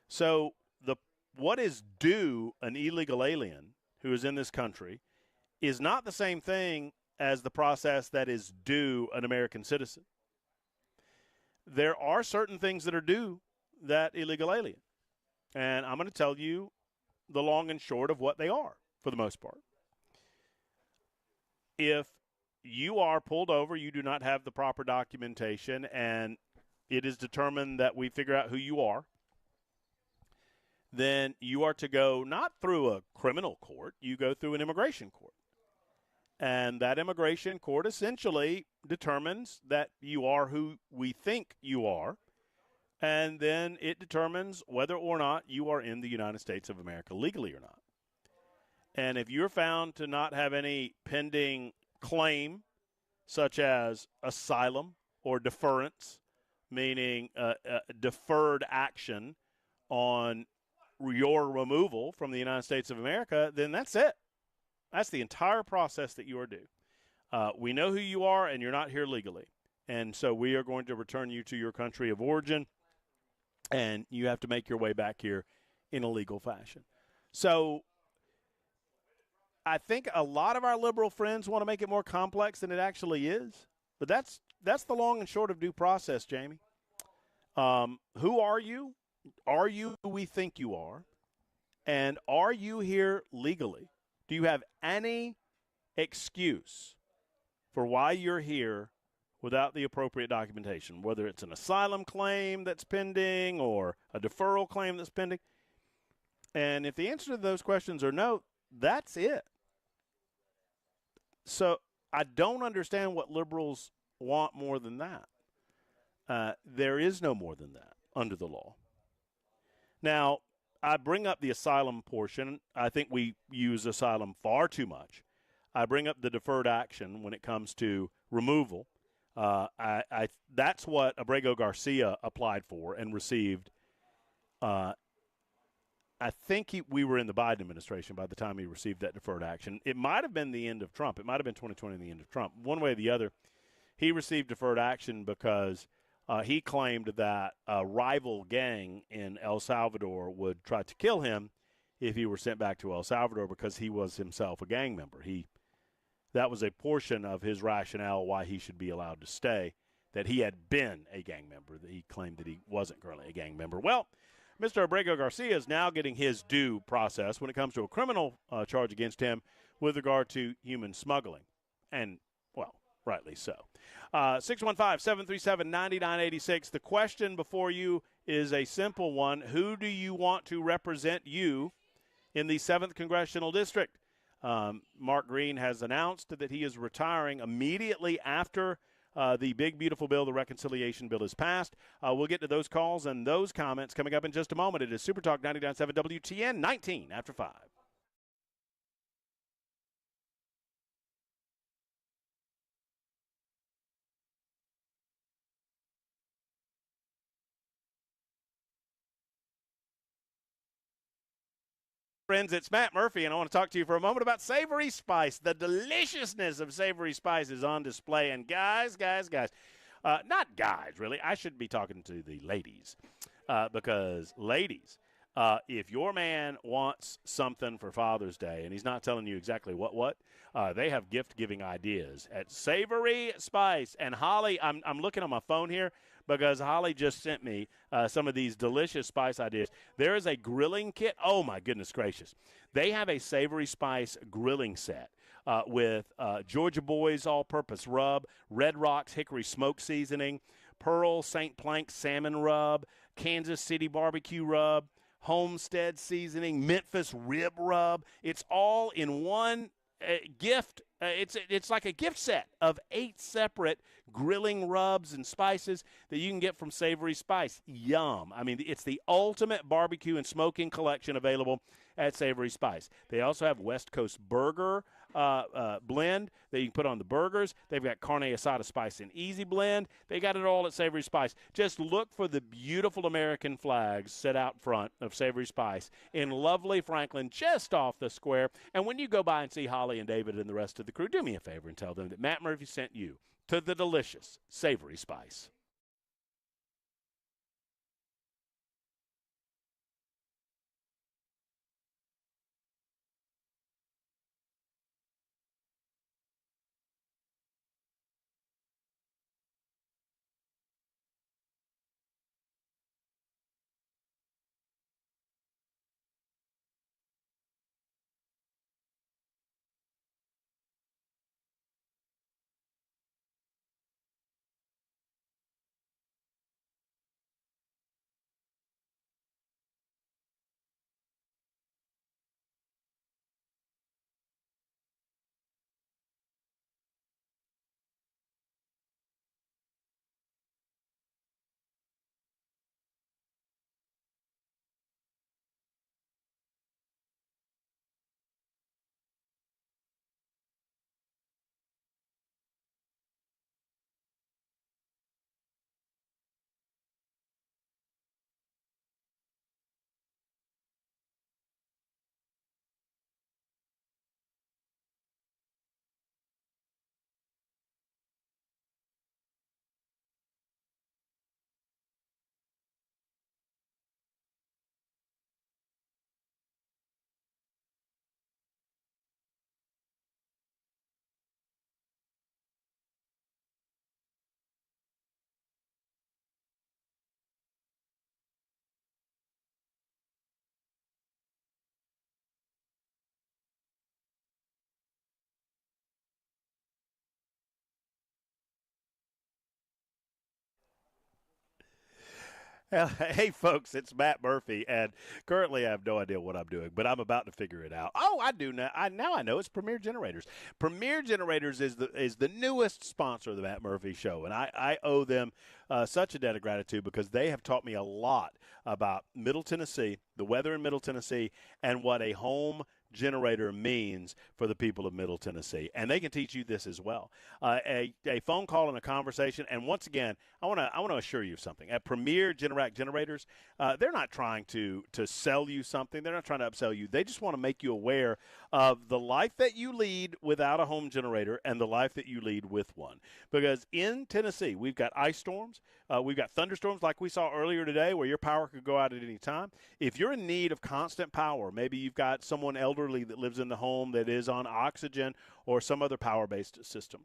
So what is due an illegal alien who is in this country is not the same thing as the process that is due an American citizen. There are certain things that are due that illegal alien. And I'm going to tell you the long and short of what they are, for the most part. if you are pulled over, you do not have the proper documentation, and it is determined that we figure out who you are, then you are to go not through a criminal court, you go through an immigration court. And that immigration court essentially determines that you are who we think you are, and then it determines whether or not you are in the United States of America legally or not. And if you're found to not have any pending claim, such as asylum or deference, meaning deferred action on your removal from the United States of America, then that's it. That's the entire process that you are due. We know who you are, and you're not here legally. And so we are going to return you to your country of origin, and you have to make your way back here in a legal fashion. So I think a lot of our liberal friends want to make it more complex than it actually is. But that's the long and short of due process, Jamie. Who are you? Are you who we think you are? And are you here legally? Do you have any excuse for why you're here without the appropriate documentation, whether it's an asylum claim that's pending or a deferral claim that's pending? And if the answer to those questions are no, that's it. So I don't understand what liberals want more than that. There is no more than that under the law. Now, I bring up the asylum portion. I think we use asylum far too much. I bring up the deferred action when it comes to removal. That's what Abrego Garcia applied for and received. I think we were in the Biden administration by the time he received that deferred action. It might have been the end of Trump. It might have been 2020, the end of Trump. One way or the other, he received deferred action because he claimed that a rival gang in El Salvador would try to kill him if he were sent back to El Salvador because he was himself a gang member. That was a portion of his rationale why he should be allowed to stay, that he had been a gang member, that he claimed that he wasn't currently a gang member. Well, Mr. Abrego Garcia is now getting his due process when it comes to a criminal charge against him with regard to human smuggling. And, well, rightly so. 615-737-9986. The question before you is a simple one. Who do you want to represent you in the 7th Congressional District? Mark Green has announced that he is retiring immediately after the big, beautiful bill, the reconciliation bill, is passed. We'll get to those calls and those comments coming up in just a moment. It is Super Talk 99.7 WTN, 19 after 5. Friends, it's Matt Murphy, and I want to talk to you for a moment about Savory Spice. The deliciousness of Savory Spice is on display. And guys, not guys, really. I should be talking to the ladies because, ladies, if your man wants something for Father's Day and he's not telling you exactly what, they have gift-giving ideas at Savory Spice. And Holly, I'm looking on my phone here, because Holly just sent me some of these delicious spice ideas. There is a grilling kit. Oh, my goodness gracious. They have a Savory Spice grilling set with Georgia Boys all-purpose rub, Red Rocks hickory smoke seasoning, Pearl St. Plank salmon rub, Kansas City barbecue rub, Homestead seasoning, Memphis rib rub. It's all in one gift. It's like a gift set of 8 separate grilling rubs and spices that you can get from Savory Spice. Yum. I mean, it's the ultimate barbecue and smoking collection available at Savory Spice. They also have West Coast Burger blend that you can put on the burgers. They've got Carne Asada Spice and Easy Blend. They got it all at Savory Spice. Just look for the beautiful American flags set out front of Savory Spice in lovely Franklin, just off the square. And when you go by and see Holly and David and the rest of the crew, do me a favor and tell them that Matt Murphy sent you to the delicious Savory Spice. Hey, folks, it's Matt Murphy, and currently I have no idea what I'm doing, but I'm about to figure it out. Oh, I do now. Now I know it's Premier Generators. Premier Generators is the newest sponsor of the Matt Murphy Show, and I owe them such a debt of gratitude because they have taught me a lot about Middle Tennessee, the weather in Middle Tennessee, and what a home generator means for the people of Middle Tennessee. And they can teach you this as well. A phone call and a conversation. And once again, I want to assure you of something. At Premier Generac Generators, they're not trying to sell you something. They're not trying to upsell you. They just want to make you aware of the life that you lead without a home generator and the life that you lead with one. Because in Tennessee, we've got ice storms. We've got thunderstorms like we saw earlier today where your power could go out at any time. If you're in need of constant power, maybe you've got someone elderly that lives in the home that is on oxygen or some other power-based system.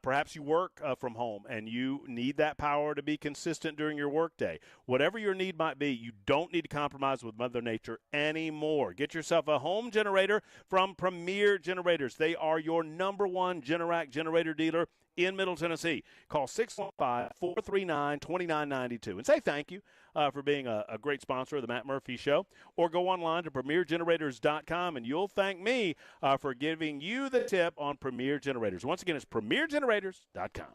Perhaps you work from home and you need that power to be consistent during your workday. Whatever your need might be, you don't need to compromise with Mother Nature anymore. Get yourself a home generator from Premier Generators. They are your #1 Generac generator dealer in Middle Tennessee. Call 615-439-2992 and say thank you for being a great sponsor of the Matt Murphy Show. Or go online to premiergenerators.com and you'll thank me for giving you the tip on Premier Generators. Once again, it's premiergenerators.com.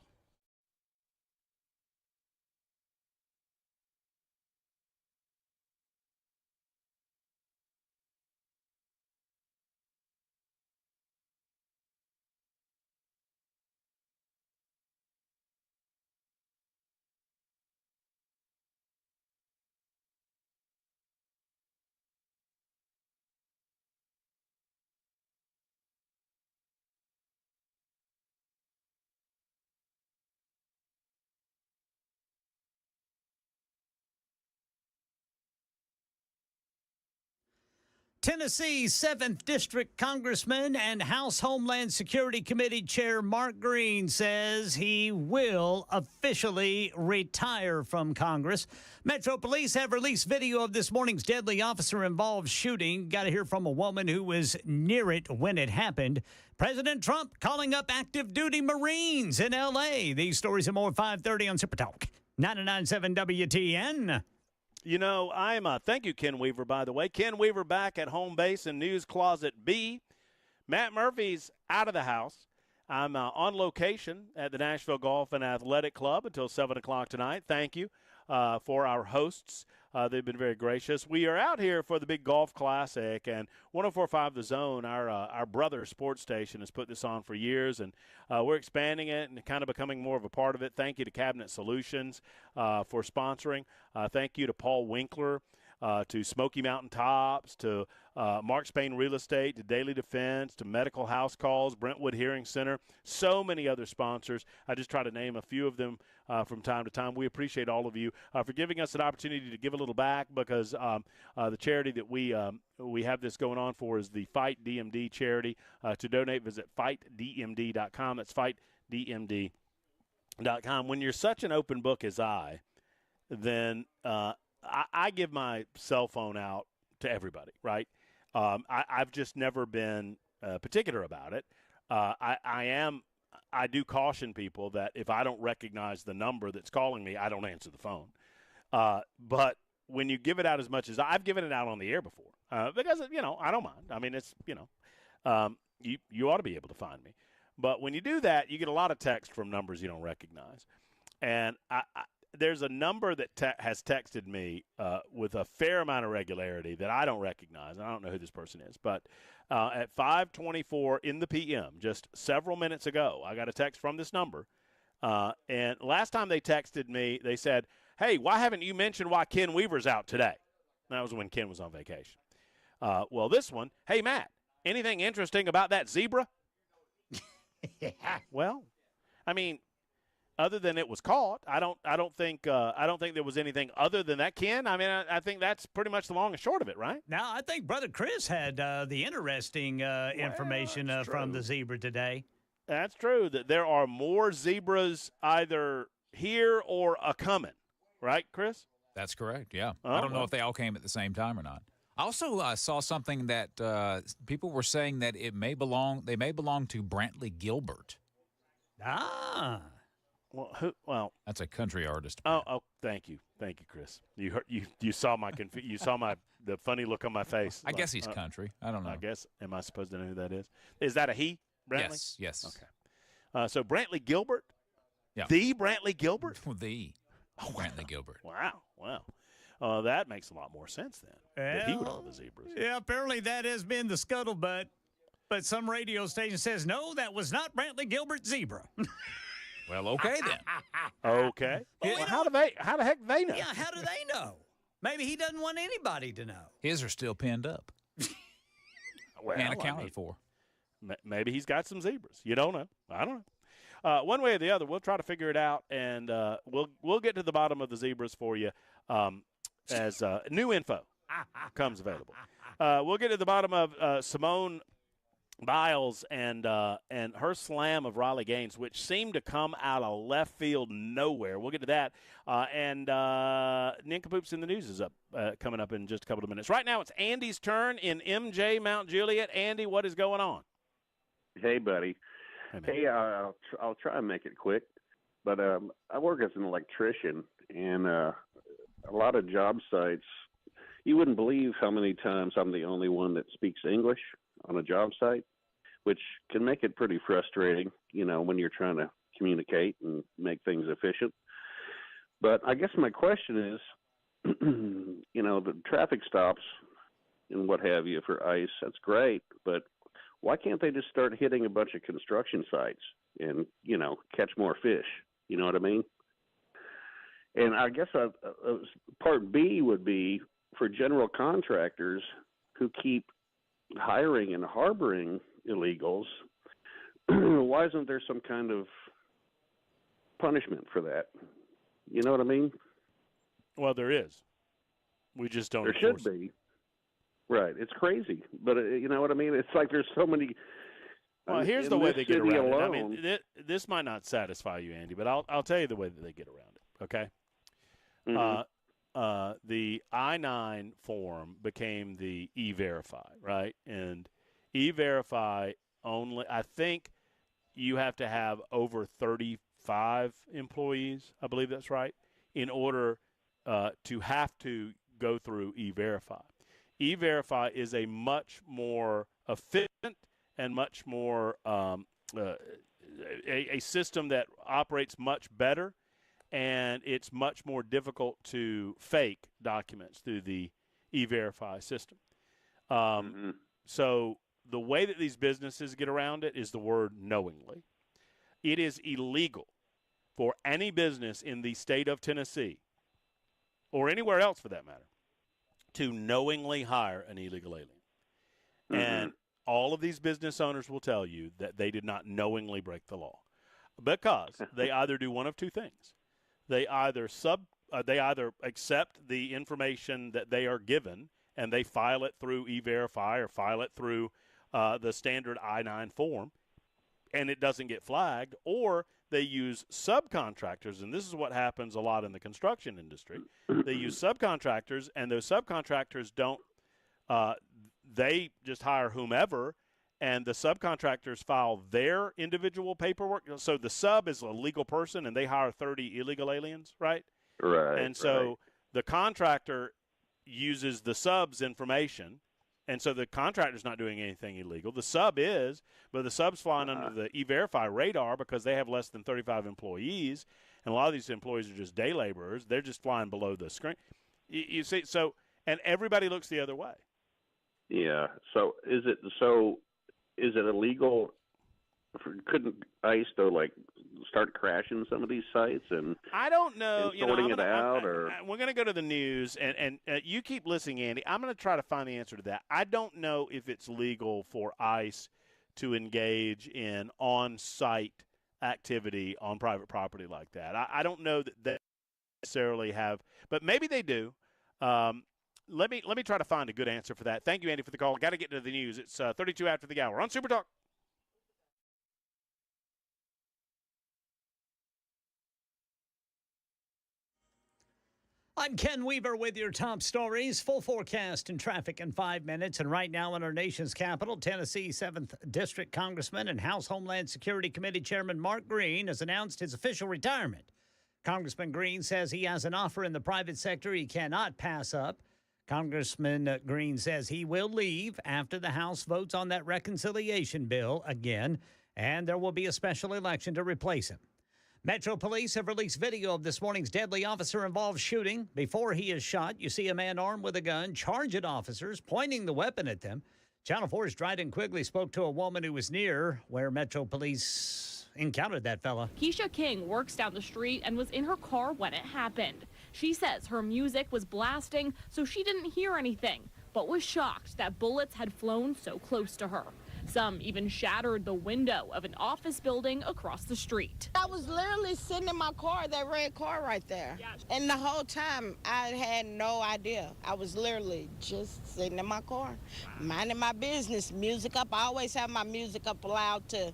Tennessee's 7th District Congressman and House Homeland Security Committee Chair Mark Green says he will officially retire from Congress. Metro Police have released video of this morning's deadly officer-involved shooting. Got to hear from a woman who was near it when it happened. President Trump calling up active duty Marines in L.A. These stories and more at 5:30 on Super Talk 99.7 WTN. You know, thank you, Ken Weaver, by the way. Ken Weaver back at home base in News Closet B. Matt Murphy's out of the house. I'm on location at the Nashville Golf and Athletic Club until 7 o'clock tonight. Thank you for our hosts. They've been very gracious. We are out here for the big golf classic, and 104.5 The Zone, our brother sports station, has put this on for years, and we're expanding it and kind of becoming more of a part of it. Thank you to Cabinet Solutions for sponsoring. Thank you to Paul Winkler, to Smoky Mountain Tops, to Mark Spain Real Estate, to Daily Defense, to Medical House Calls, Brentwood Hearing Center, so many other sponsors. I just try to name a few of them from time to time. We appreciate all of you for giving us an opportunity to give a little back because the charity that we have this going on for is the Fight DMD charity. To donate, visit fightdmd.com. That's fightdmd.com. When you're such an open book as I, then I give my cell phone out to everybody, right? I've just never been particular about it. I do caution people that if I don't recognize the number that's calling me, I don't answer the phone. But when you give it out as much as I've given it out on the air before, because, I don't mind. I mean, it's, you ought to be able to find me. But when you do that, you get a lot of text from numbers you don't recognize. And there's a number that has texted me with a fair amount of regularity that I don't recognize. I don't know who this person is. But at 5:24 in the p.m., just several minutes ago, I got a text from this number. And last time they texted me, they said, hey, why haven't you mentioned why Ken Weaver's out today? That was when Ken was on vacation. Well, this one, hey, Matt, anything interesting about that zebra? Yeah. Well, I mean, other than it was caught, I don't think there was anything other than that, Ken. I mean, I think that's pretty much the long and short of it, right? Now, I think Brother Chris had the interesting information from the zebra today. That's true. That there are more zebras either here or a-coming, right, Chris? That's correct, yeah. I don't know if they all came at the same time or not. I also saw something that people were saying that they may belong to Brantley Gilbert. Ah. Well, that's a country artist. Oh, thank you, Chris. You saw my the funny look on my face. I guess he's country. I don't know. I guess. Am I supposed to know who that is? Is that a he, Brantley? Yes. Okay. So Brantley Gilbert. Yeah. The Brantley Gilbert. Brantley Gilbert. Wow. That makes a lot more sense then. That he would own the Zebras. Yeah, apparently that has been the scuttlebutt. But some radio station says, no, that was not Brantley Gilbert Zebra. Well, okay then. Okay. Well, how the heck do they know? Yeah, how do they know? Maybe he doesn't want anybody to know. His are still pinned up and accounted for. Maybe he's got some zebras. You don't know. I don't know. One way or the other, we'll try to figure it out, and we'll get to the bottom of the zebras for you as new info comes available. We'll get to the bottom of Simone Biles and her slam of Riley Gaines, which seemed to come out of left field nowhere. We'll get to that. And Nincompoops in the News is up coming up in just a couple of minutes. Right now it's Andy's turn in MJ Mount Juliet. Andy, what is going on? Hey, buddy. Hey, I'll try and make it quick. But I work as an electrician, and a lot of job sites, you wouldn't believe how many times I'm the only one that speaks English on a job site, which can make it pretty frustrating, when you're trying to communicate and make things efficient. But I guess my question is, the traffic stops and what have you for ICE, that's great, but why can't they just start hitting a bunch of construction sites and, catch more fish? You know what I mean? And I guess part B would be for general contractors who keep hiring and harboring illegals, why isn't there some kind of punishment for that? You know what I mean? Well, there is. We just don't. There should be. Right. It's crazy. But you know what I mean? It's like there's so many. Well, here's the way they get around it. I mean, this might not satisfy you, Andy, but I'll tell you the way that they get around it, okay? Mm-hmm. The I-9 form became the E-Verify, right? And E-Verify only, I think you have to have over 35 employees, I believe that's right, in order to have to go through E-Verify. E-Verify is a much more efficient and much more a system that operates much better, and it's much more difficult to fake documents through the E-Verify system. So the way that these businesses get around it is the word knowingly. It is illegal for any business in the state of Tennessee, or anywhere else for that matter, to knowingly hire an illegal alien. And all of these business owners will tell you that they did not knowingly break the law, because they either do one of two things. They either accept the information that they are given and they file it through E-Verify or file it through the standard I-9 form, and it doesn't get flagged, or they use subcontractors, and this is what happens a lot in the construction industry. They use subcontractors, and those subcontractors don't they just hire whomever, and the subcontractors file their individual paperwork. So the sub is a legal person, and they hire 30 illegal aliens, right? Right. And so the contractor uses the sub's information, and so the contractor's not doing anything illegal. The sub is, but the sub's flying under the E-Verify radar because they have less than 35 employees, and a lot of these employees are just day laborers. They're just flying below the screen. You see, so, and everybody looks the other way. Yeah. So is it illegal? Couldn't ICE though, like, start crashing some of these sites and I don't know, and sorting it out, or we're going to go to the news, and you keep listening, Andy. I'm going to try to find the answer to that. I don't know if it's legal for ICE to engage in on-site activity on private property like that. I don't know that they necessarily have, but maybe they do. Let me try to find a good answer for that. Thank you, Andy, for the call. Got to get to the news. It's 32 after the hour on Super Talk. I'm Ken Weaver with your top stories. Full forecast and traffic in 5 minutes. And right now in our nation's capital, Tennessee 7th District Congressman and House Homeland Security Committee Chairman Mark Green has announced his official retirement. Congressman Green says he has an offer in the private sector he cannot pass up. Congressman Green says he will leave after the House votes on that reconciliation bill again, and there will be a special election to replace him. Metro Police have released video of this morning's deadly officer-involved shooting. Before he is shot, you see a man armed with a gun charge at officers, pointing the weapon at them. Channel 4's Dryden Quigley spoke to a woman who was near where Metro Police encountered that fella. Keisha King works down the street and was in her car when it happened. She says her music was blasting, so she didn't hear anything, but was shocked that bullets had flown so close to her. Some even shattered the window of an office building across the street. I was literally sitting in my car, that red car right there. And the whole time, I had no idea. I was literally just sitting in my car, minding my business, music up. I always have my music up loud to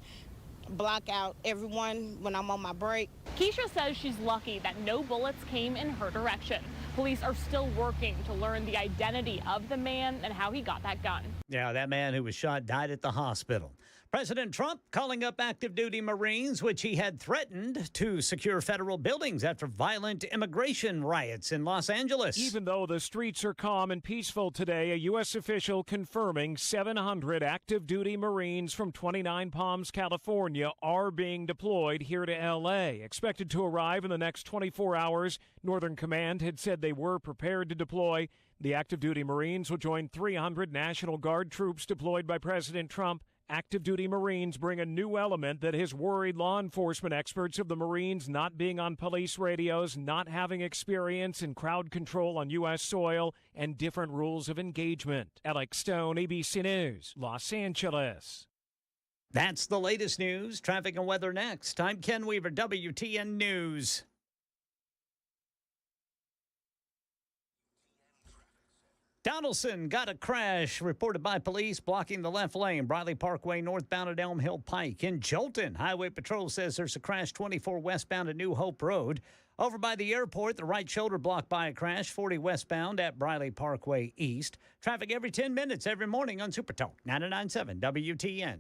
block out everyone when I'm on my break. Keisha says she's lucky that no bullets came in her direction. Police are still working to learn the identity of the man and how he got that gun. Yeah, that man who was shot died at the hospital. President Trump calling up active duty Marines, which he had threatened to secure federal buildings after violent immigration riots in Los Angeles. Even though the streets are calm and peaceful today, a U.S. official confirming 700 active duty Marines from 29 Palms, California are being deployed here to L.A. Expected to arrive in the next 24 hours. Northern Command had said they were prepared to deploy. The active duty Marines will join 300 National Guard troops deployed by President Trump. Active duty Marines bring a new element that has worried law enforcement experts of the Marines not being on police radios, not having experience in crowd control on U.S. soil, and different rules of engagement. Alex Stone, ABC News, Los Angeles. That's the latest news. Traffic and weather next. I'm Ken Weaver, WTN News. Donaldson got a crash reported by police blocking the left lane, Briley Parkway northbound at Elm Hill Pike. In Jolton, Highway Patrol says there's a crash 24 westbound at New Hope Road. Over by the airport, the right shoulder blocked by a crash, 40 westbound at Briley Parkway East. Traffic every 10 minutes every morning on Super Talk 99.7 WTN.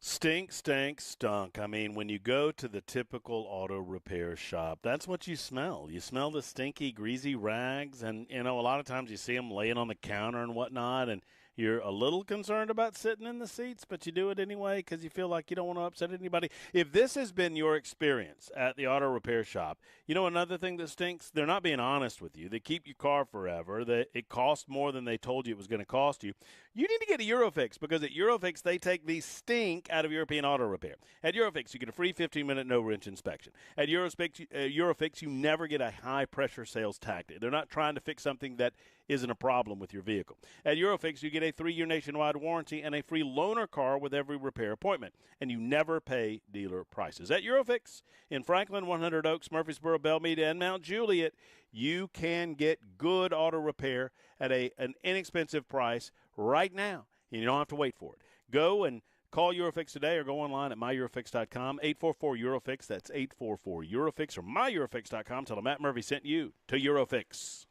Stink, stank, stunk. I mean, when you go to the typical auto repair shop, that's what you smell. You smell the stinky, greasy rags, and, a lot of times you see them laying on the counter and whatnot, and you're a little concerned about sitting in the seats, but you do it anyway because you feel like you don't want to upset anybody. If this has been your experience at the auto repair shop, another thing that stinks, they're not being honest with you. They keep your car forever. It costs more than they told you it was going to cost you. You need to get a Eurofix because at Eurofix, they take the stink out of European auto repair. At Eurofix, you get a free 15-minute no-wrench inspection. At Eurofix, you never get a high-pressure sales tactic. They're not trying to fix something that isn't a problem with your vehicle. At Eurofix, you get a 3-year nationwide warranty and a free loaner car with every repair appointment, and you never pay dealer prices. At Eurofix, in Franklin, 100 Oaks, Murfreesboro, Belmead, and Mount Juliet, you can get good auto repair at an inexpensive price right now, and you don't have to wait for it. Go and call Eurofix today or go online at myeurofix.com, 844-EUROFIX. That's 844-EUROFIX or myeurofix.com. Tell them Matt Murphy sent you to Eurofix.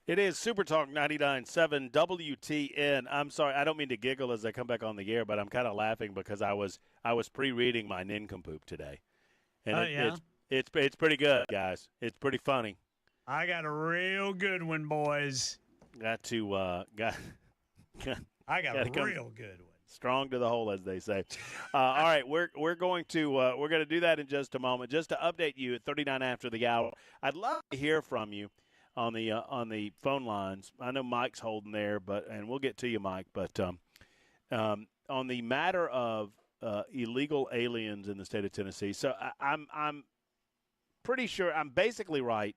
It is Super Talk 99.7 WTN. I'm sorry, I don't mean to giggle as I come back on the air, but I'm kind of laughing because I was pre-reading my nincompoop today, and it's pretty good, guys. It's pretty funny. I got a real good one, boys. I got a real good one. Strong to the hole, as they say. All right, we're going to do that in just a moment. Just to update you at 39 after the hour, I'd love to hear from you on the phone lines. I know Mike's holding there, and we'll get to you, Mike. But on the matter of illegal aliens in the state of Tennessee, so I'm pretty sure I'm basically right,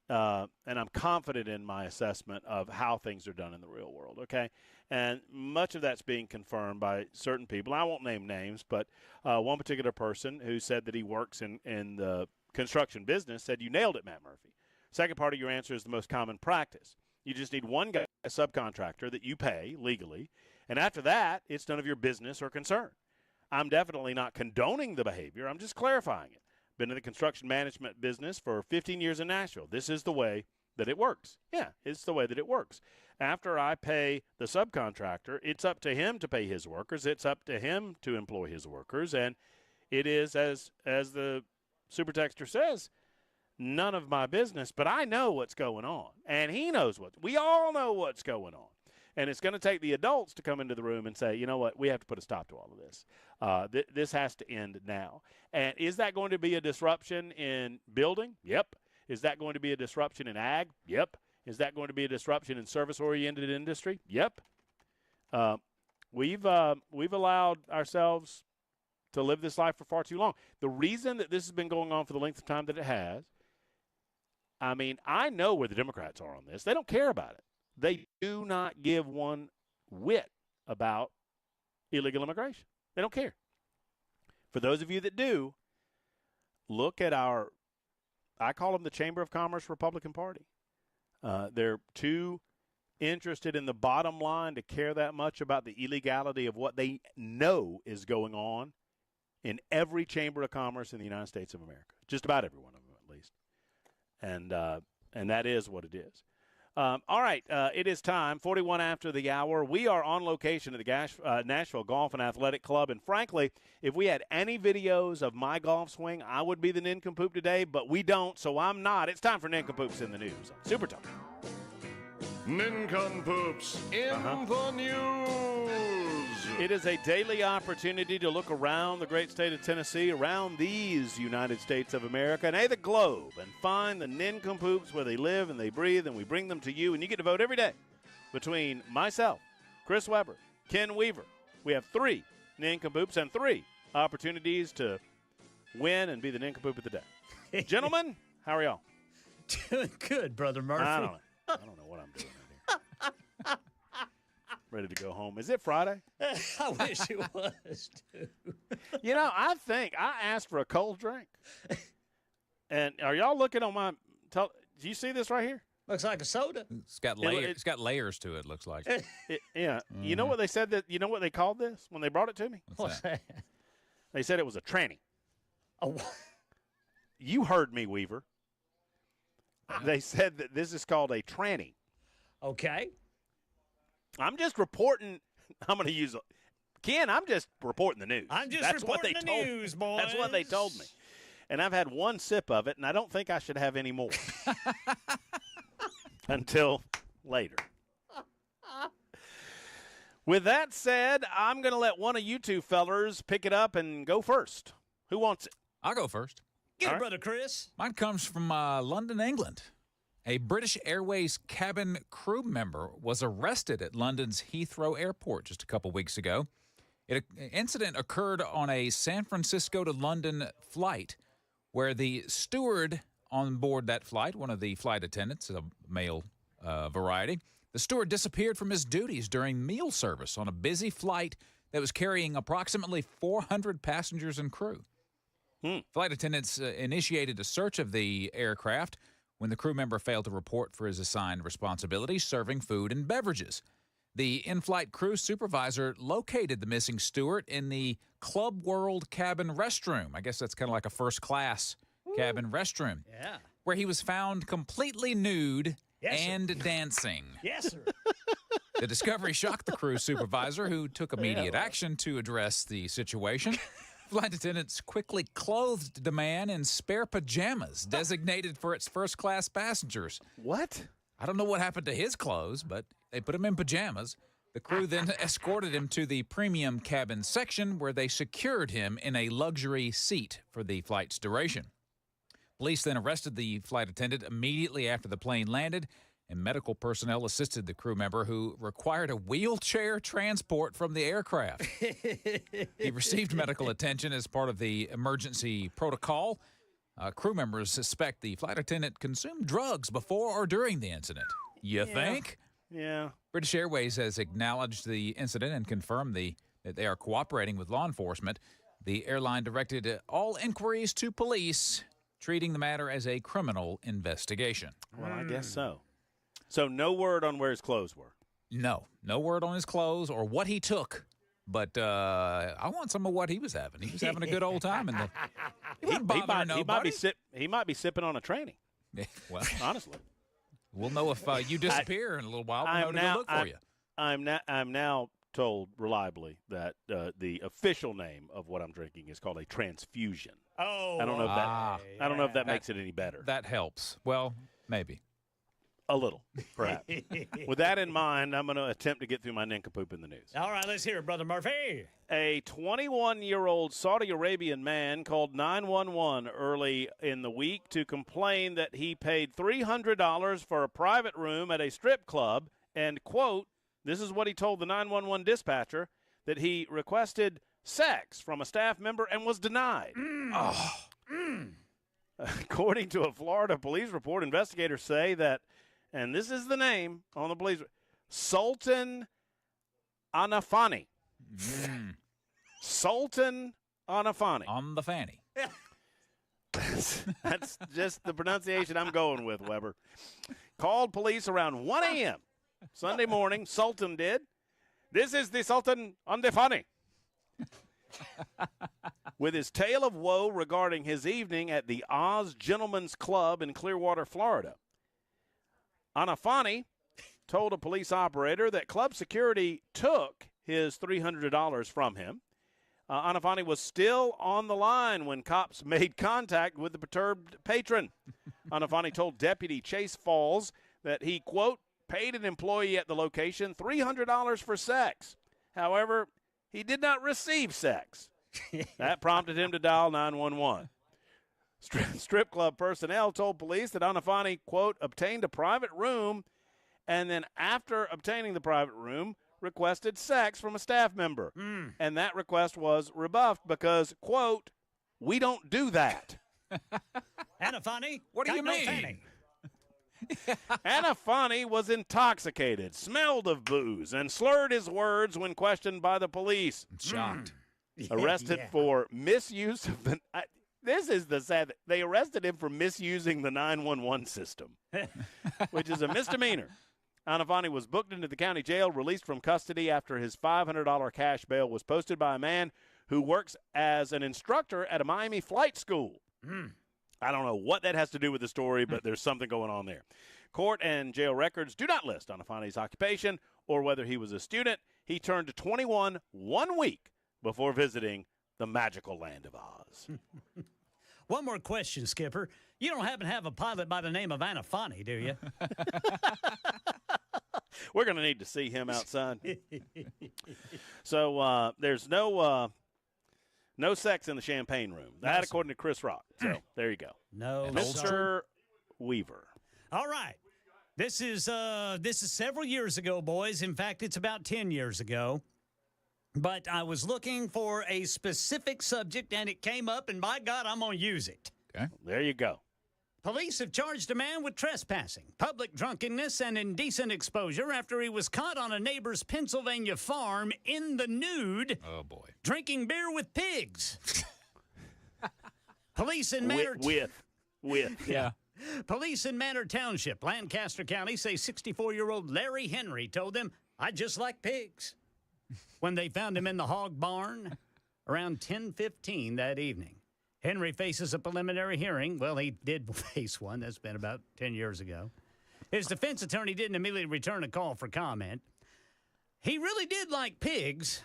and I'm confident in my assessment of how things are done in the real world. Okay, and much of that's being confirmed by certain people. I won't name names, but one particular person who said that he works in the construction business said, "You nailed it, Matt Murphy." Second part of your answer is the most common practice. You just need one guy, a subcontractor, that you pay legally, and after that, it's none of your business or concern. I'm definitely not condoning the behavior. I'm just clarifying it. Been in the construction management business for 15 years in Nashville. This is the way that it works. Yeah, it's the way that it works. After I pay the subcontractor, it's up to him to pay his workers. It's up to him to employ his workers, and it is, as the super texter says, none of my business, but I know what's going on, and he knows we all know what's going on. And it's going to take the adults to come into the room and say, you know what, we have to put a stop to all of this. This has to end now. And is that going to be a disruption in building? Yep. Is that going to be a disruption in ag? Yep. Is that going to be a disruption in service-oriented industry? Yep. We've allowed ourselves to live this life for far too long. The reason that this has been going on for the length of time that it has, I mean, I know where the Democrats are on this. They don't care about it. They do not give one whit about illegal immigration. They don't care. For those of you that do, look at I call them the Chamber of Commerce Republican Party. They're too interested in the bottom line to care that much about the illegality of what they know is going on in every Chamber of Commerce in the United States of America. Just about every one of them, at least. And that is what it is. All right, it is time, 41 after the hour. We are on location at the Nashville Golf and Athletic Club, and frankly, if we had any videos of my golf swing, I would be the nincompoop today, but we don't, so I'm not. It's time for Nincompoops in the News on Super Talk. Nincompoops in the News. It is a daily opportunity to look around the great state of Tennessee, around these United States of America, and the globe, and find the nincompoops where they live and they breathe, and we bring them to you, and you get to vote every day between myself, Chris Webber, Ken Weaver. We have 3 nincompoops and 3 opportunities to win and be the nincompoop of the day. Gentlemen, how are y'all? Doing good, Brother Murphy. I don't know what I'm doing right here. Ready to go home. Is it Friday? I wish it was, too. You know, I think I asked for a cold drink. And are y'all looking on my do you see this right here? Looks like a soda. It's got layers. It's got layers to it. Looks like. Yeah. Mm-hmm. You know what they said you know what they called this when they brought it to me? What's that? They said it was a tranny. Oh. You heard me, Weaver. They said that this is called a tranny. Okay. I'm just reporting. I'm going to use Ken. I'm just reporting the news. I'm just That's reporting what they the told news, me. boys. That's what they told me. And I've had one sip of it, and I don't think I should have any more until later. With that said, I'm going to let one of you two fellers pick it up and go first. Who wants it? I'll go first. Get it, Brother Chris. Mine comes from London, England. A British Airways cabin crew member was arrested at London's Heathrow Airport just a couple weeks ago. An incident occurred on a San Francisco to London flight where the steward on board that flight, one of the flight attendants, a male variety, the steward disappeared from his duties during meal service on a busy flight that was carrying approximately 400 passengers and crew. Flight attendants initiated a search of the aircraft when the crew member failed to report for his assigned responsibility, serving food and beverages. The in-flight crew supervisor located the missing steward in the Club World cabin restroom. I guess that's kind of like a first-class cabin restroom. Yeah. Where he was found completely nude and dancing. Yes, sir. The discovery shocked the crew supervisor, who took immediate action to address the situation. Flight attendants quickly clothed the man in spare pajamas designated for its first-class passengers. What? I don't know what happened to his clothes, but they put him in pajamas. The crew then escorted him to the premium cabin section, where they secured him in a luxury seat for the flight's duration. Police then arrested the flight attendant immediately after the plane landed, and medical personnel assisted the crew member, who required a wheelchair transport from the aircraft. He received medical attention as part of the emergency protocol. Crew members suspect the flight attendant consumed drugs before or during the incident. You think? Yeah. British Airways has acknowledged the incident and confirmed that they are cooperating with law enforcement. The airline directed all inquiries to police, treating the matter as a criminal investigation. Well, I guess so. So no word on where his clothes were? No word on his clothes or what he took. But I want some of what he was having. He was having a good old time. He might be sipping on a tranny. Well, honestly. We'll know if you disappear in a little while. We'll know to go look for you. I'm now told reliably that the official name of what I'm drinking is called a transfusion. Oh, I don't know if that makes it any better. That helps. Well, maybe. A little, perhaps. With that in mind, I'm going to attempt to get through my nincompoop in the news. All right, let's hear it, Brother Murphy. A 21-year-old Saudi Arabian man called 911 early in the week to complain that he paid $300 for a private room at a strip club and, quote, this is what he told the 911 dispatcher, that he requested sex from a staff member and was denied. According to a Florida police report, investigators say that, and this is the name on the police, Sultan Anafani. Sultan Anafani. On the fanny. That's just the pronunciation I'm going with, Weber. Called police around 1 a.m. Sunday morning. Sultan did. This is the Sultan Anafani. With his tale of woe regarding his evening at the Oz Gentlemen's Club in Clearwater, Florida. Anafani told a police operator that club security took his $300 from him. Anafani was still on the line when cops made contact with the perturbed patron. Anafani told Deputy Chase Falls that he, quote, paid an employee at the location $300 for sex. However, he did not receive sex. That prompted him to dial 911. Strip club personnel told police that Anafani, quote, obtained a private room and then after obtaining the private room, requested sex from a staff member. And that request was rebuffed because, quote, we don't do that. Anafani? What do you mean? Anafani was intoxicated, smelled of booze, and slurred his words when questioned by the police. I'm shocked. Arrested for misuse of the... This is the sad... They arrested him for misusing the 911 system, which is a misdemeanor. Anafani was booked into the county jail, released from custody after his $500 cash bail was posted by a man who works as an instructor at a Miami flight school. I don't know what that has to do with the story, but there's something going on there. Court and jail records do not list Anafani's occupation or whether he was a student. He turned 21 1 week before visiting the magical land of Oz. One more question, Skipper. You don't happen to have a pilot by the name of Anafani, do you? We're going to need to see him outside. So there's no sex in the champagne room. That, according to Chris Rock. So there you go. No, Mr. Weaver. All right. This is several years ago, boys. In fact, it's about 10 years ago. But I was looking for a specific subject, and it came up, and by God, I'm going to use it. Okay. There you go. Police have charged a man with trespassing, public drunkenness, and indecent exposure after he was caught on a neighbor's Pennsylvania farm in the nude. Oh, boy. Drinking beer with pigs. Police in Manor... With. Yeah. Police in Manor Township, Lancaster County, say 64-year-old Larry Henry told them, I just like pigs, when they found him in the hog barn around 10:15 that evening. Henry faces a preliminary hearing. Well, he did face one. That's been about 10 years ago. His defense attorney didn't immediately return a call for comment. He really did like pigs.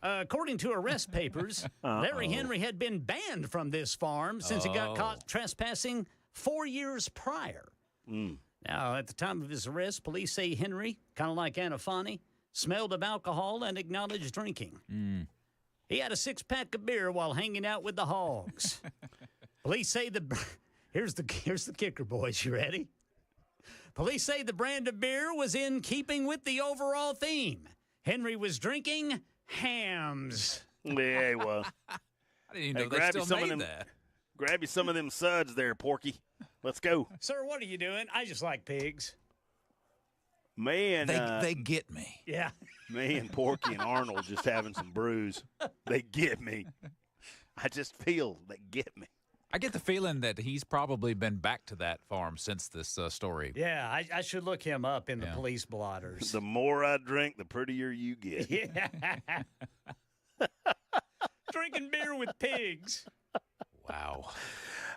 According to arrest papers, Larry Henry had been banned from this farm since he got caught trespassing 4 years prior. Now, at the time of his arrest, police say Henry, kind of like Anafani, smelled of alcohol and acknowledged drinking. He had a six-pack of beer while hanging out with the hogs. Police say here's the kicker, boys. You ready? Police say the brand of beer was in keeping with the overall theme. Henry was drinking hams. Yeah, he was. I didn't even know they still made that. Grab you some of them suds there, Porky. Let's go. Sir, what are you doing? I just like pigs. Man, they get me. Yeah. Me and Porky and Arnold just having some brews. They get me. I just feel they get me. I get the feeling that he's probably been back to that farm since this story. Yeah, I should look him up in the police blotters. The more I drink, the prettier you get. Yeah. Drinking beer with pigs. Wow.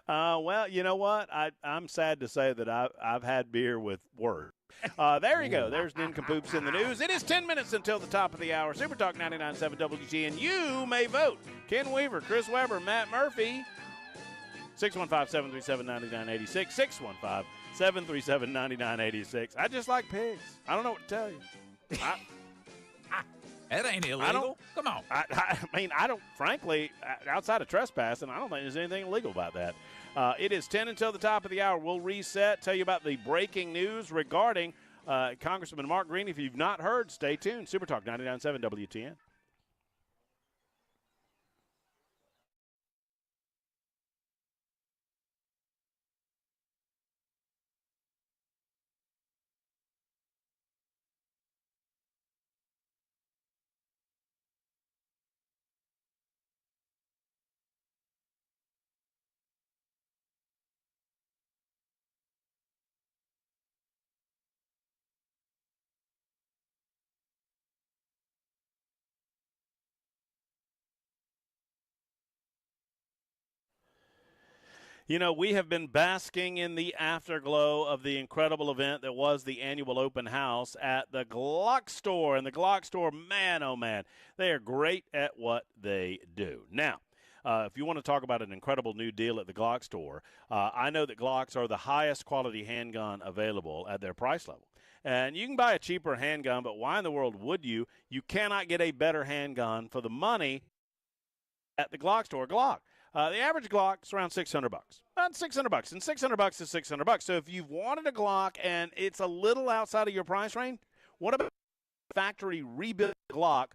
Well, you know what? I'm sad to say that I've had beer with words. There you go. There's Nincompoops in the news. It is 10 minutes until the top of the hour. Super Talk 99.7 WGN. You may vote. Ken Weaver, Chris Webber, Matt Murphy. 615-737-9986. 615-737-9986. I just like pigs. I don't know what to tell you. That ain't illegal. Come on. I mean, I don't, frankly, outside of trespassing, I don't think there's anything illegal about that. It is 10 until the top of the hour. We'll reset, tell you about the breaking news regarding Congressman Mark Green. If you've not heard, stay tuned. Super Talk 99.7 WTN. You know, we have been basking in the afterglow of the incredible event that was the annual open house at the Glock Store. And the Glock Store, man, oh man, they are great at what they do. Now, if you want to talk about an incredible new deal at the Glock Store, I know that Glocks are the highest quality handgun available at their price level. And you can buy a cheaper handgun, but why in the world would you? You cannot get a better handgun for the money at the Glock Store. Glock. The average Glock is around $600. About $600, and $600 is $600. So if you've wanted a Glock and it's a little outside of your price range, what about factory rebuilt Glock?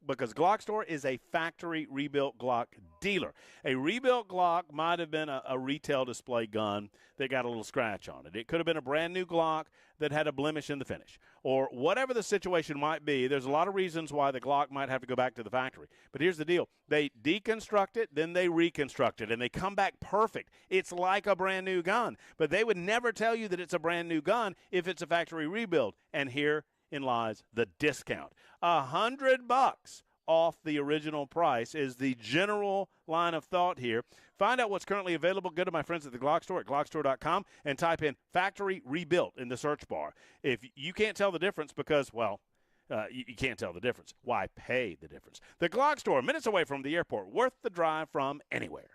Because Glock Store is a factory rebuilt Glock dealer. A rebuilt Glock might have been a retail display gun that got a little scratch on it. It could have been a brand new Glock that had a blemish in the finish. Or whatever the situation might be, there's a lot of reasons why the Glock might have to go back to the factory. But here's the deal. They deconstruct it, then they reconstruct it, and they come back perfect. It's like a brand new gun. But they would never tell you that it's a brand new gun if it's a factory rebuild. And here in lies the discount. $100 off the original price is the general line of thought here. Find out what's currently available. Go to my friends at the Glock Store at glockstore.com and type in factory rebuilt in the search bar. If you can't tell the difference because, well, you can't tell the difference, why pay the difference? The Glock Store, minutes away from the airport, worth the drive from anywhere.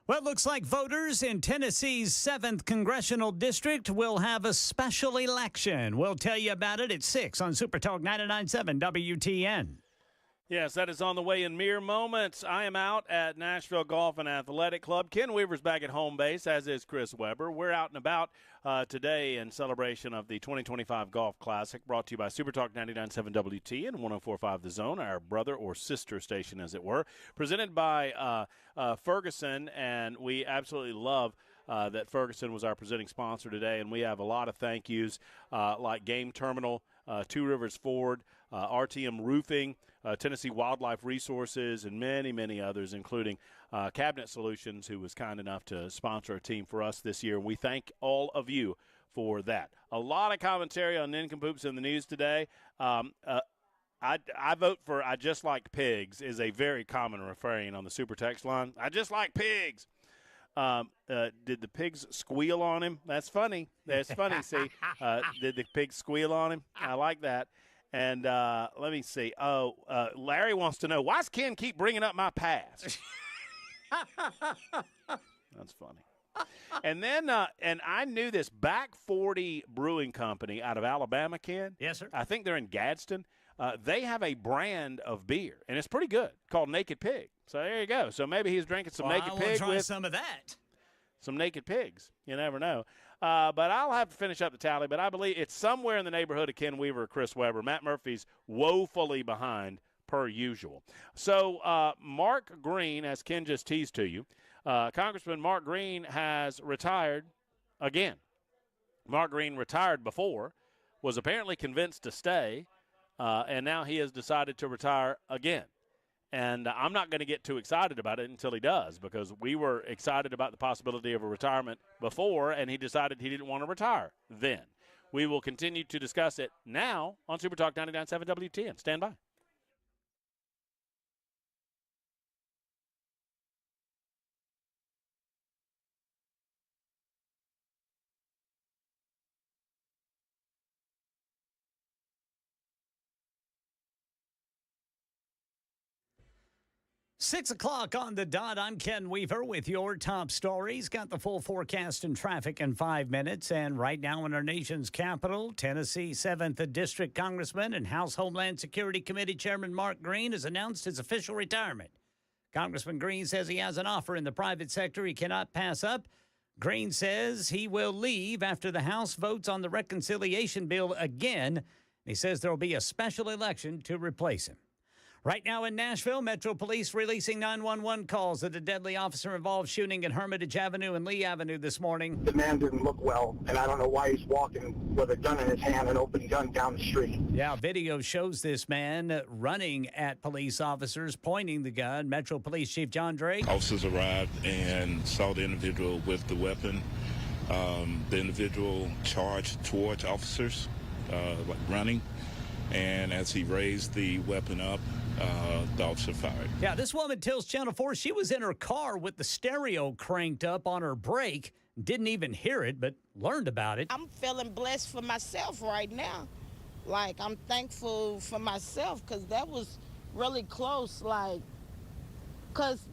Well, it looks like voters in Tennessee's 7th Congressional District will have a special election. We'll tell you about it at 6 on Super Talk 99.7 WTN. Yes, that is on the way in mere moments. I am out at Nashville Golf and Athletic Club. Ken Weaver's back at home base, as is Chris Webber. We're out and about today in celebration of the 2025 Golf Classic, brought to you by Super Talk 99.7 WT and 104.5 The Zone, our brother or sister station, as it were. Presented by Ferguson, and we absolutely love that Ferguson was our presenting sponsor today, and we have a lot of thank yous like Game Terminal, Two Rivers Ford, RTM Roofing, Tennessee Wildlife Resources, and many, many others, including Cabinet Solutions, who was kind enough to sponsor a team for us this year. And we thank all of you for that. A lot of commentary on nincompoops in the news today. I vote for I just like pigs is a very common refrain on the super text line. I just like pigs. Did the pigs squeal on him? That's funny. That's funny. See, did the pigs squeal on him? I like that. And let me see. Larry wants to know, why does Ken keep bringing up my past? That's funny. And then, and I knew this Back 40 Brewing Company out of Alabama, Ken. Yes, sir. I think they're in Gadsden. They have a brand of beer, and it's pretty good, called Naked Pig. So there you go. So maybe he's drinking some Naked Pig try with some of that. Some Naked Pigs. You never know. But I'll have to finish up the tally, but I believe it's somewhere in the neighborhood of Ken Weaver or Chris Webber. Matt Murphy's woefully behind, per usual. So Mark Green, as Ken just teased to you, Congressman Mark Green has retired again. Mark Green retired before, was apparently convinced to stay, and now he has decided to retire again. And I'm not going to get too excited about it until he does, because we were excited about the possibility of a retirement before, and he decided he didn't want to retire then. We will continue to discuss it now on Super Talk 99.7 WTN. Stand by. Six o'clock on the dot. I'm Ken Weaver with your top stories. Got the full forecast and traffic in 5 minutes. And right now in our nation's capital, Tennessee 7th District Congressman and House Homeland Security Committee Chairman Mark Green has announced his official retirement. Congressman Green says he has an offer in the private sector he cannot pass up. Green says he will leave after the House votes on the reconciliation bill again. He says there will be a special election to replace him. Right now in Nashville, Metro Police releasing 911 calls of a deadly officer-involved shooting at Hermitage Avenue and Lee Avenue this morning. The man didn't look well, and I don't know why he's walking with a gun in his hand, an open gun down the street. Yeah, video shows this man running at police officers, pointing the gun. Metro Police Chief John Drake. Officers arrived and saw the individual with the weapon. The individual charged towards officers, like running, and as he raised the weapon up, the officer fired. Yeah, this woman tells Channel 4 she was in her car with the stereo cranked up on her brake, didn't even hear it, but learned about it. I'm feeling blessed for myself right now. Like, I'm thankful for myself because that was really close, like, because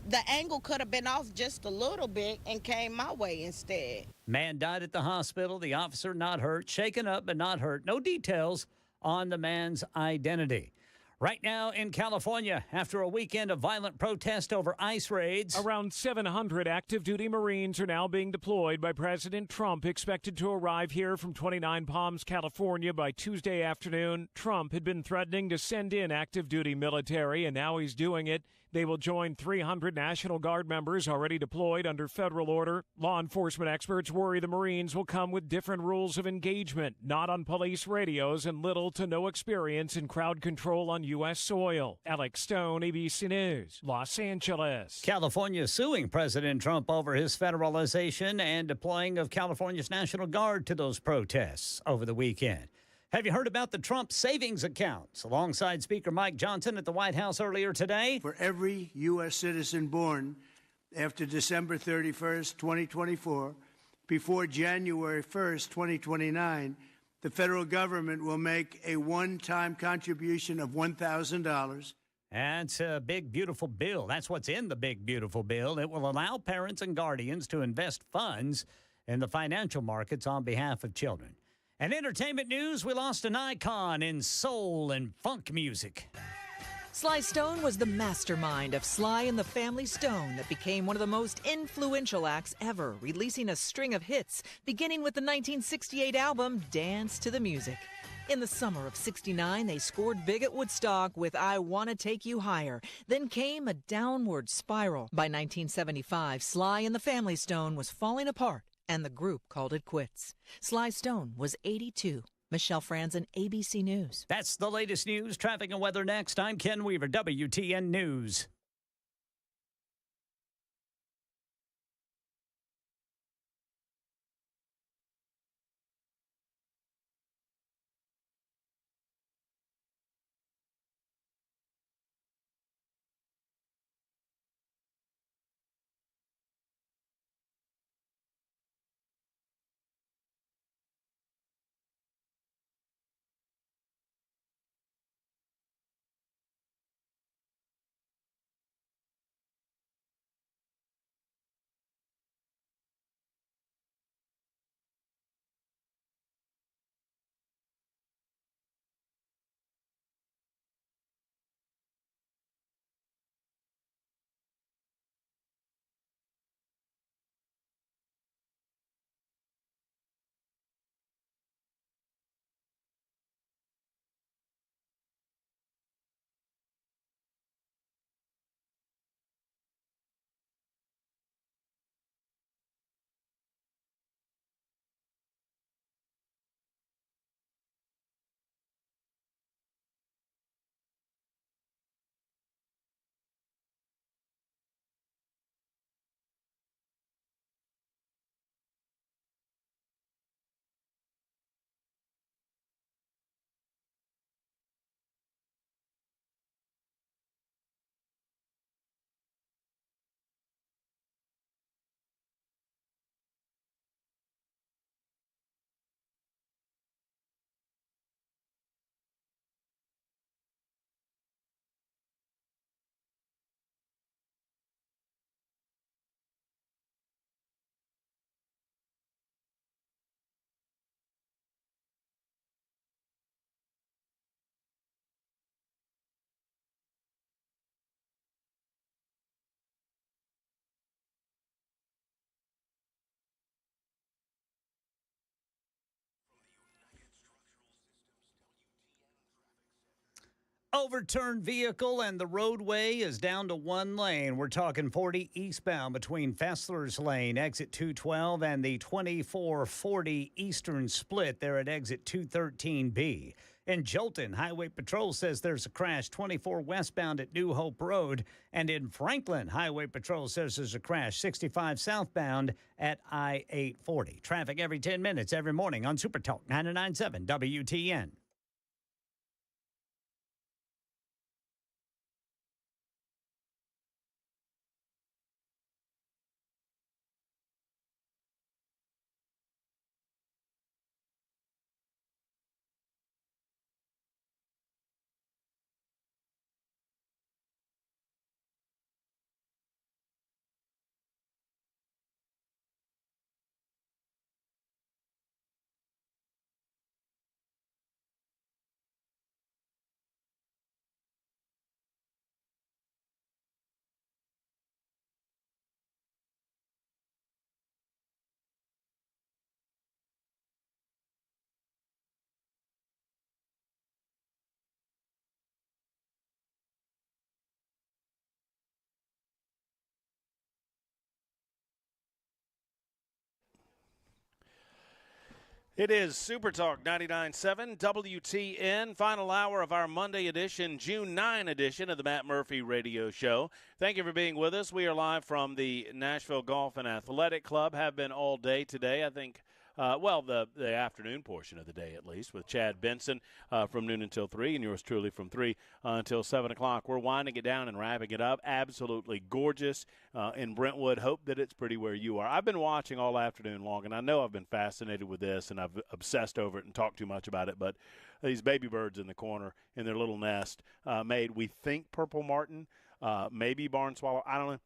the angle could have been off just a little bit and came my way instead. Man died at the hospital. The officer not hurt, shaken up but not hurt. No details on the man's identity. Right now in California, after a weekend of violent protest over ICE raids. Around 700 active duty Marines are now being deployed by President Trump, expected to arrive here from 29 Palms, California by Tuesday afternoon. Trump had been threatening to send in active duty military, and now he's doing it. They will join 300 National Guard members already deployed under federal order. Law enforcement experts worry the Marines will come with different rules of engagement, not on police radios, and little to no experience in crowd control on U.S. soil. Alex Stone, ABC News, Los Angeles. California suing President Trump over his federalization and deploying of California's National Guard to those protests over the weekend. Have you heard about the Trump savings accounts? Alongside Speaker Mike Johnson at the White House earlier today. For every U.S. citizen born after December 31st, 2024, before January 1st, 2029, the federal government will make a one-time contribution of $1,000. That's a big, beautiful bill. That's what's in the big, beautiful bill. It will allow parents and guardians to invest funds in the financial markets on behalf of children. And entertainment news, we lost an icon in soul and funk music. Sly Stone was the mastermind of Sly and the Family Stone that became one of the most influential acts ever, releasing a string of hits, beginning with the 1968 album Dance to the Music. In the summer of '69, they scored big at Woodstock with I Wanna Take You Higher. Then came a downward spiral. By 1975, Sly and the Family Stone was falling apart, and the group called it quits. Sly Stone was 82. Michelle Franzen, ABC News. That's the latest news, traffic and weather next. I'm Ken Weaver, WTN News. Overturned vehicle and the roadway is down to one lane. We're talking 40 eastbound between Fessler's Lane, exit 212, and the 2440 eastern split there at exit 213B. In Jolton, Highway Patrol says there's a crash 24 westbound at New Hope Road. And in Franklin, Highway Patrol says there's a crash 65 southbound at I-840. Traffic every 10 minutes every morning on Super Talk 99.7 WTN. It is Super Talk 99.7 WTN, final hour of our Monday edition, June 9 edition of the Matt Murphy Radio Show. Thank you for being with us. We are live from the Nashville Golf and Athletic Club, have been all day today. I think the afternoon portion of the day at least, with Chad Benson from noon until 3 and yours truly from 3 until 7 o'clock. We're winding it down and wrapping it up. Absolutely gorgeous in Brentwood. Hope that it's pretty where you are. I've been watching all afternoon long, and I know I've been fascinated with this, and I've obsessed over it and talked too much about it, but these baby birds in the corner in their little nest made, we think, purple martin, maybe barn swallow, I don't know.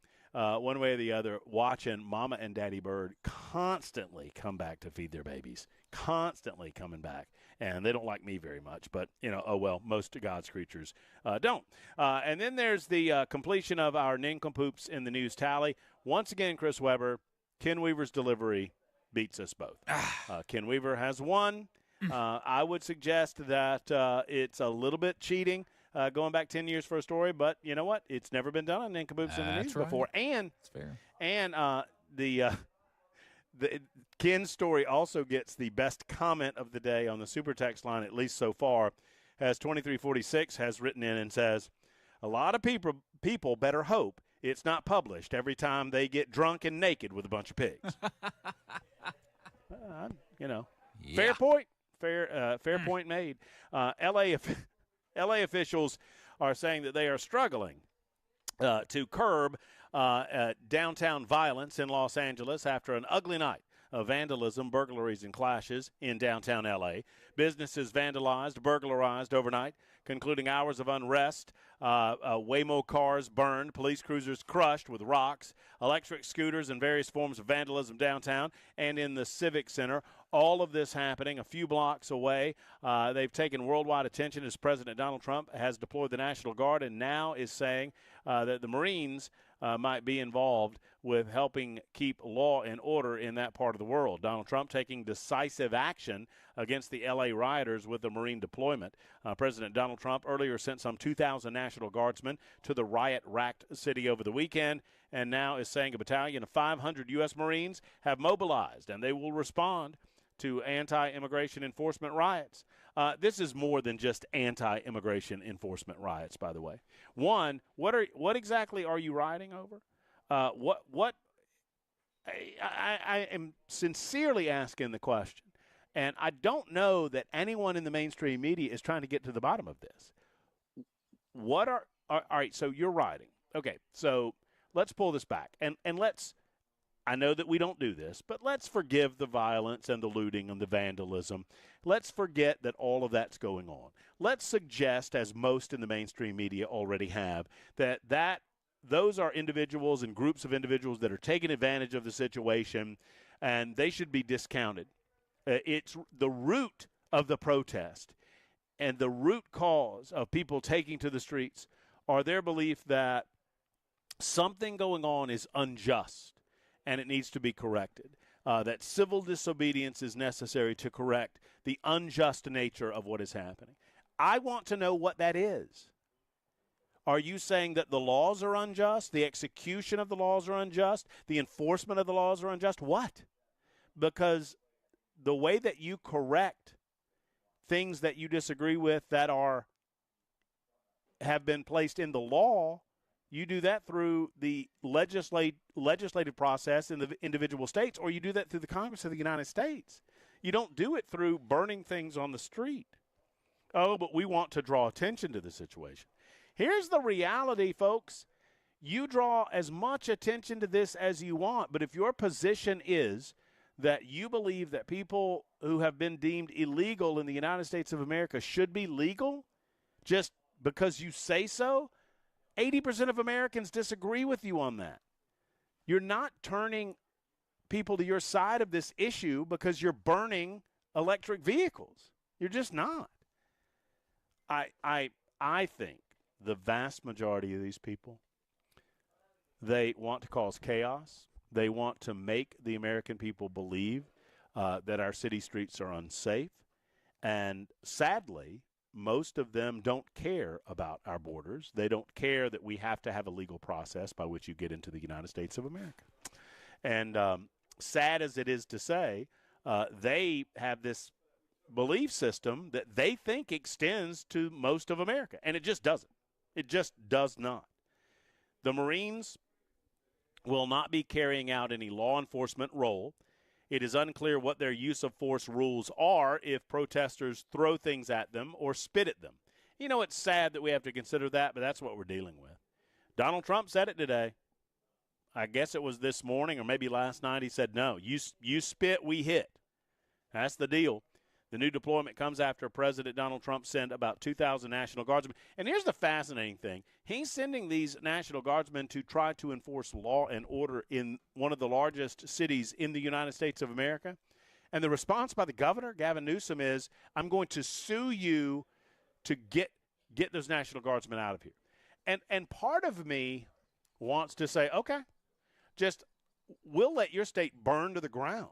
One way or the other, watching Mama and Daddy Bird constantly come back to feed their babies, constantly coming back. And they don't like me very much, but, oh well, most of God's creatures don't. And then there's the completion of our nincompoops in the news tally. Once again, Chris Webber, Ken Weaver's delivery beats us both. Ken Weaver has won. I would suggest that it's a little bit cheating. Going back 10 years for a story, but you know what? It's never been done on nincompoops in the news before. And that's fair. And the Ken's story also gets the best comment of the day on the super text line, at least so far, as 2346 has written in and says, a lot of people better hope it's not published every time they get drunk and naked with a bunch of pigs. Fair point. Fair point made. LA officials are saying that they are struggling to curb downtown violence in Los Angeles after an ugly night of vandalism, burglaries, and clashes in downtown LA. Businesses vandalized, burglarized overnight, concluding hours of unrest. Waymo cars burned, police cruisers crushed with rocks, electric scooters, and various forms of vandalism downtown and in the Civic Center. All of this happening a few blocks away. They've taken worldwide attention as President Donald Trump has deployed the National Guard and now is saying that the Marines might be involved with helping keep law and order in that part of the world. Donald Trump taking decisive action against the L.A. rioters with the Marine deployment. President Donald Trump earlier sent some 2,000 National Guardsmen to the riot-racked city over the weekend and now is saying a battalion of 500 U.S. Marines have mobilized and they will respond to anti-immigration enforcement riots. This is more than just anti-immigration enforcement riots, by the way. One, what exactly are you rioting over? I am sincerely asking the question, and I don't know that anyone in the mainstream media is trying to get to the bottom of this. All right, so you're rioting. Okay, so let's pull this back, and let's, I know that we don't do this, but let's forgive the violence and the looting and the vandalism. Let's forget that all of that's going on. Let's suggest, as most in the mainstream media already have, that those are individuals and groups of individuals that are taking advantage of the situation, and they should be discounted. It's the root of the protest and the root cause of people taking to the streets are their belief that something going on is unjust and it needs to be corrected, that civil disobedience is necessary to correct the unjust nature of what is happening. I want to know what that is. Are you saying that the laws are unjust, the execution of the laws are unjust, the enforcement of the laws are unjust? What? Because the way that you correct things that you disagree with that have been placed in the law, you do that through the legislative process in the individual states, or you do that through the Congress of the United States. You don't do it through burning things on the street. Oh, but we want to draw attention to the situation. Here's the reality, folks. You draw as much attention to this as you want, but if your position is that you believe that people who have been deemed illegal in the United States of America should be legal just because you say so, 80% of Americans disagree with you on that. You're not turning people to your side of this issue because you're burning electric vehicles. You're just not. I think the vast majority of these people, they want to cause chaos. They want to make the American people believe that our city streets are unsafe. And sadly, most of them don't care about our borders. They don't care that we have to have a legal process by which you get into the United States of America. And sad as it is to say, they have this belief system that they think extends to most of America. And it just doesn't. It just does not. The Marines will not be carrying out any law enforcement role It is unclear what their use of force rules are if protesters throw things at them or spit at them. You know, it's sad that we have to consider that, but that's what we're dealing with. Donald Trump said it today. I guess it was this morning or maybe last night. He said, no, you spit, we hit. That's the deal. The new deployment comes after President Donald Trump sent about 2,000 National Guardsmen. And here's the fascinating thing. He's sending these National Guardsmen to try to enforce law and order in one of the largest cities in the United States of America. And the response by the governor, Gavin Newsom, is, I'm going to sue you to get those National Guardsmen out of here. And part of me wants to say, okay, just we'll let your state burn to the ground.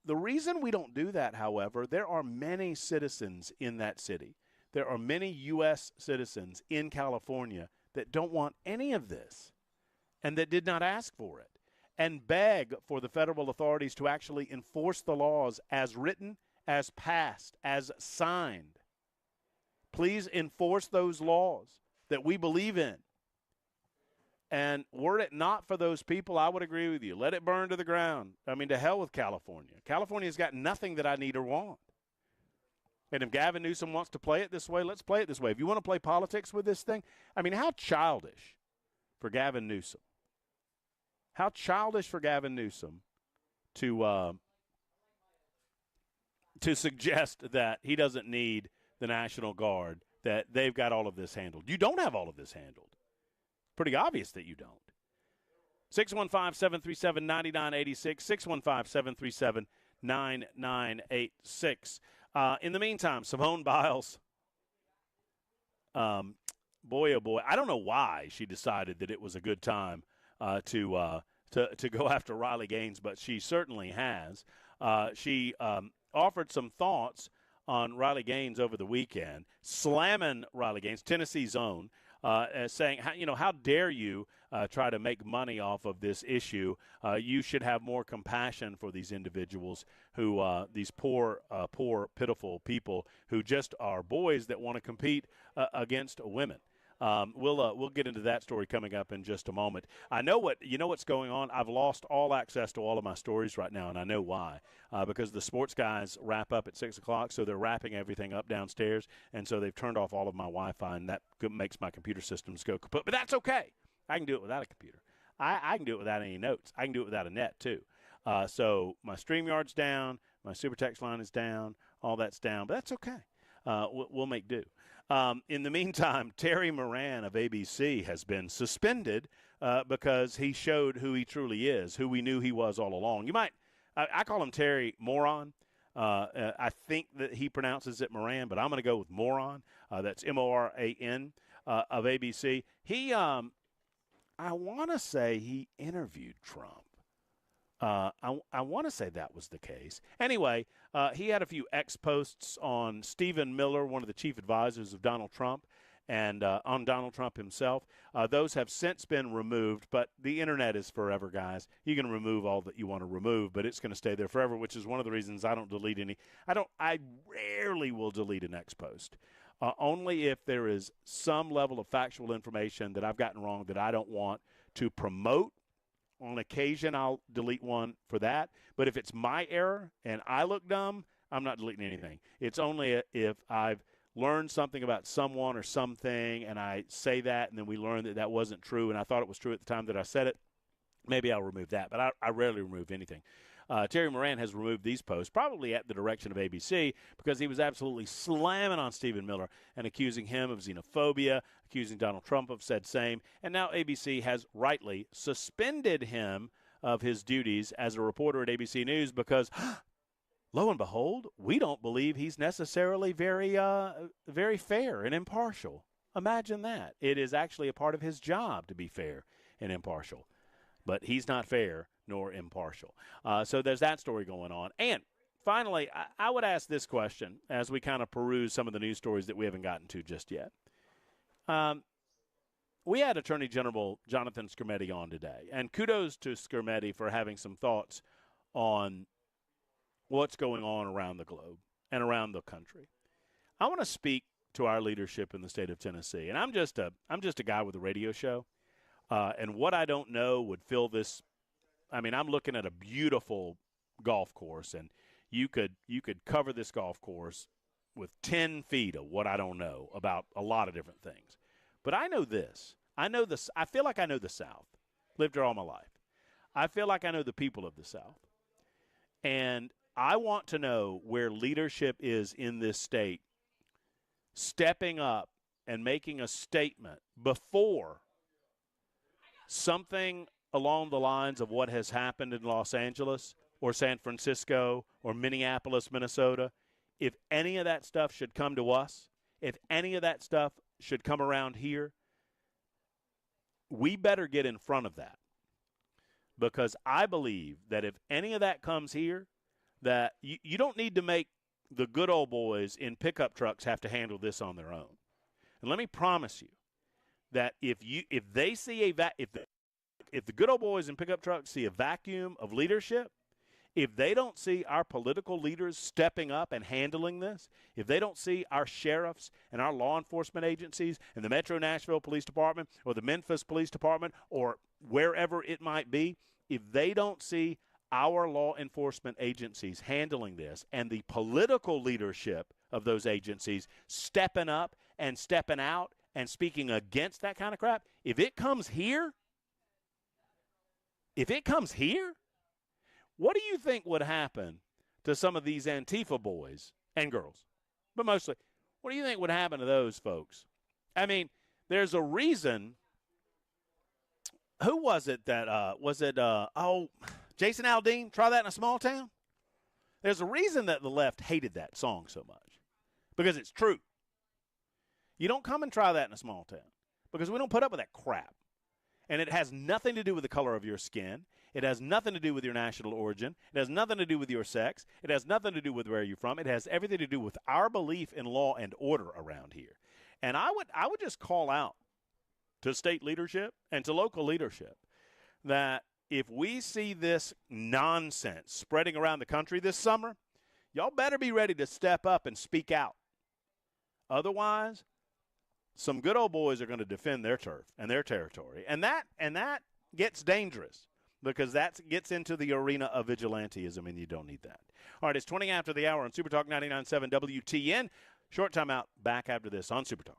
The reason we don't do that, however, there are many citizens in that city. There are many U.S. citizens in California that don't want any of this and that did not ask for it and beg for the federal authorities to actually enforce the laws as written, as passed, as signed. Please enforce those laws that we believe in. And were it not for those people, I would agree with you. Let it burn to the ground. I mean, to hell with California. California's got nothing that I need or want. And if Gavin Newsom wants to play it this way, let's play it this way. If you want to play politics with this thing, I mean, how childish for Gavin Newsom. How childish for Gavin Newsom to suggest that he doesn't need the National Guard, that they've got all of this handled. You don't have all of this handled. Pretty obvious that you don't. 615-737-9986, 615-737-9986. In the meantime, Simone Biles, boy, oh boy, I don't know why she decided that it was a good time to go after Riley Gaines, but she certainly has. She offered some thoughts on Riley Gaines over the weekend, slamming Riley Gaines, Tennessee's own, saying, how dare you try to make money off of this issue? You should have more compassion for these individuals who, these poor, pitiful people who just are boys that want to compete against women. We'll get into that story coming up in just a moment. I know what's going on. I've lost all access to all of my stories right now, and I know why. Because the sports guys wrap up at 6 o'clock, so they're wrapping everything up downstairs, and so they've turned off all of my Wi-Fi, and that makes my computer systems go kaput. But that's okay. I can do it without a computer. I can do it without any notes. I can do it without a net, too. So my StreamYard's down, my Super Text line is down, all that's down, but that's okay. We'll make do. In the meantime, Terry Moran of ABC has been suspended because he showed who he truly is, who we knew he was all along. I call him Terry Moron. I think that he pronounces it Moran, but I'm going to go with Moron. That's M-O-R-A-N of ABC. He, I want to say he interviewed Trump. I want to say that was the case. Anyway, he had a few X-posts on Stephen Miller, one of the chief advisors of Donald Trump, and on Donald Trump himself. Those have since been removed, but the Internet is forever, guys. You can remove all that you want to remove, but it's going to stay there forever, which is one of the reasons I don't delete any. I rarely will delete an X-post. Only if there is some level of factual information that I've gotten wrong that I don't want to promote. On occasion, I'll delete one for that. But if it's my error and I look dumb, I'm not deleting anything. It's only if I've learned something about someone or something and I say that and then we learn that that wasn't true and I thought it was true at the time that I said it, maybe I'll remove that. But I rarely remove anything. Terry Moran has removed these posts, probably at the direction of ABC, because he was absolutely slamming on Stephen Miller and accusing him of xenophobia, accusing Donald Trump of said same. And now ABC has rightly suspended him of his duties as a reporter at ABC News because, lo and behold, we don't believe he's necessarily very fair and impartial. Imagine that. It is actually a part of his job to be fair and impartial. But he's not fair nor impartial. So there's that story going on. And finally, I would ask this question as we kind of peruse some of the news stories that we haven't gotten to just yet. We had Attorney General Jonathan Skrmetti on today, and kudos to Skrmetti for having some thoughts on what's going on around the globe and around the country. I want to speak to our leadership in the state of Tennessee, and I'm just a guy with a radio show, and what I don't know would fill this I mean, I'm looking at a beautiful golf course, and you could cover this golf course with 10 feet of what I don't know about a lot of different things. But I know this. I feel like I know the South. Lived here all my life. I feel like I know the people of the South. And I want to know where leadership is in this state, stepping up and making a statement before something along the lines of what has happened in Los Angeles or San Francisco or Minneapolis, Minnesota. If any of that stuff should come to us, if any of that stuff should come around here, we better get in front of that. Because I believe that if any of that comes here, that you don't need to make the good old boys in pickup trucks have to handle this on their own. And let me promise you that if they see if the good old boys in pickup trucks see a vacuum of leadership, if they don't see our political leaders stepping up and handling this, if they don't see our sheriffs and our law enforcement agencies and the Metro Nashville Police Department or the Memphis Police Department or wherever it might be, if they don't see our law enforcement agencies handling this and the political leadership of those agencies stepping up and stepping out and speaking against that kind of crap, if it comes here, what do you think would happen to some of these Antifa boys and girls? But mostly, what do you think would happen to those folks? I mean, there's a reason. Who was it that, Jason Aldean, Try That in a Small Town? There's a reason that the left hated that song so much. Because it's true. You don't come and try that in a small town. Because we don't put up with that crap. And it has nothing to do with the color of your skin. It has nothing to do with your national origin. It has nothing to do with your sex. It has nothing to do with where you're from. It has everything to do with our belief in law and order around here. And I would just call out to state leadership and to local leadership that if we see this nonsense spreading around the country this summer, y'all better be ready to step up and speak out. Otherwise, some good old boys are going to defend their turf and their territory. And that gets dangerous because that gets into the arena of vigilantism, and you don't need that. All right, it's 20 after the hour on Super Talk 99.7 WTN. Short time out, back after this on Super Talk.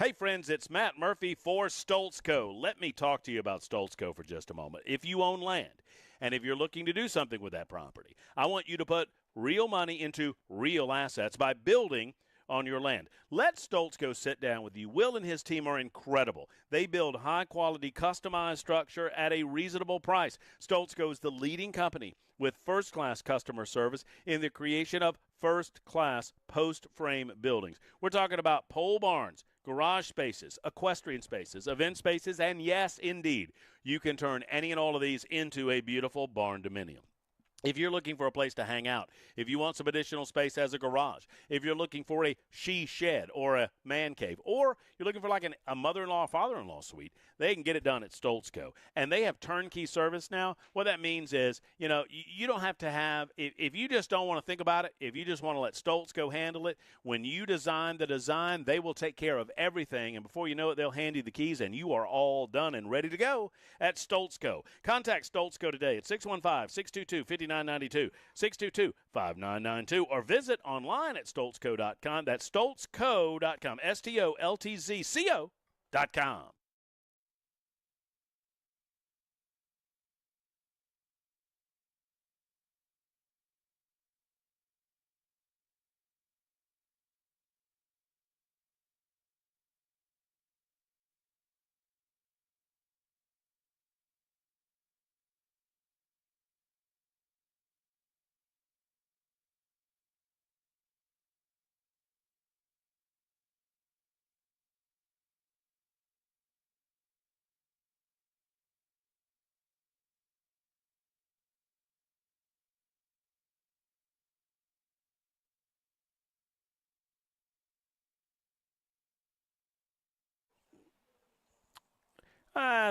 Hey, friends, it's Matt Murphy for Stoltzco. Let me talk to you about Stoltzco for just a moment. If you own land and if you're looking to do something with that property, I want you to put real money into real assets by building on your land. Let Stoltzco sit down with you. Will and his team are incredible. They build high-quality, customized structure at a reasonable price. Stoltzco is the leading company with first-class customer service in the creation of first-class post-frame buildings. We're talking about pole barns, garage spaces, equestrian spaces, event spaces, and yes, indeed, you can turn any and all of these into a beautiful barn dominium. If you're looking for a place to hang out, if you want some additional space as a garage, if you're looking for a she shed or a man cave, or you're looking for like a mother-in-law, father-in-law suite, they can get it done at Stoltzco. And they have turnkey service now. What that means is, you don't have to have, if you just don't want to think about it, if you just want to let Stoltzco handle it, when you design the design, they will take care of everything. And before you know it, they'll hand you the keys and you are all done and ready to go at Stoltzco. Contact Stoltzco today at 615-622-5992, 622-5992, or visit online at stoltzco.com. That's stoltzco.com, STOLTZCO.com.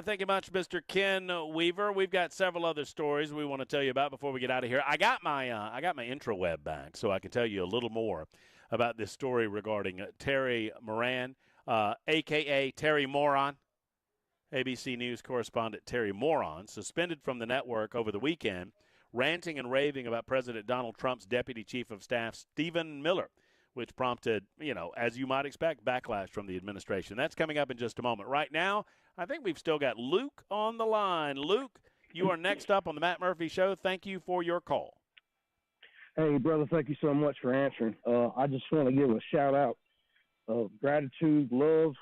Thank you much, Mr. Ken Weaver. We've got several other stories we want to tell you about before we get out of here. I got my intraweb back, so I can tell you a little more about this story regarding Terry Moran, a.k.a. Terry Moron. ABC News correspondent Terry Moron, suspended from the network over the weekend, ranting and raving about President Donald Trump's Deputy Chief of Staff, Stephen Miller, which prompted, as you might expect, backlash from the administration. That's coming up in just a moment. Right now, I think we've still got Luke on the line. Luke, you are next up on the Matt Murphy Show. Thank you for your call. Hey, brother, thank you so much for answering. I just want to give a shout-out of gratitude, love,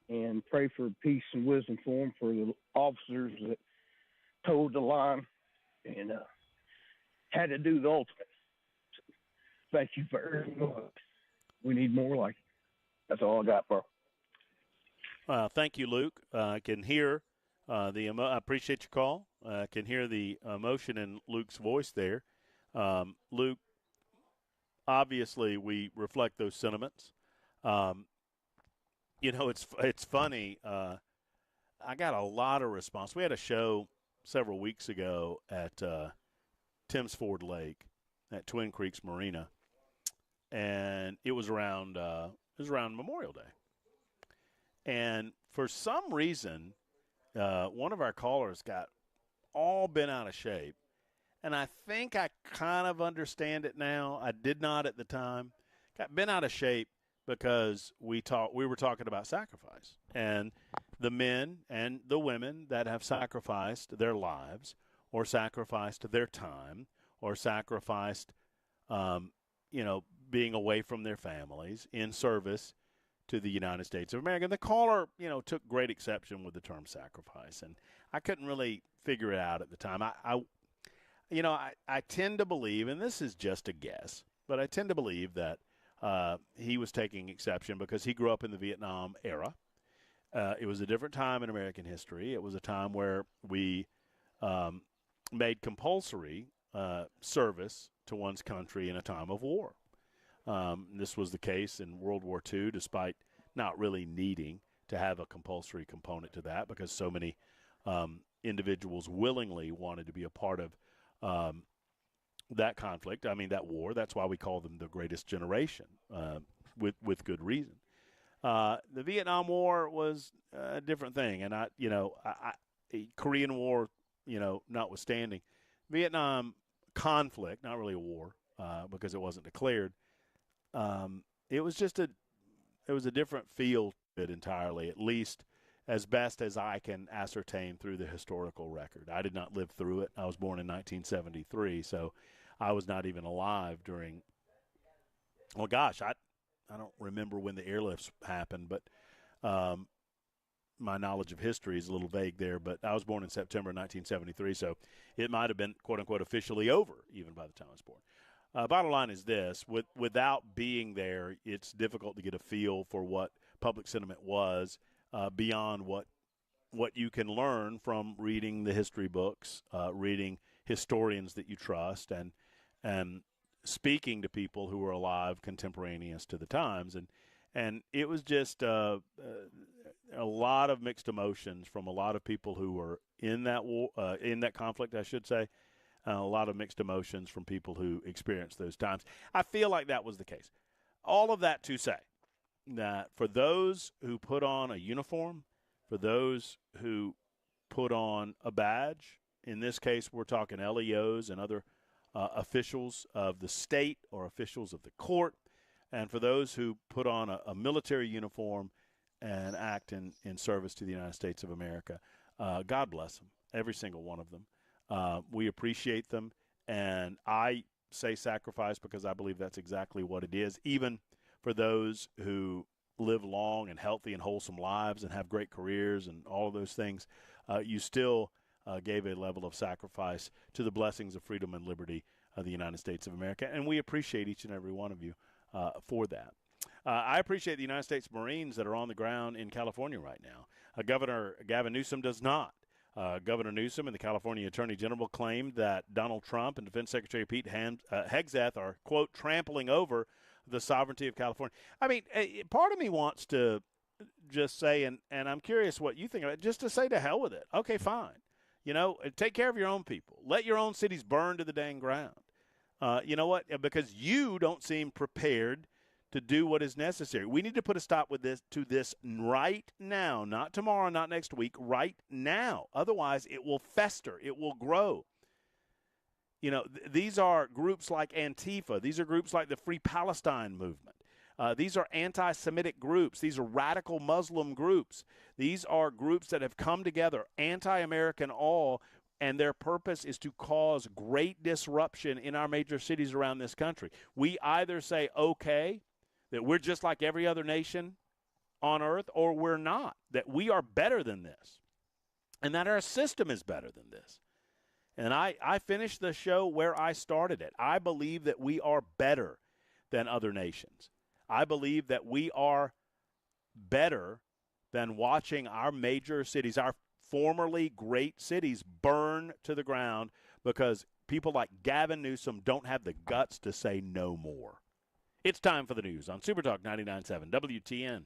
and pray for peace and wisdom for them, for the officers that towed the line and had to do the ultimate. Thank you very much. We need more like it. That's all I got, bro. Thank you, Luke. I can hear I appreciate your call. I can hear the emotion in Luke's voice there. Luke, obviously we reflect those sentiments. It's funny. I got a lot of response. We had a show several weeks ago at Timms Ford Lake at Twin Creeks Marina, and it was around Memorial Day. And for some reason, one of our callers got all bent out of shape. And I think I kind of understand it now. I did not at the time. Got bent out of shape because we were talking about sacrifice. And the men and the women that have sacrificed their lives or sacrificed their time or sacrificed, being away from their families in service to the United States of America. And the caller, took great exception with the term sacrifice. And I couldn't really figure it out at the time. I tend to believe, and this is just a guess, but I tend to believe that he was taking exception because he grew up in the Vietnam era. It was a different time in American history. It was a time where we made compulsory service to one's country in a time of war. This was the case in World War II, despite not really needing to have a compulsory component to that because so many individuals willingly wanted to be a part of that conflict, that war. That's why we call them the greatest generation, with good reason. The Vietnam War was a different thing, and Korean War, notwithstanding, Vietnam conflict, not really a war, because it wasn't declared. It was a different feel it entirely, at least as best as I can ascertain through the historical record. I did not live through it. I was born in 1973, so I was not even alive during – well, gosh, I don't remember when the airlifts happened, but my knowledge of history is a little vague there. But I was born in September 1973, so it might have been, quote-unquote, officially over even by the time I was born. Bottom line is this. Without being there, it's difficult to get a feel for what public sentiment was beyond what you can learn from reading the history books, reading historians that you trust, and speaking to people who were alive contemporaneous to the times. And it was just a lot of mixed emotions from a lot of people who were in that war, in that conflict, I should say. A lot of mixed emotions from people who experienced those times. I feel like that was the case. All of that to say that for those who put on a uniform, for those who put on a badge, in this case we're talking LEOs and other officials of the state or officials of the court, and for those who put on a military uniform and act in service to the United States of America, God bless them, every single one of them. We appreciate them, and I say sacrifice because I believe that's exactly what it is. Even for those who live long and healthy and wholesome lives and have great careers and all of those things, you still gave a level of sacrifice to the blessings of freedom and liberty of the United States of America, and we appreciate each and every one of you for that. I appreciate the United States Marines that are on the ground in California right now. Governor Gavin Newsom does not. Governor Newsom and the California Attorney General claimed that Donald Trump and Defense Secretary Pete Hegseth are, quote, trampling over the sovereignty of California. I mean, part of me wants to just say, and I'm curious what you think of it, just to say to hell with it. Okay, fine. You know, take care of your own people. Let your own cities burn to the dang ground. You know what? Because you don't seem prepared to do what is necessary. We need to put a stop to this right now, not tomorrow, not next week, right now. Otherwise, it will fester. It will grow. You know, these are groups like Antifa. These are groups like the Free Palestine movement. These are anti-Semitic groups. These are radical Muslim groups. These are groups that have come together, anti-American all, and their purpose is to cause great disruption in our major cities around this country. We either say, okay, that we're just like every other nation on earth, or we're not, that we are better than this, and that our system is better than this. And I finished the show where I started it. I believe that we are better than other nations. I believe that we are better than watching our major cities, our formerly great cities, burn to the ground because people like Gavin Newsom don't have the guts to say no more. It's time for the news on Super Talk 99.7 WTN.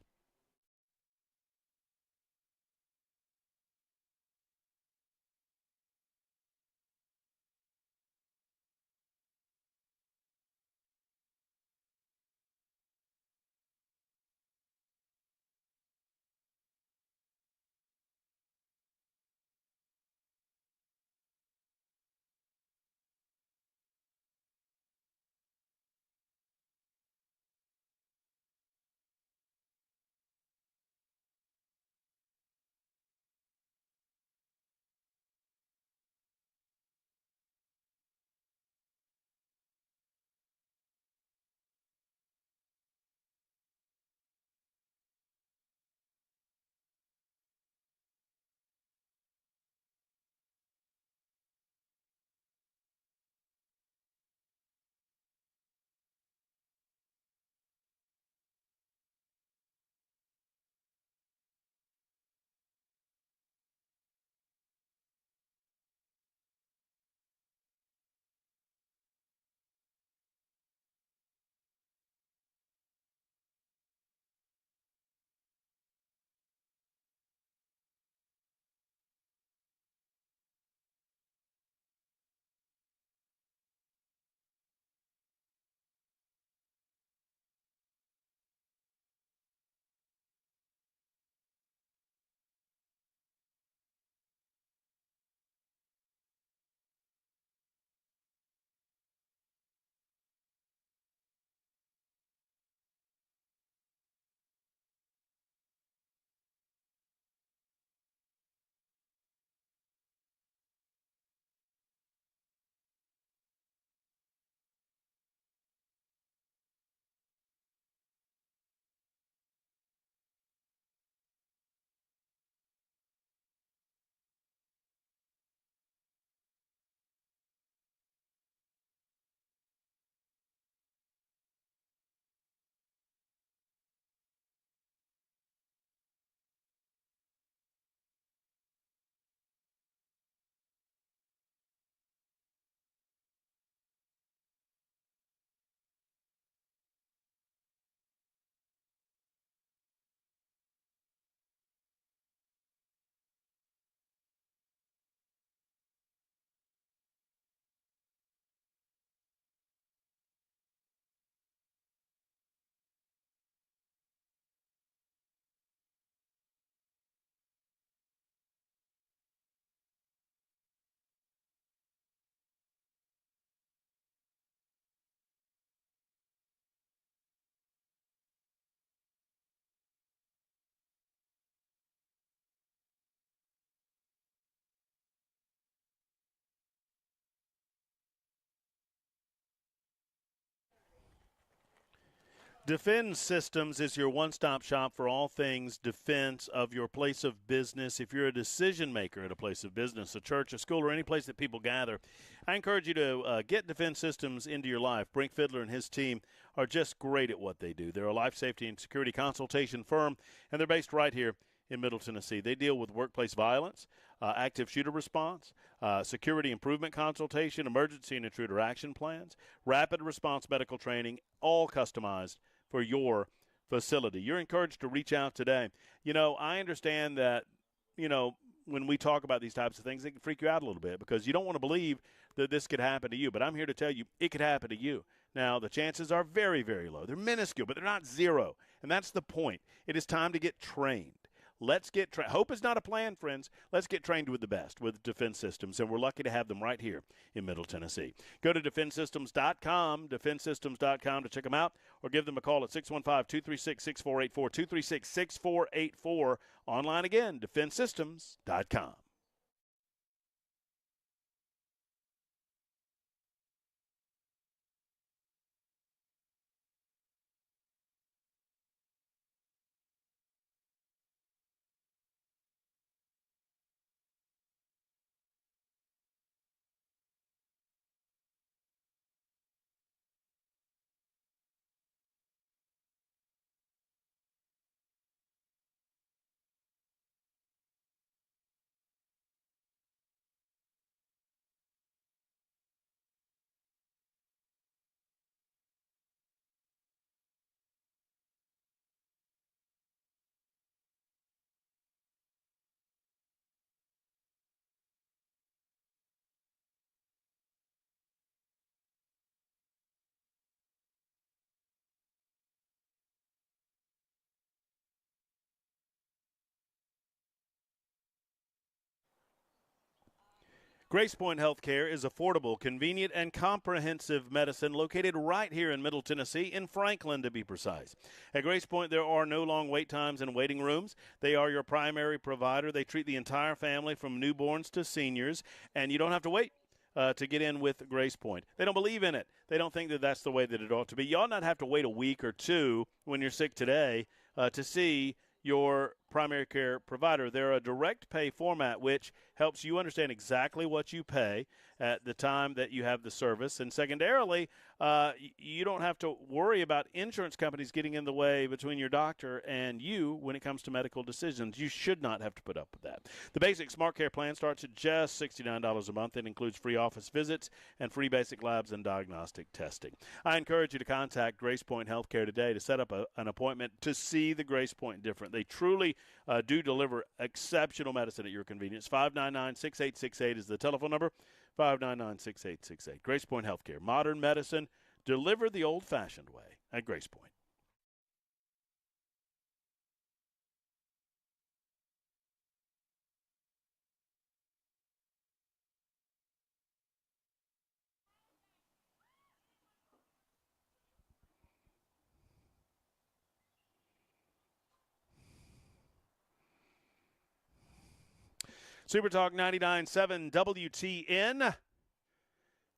Defense Systems is your one-stop shop for all things defense of your place of business. If you're a decision maker at a place of business, a church, a school, or any place that people gather, I encourage you to get Defense Systems into your life. Brink Fiddler and his team are just great at what they do. They're a life safety and security consultation firm, and they're based right here in Middle Tennessee. They deal with workplace violence, active shooter response, security improvement consultation, emergency and intruder action plans, rapid response medical training, all customized for your facility. You're encouraged to reach out today. You know, I understand that, you know, when we talk about these types of things, it can freak you out a little bit because you don't want to believe that this could happen to you. But I'm here to tell you it could happen to you. Now, the chances are very, very low. They're minuscule, but they're not zero. And that's the point. It is time to get trained. Let's get trained. Hope is not a plan, friends. Let's get trained with the best, with Defense Systems, and we're lucky to have them right here in Middle Tennessee. Go to defensesystems.com, defensesystems.com to check them out, or give them a call at 615-236-6484, 236-6484. Online again, defensesystems.com. Grace Point Healthcare is affordable, convenient, and comprehensive medicine located right here in Middle Tennessee, in Franklin to be precise. At Grace Point, there are no long wait times and waiting rooms. They are your primary provider. They treat the entire family from newborns to seniors, and you don't have to wait to get in with Grace Point. They don't believe in it. They don't think that that's the way that it ought to be. You ought not have to wait a week or two when you're sick today to see your primary care provider. They're a direct pay format, which helps you understand exactly what you pay at the time that you have the service. And secondarily, you don't have to worry about insurance companies getting in the way between your doctor and you when it comes to medical decisions. You should not have to put up with that. The basic Smart Care plan starts at just $69 a month. It includes free office visits and free basic labs and diagnostic testing. I encourage you to contact Grace Point Healthcare today to set up an appointment to see the Grace Point different. They truly do deliver exceptional medicine at your convenience. 599-6868 is the telephone number. 599-6868. Grace Point Healthcare. Modern medicine delivered the old-fashioned way at Grace Point. Super Talk 99.7 WTN.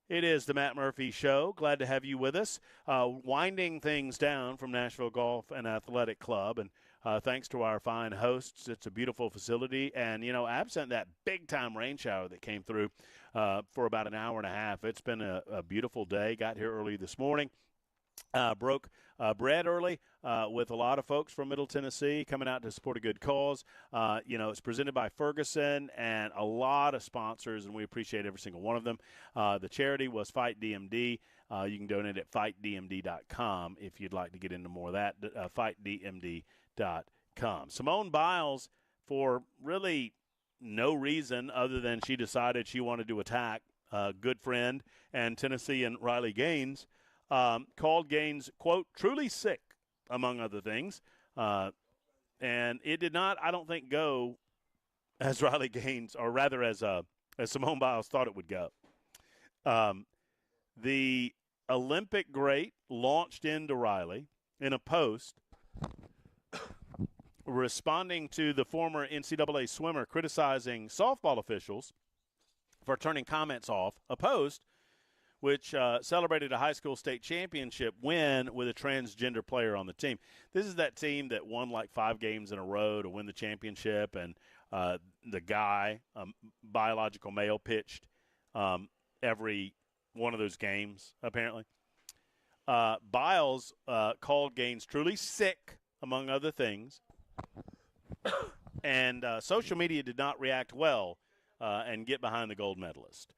It is the Matt Murphy Show. Glad to have you with us. Winding things down from Nashville Golf and Athletic Club. And thanks to our fine hosts, it's a beautiful facility. And, you know, absent that big-time rain shower that came through for about an hour and a half, it's been a beautiful day. Got here early this morning. Broke bread early with a lot of folks from Middle Tennessee coming out to support a good cause. You know, it's presented by Ferguson and a lot of sponsors, and we appreciate every single one of them. The charity was Fight DMD. You can donate at fightdmd.com if you'd like to get into more of that, fightdmd.com. Simone Biles, for really no reason other than she decided she wanted to attack a good friend and Tennessean Riley Gaines, called Gaines, quote, truly sick, among other things. And it did not, I don't think, go as Riley Gaines, or rather as Simone Biles thought it would go. The Olympic great launched into Riley in a post responding to the former NCAA swimmer criticizing softball officials for turning comments off. A post which celebrated a high school state championship win with a transgender player on the team. This is that team that won like 5 games in a row to win the championship, and the guy, biological male, pitched every one of those games, apparently. Biles called Gaines truly sick, among other things, and social media did not react well and get behind the gold medalist.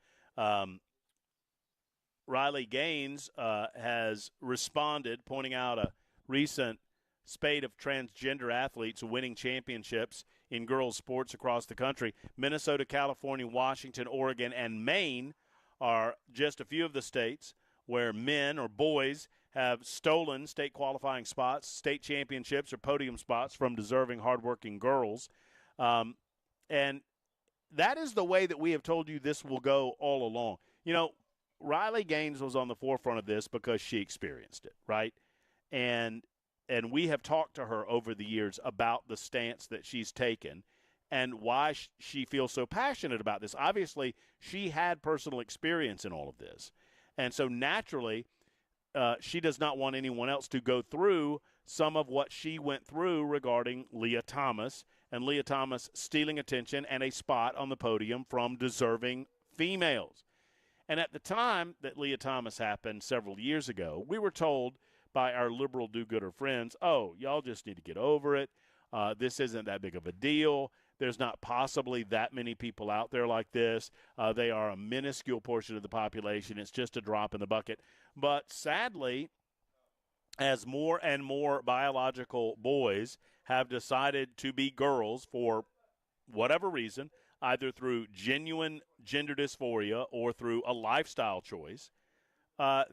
Riley Gaines has responded, pointing out a recent spate of transgender athletes winning championships in girls' sports across the country. Minnesota, California, Washington, Oregon, and Maine are just a few of the states where men or boys have stolen state qualifying spots, state championships, or podium spots from deserving, hardworking girls. And that is the way that we have told you this will go all along. You know, Riley Gaines was on the forefront of this because she experienced it, right? And we have talked to her over the years about the stance that she's taken and why she feels so passionate about this. Obviously, she had personal experience in all of this. And so naturally, she does not want anyone else to go through some of what she went through regarding Leah Thomas, and Leah Thomas stealing attention and a spot on the podium from deserving females. And at the time that Leah Thomas happened several years ago, we were told by our liberal do-gooder friends, oh, y'all just need to get over it. This isn't that big of a deal. There's not possibly that many people out there like this. They are a minuscule portion of the population. It's just a drop in the bucket. But sadly, as more and more biological boys have decided to be girls for whatever reason, either through genuine gender dysphoria or through a lifestyle choice,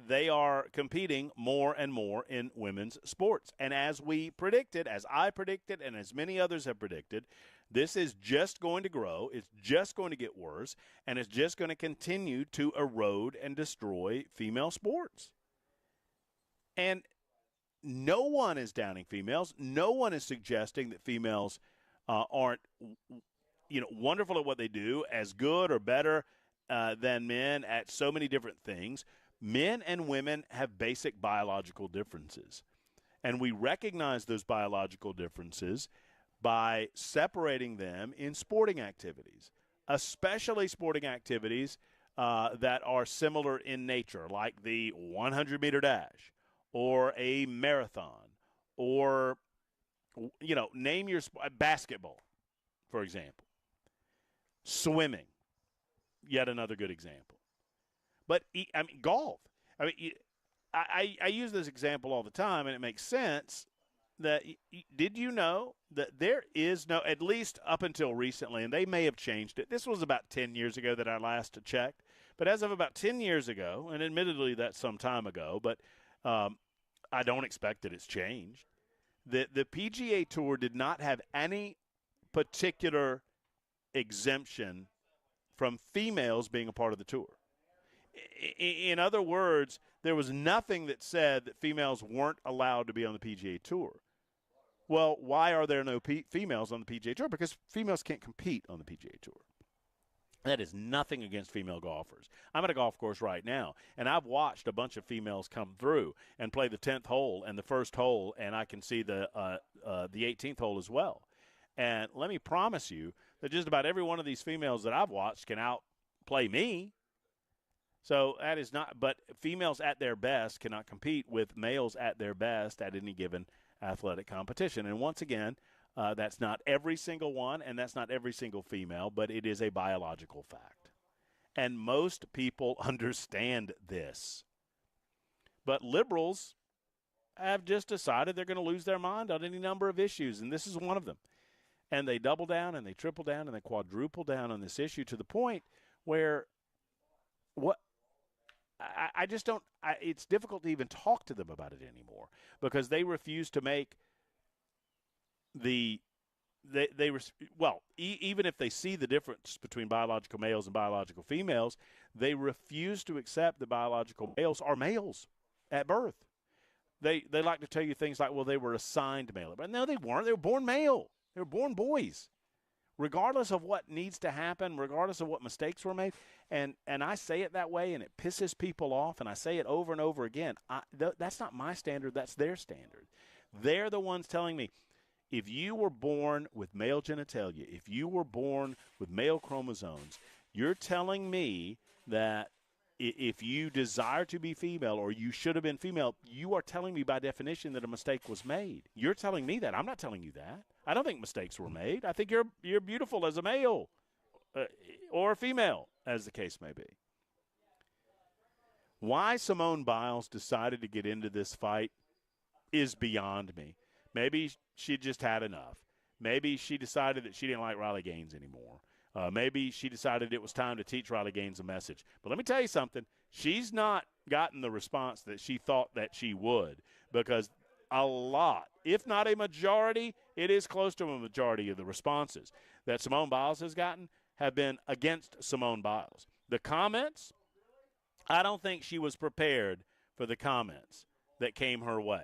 they are competing more and more in women's sports. And as we predicted, as I predicted, and as many others have predicted, this is just going to grow, it's just going to get worse, and it's just going to continue to erode and destroy female sports. And no one is downing females. No one is suggesting that females aren't wonderful at what they do, as good or better than men at so many different things. Men and women have basic biological differences, and we recognize those biological differences by separating them in sporting activities, especially sporting activities that are similar in nature, like the 100-meter dash or a marathon or, name your basketball, for example. Swimming, yet another good example. But, golf. I use this example all the time, and it makes sense that did you know that there is no, at least up until recently, and they may have changed it. This was about 10 years ago that I last checked. But as of about 10 years ago, and admittedly that's some time ago, but I don't expect that it's changed, the PGA Tour did not have any particular exemption from females being a part of the tour. In other words, there was nothing that said that females weren't allowed to be on the PGA Tour. Well, why are there no females on the PGA Tour? Because females can't compete on the PGA Tour. That is nothing against female golfers. I'm at a golf course right now, and I've watched a bunch of females come through and play the 10th hole and the first hole, and I can see the 18th hole as well. And let me promise you that just about every one of these females that I've watched can outplay me. So that is not – but females at their best cannot compete with males at their best at any given athletic competition. And once again, that's not every single one, and that's not every single female, but it is a biological fact. And most people understand this. But liberals have just decided they're going to lose their mind on any number of issues, and this is one of them. And they double down and they triple down and they quadruple down on this issue to the point where I just don't – it's difficult to even talk to them about it anymore because they refuse to make the – even if they see the difference between biological males and biological females, they refuse to accept that biological males are males at birth. They like to tell you things like, well, they were assigned male. But no, they weren't. They were born male. They were born boys, regardless of what needs to happen, regardless of what mistakes were made. And I say it that way, and it pisses people off, and I say it over and over again. That's not my standard. That's their standard. They're the ones telling me, if you were born with male genitalia, if you were born with male chromosomes, you're telling me that if you desire to be female or you should have been female, you are telling me by definition that a mistake was made. You're telling me that. I'm not telling you that. I don't think mistakes were made. I think you're beautiful as a male or a female, as the case may be. Why Simone Biles decided to get into this fight is beyond me. Maybe she just had enough. Maybe she decided that she didn't like Riley Gaines anymore. Maybe she decided it was time to teach Riley Gaines a message. But let me tell you something. She's not gotten the response that she thought that she would, because a lot, if not a majority, it is close to a majority of the responses that Simone Biles has gotten have been against Simone Biles. The comments, I don't think she was prepared for the comments that came her way.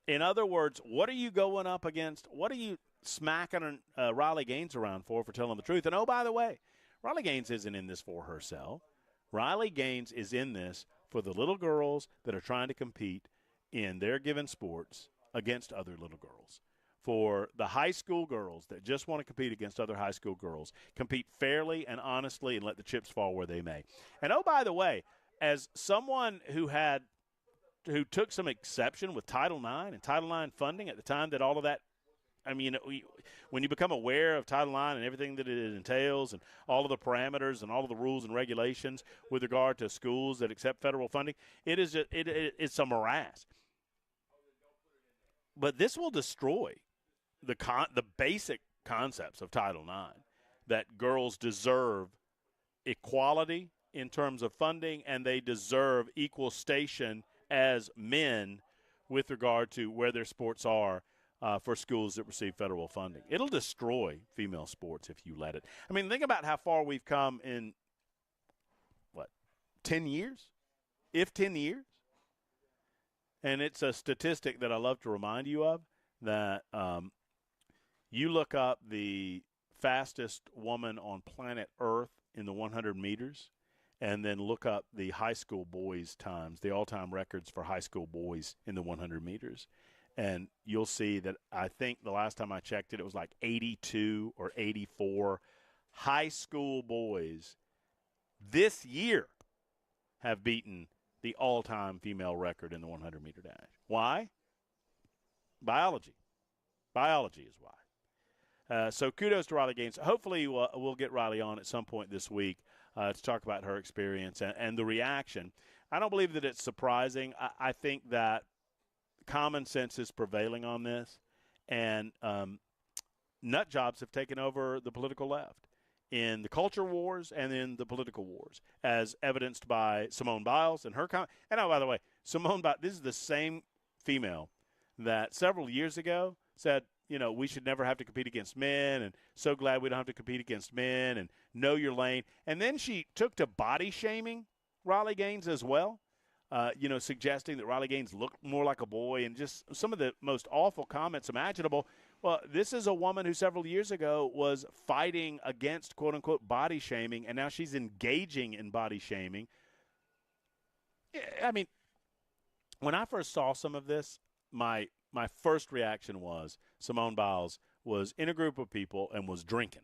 In other words, what are you going up against? What are you smacking Riley Gaines around for telling the truth? And, oh, by the way, Riley Gaines isn't in this for herself. Riley Gaines is in this for the little girls that are trying to compete in their given sports against other little girls. For the high school girls that just want to compete against other high school girls, compete fairly and honestly and let the chips fall where they may. And, oh, by the way, as someone who took some exception with Title IX and Title IX funding at the time that all of that, I mean, when you become aware of Title IX and everything that it entails and all of the parameters and all of the rules and regulations with regard to schools that accept federal funding, it's a morass. But this will destroy the basic concepts of Title IX, that girls deserve equality in terms of funding and they deserve equal station as men with regard to where their sports are for schools that receive federal funding. It'll destroy female sports if you let it. I mean, think about how far we've come in, 10 years? If 10 years? And it's a statistic that I love to remind you of, that you look up the fastest woman on planet Earth in the 100 meters, and then look up the high school boys' times, the all-time records for high school boys in the 100 meters. And you'll see that I think the last time I checked it, it was like 82 or 84 high school boys this year have beaten the all-time female record in the 100-meter dash. Why? Biology. Biology is why. So kudos to Riley Gaines. Hopefully we'll get Riley on at some point this week to talk about her experience and the reaction. I don't believe that it's surprising. I think that common sense is prevailing on this, and nut jobs have taken over the political left in the culture wars and in the political wars, as evidenced by Simone Biles and her comment. And, oh, by the way, Simone Biles, this is the same female that several years ago said, we should never have to compete against men, and so glad we don't have to compete against men, and know your lane. And then she took to body shaming Riley Gaines as well, suggesting that Riley Gaines looked more like a boy, and just some of the most awful comments imaginable. Well, this is a woman who several years ago was fighting against, quote-unquote, body shaming, and now she's engaging in body shaming. I mean, when I first saw some of this, my first reaction was Simone Biles was in a group of people and was drinking.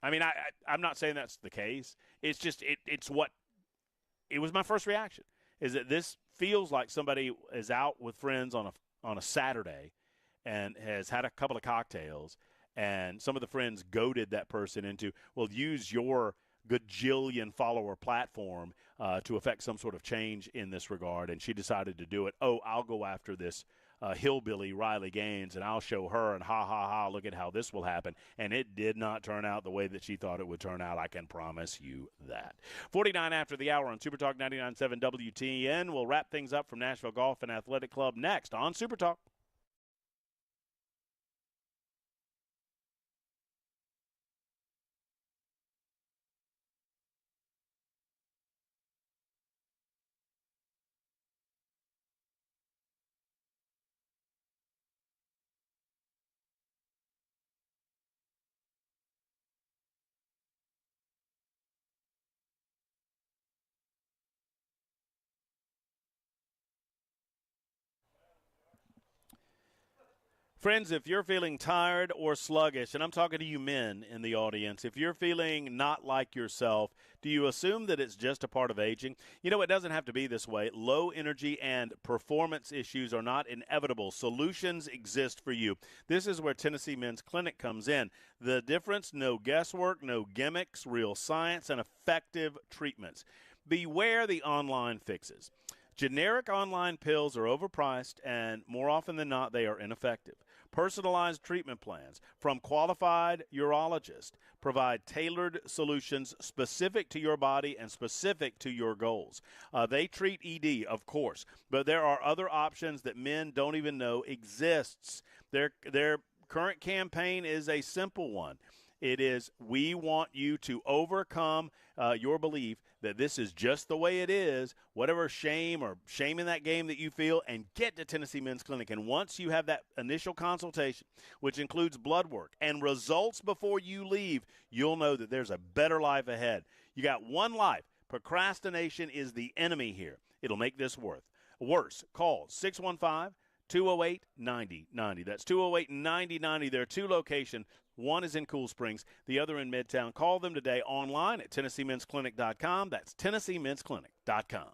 I mean, I'm not saying that's the case. It's just it was my first reaction, is that this feels like somebody is out with friends on a Saturday and has had a couple of cocktails, and some of the friends goaded that person into, well, use your gajillion follower platform to affect some sort of change in this regard, and she decided to do it. Oh, I'll go after this hillbilly Riley Gaines, and I'll show her, and ha, ha, ha, look at how this will happen. And it did not turn out the way that she thought it would turn out. I can promise you that. 49 after the hour on Super Talk 99.7 WTN. We'll wrap things up from Nashville Golf and Athletic Club next on Super Talk. Friends, if you're feeling tired or sluggish, and I'm talking to you men in the audience, if you're feeling not like yourself, do you assume that it's just a part of aging? You know, it doesn't have to be this way. Low energy and performance issues are not inevitable. Solutions exist for you. This is where Tennessee Men's Clinic comes in. The difference, no guesswork, no gimmicks, real science, and effective treatments. Beware the online fixes. Generic online pills are overpriced, and more often than not, they are ineffective. Personalized treatment plans from qualified urologists provide tailored solutions specific to your body and specific to your goals. They treat ED, of course, but there are other options that men don't even know exists. Their current campaign is a simple one. It is, we want you to overcome your belief that this is just the way it is, whatever shame in that game that you feel, and get to Tennessee Men's Clinic. And once you have that initial consultation, which includes blood work and results before you leave, you'll know that there's a better life ahead. You got one life. Procrastination is the enemy here. It'll make this worse. Call 615-208-9090. That's 208-9090. There are two locations. One is in Cool Springs, the other in Midtown. Call them today online at TennesseeMen'sClinic.com. That's TennesseeMen'sClinic.com.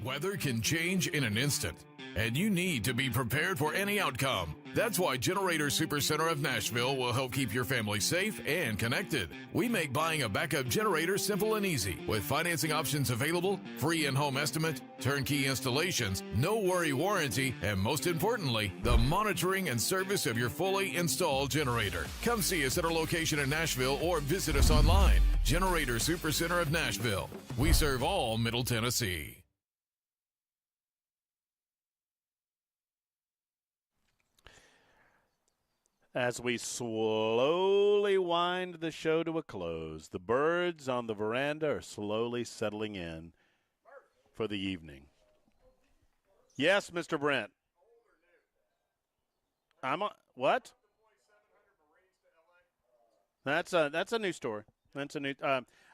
Weather can change in an instant, and you need to be prepared for any outcome. That's why Generator Supercenter of Nashville will help keep your family safe and connected. We make buying a backup generator simple and easy, with financing options available, free in-home estimate, turnkey installations, no worry warranty, and most importantly, the monitoring and service of your fully installed generator. Come see us at our location in Nashville or visit us online. Generator Supercenter of Nashville. We serve all Middle Tennessee. As we slowly wind the show to a close, the birds on the veranda are slowly settling in for the evening. Yes, Mr. Brent. What? That's a new story. That's a new.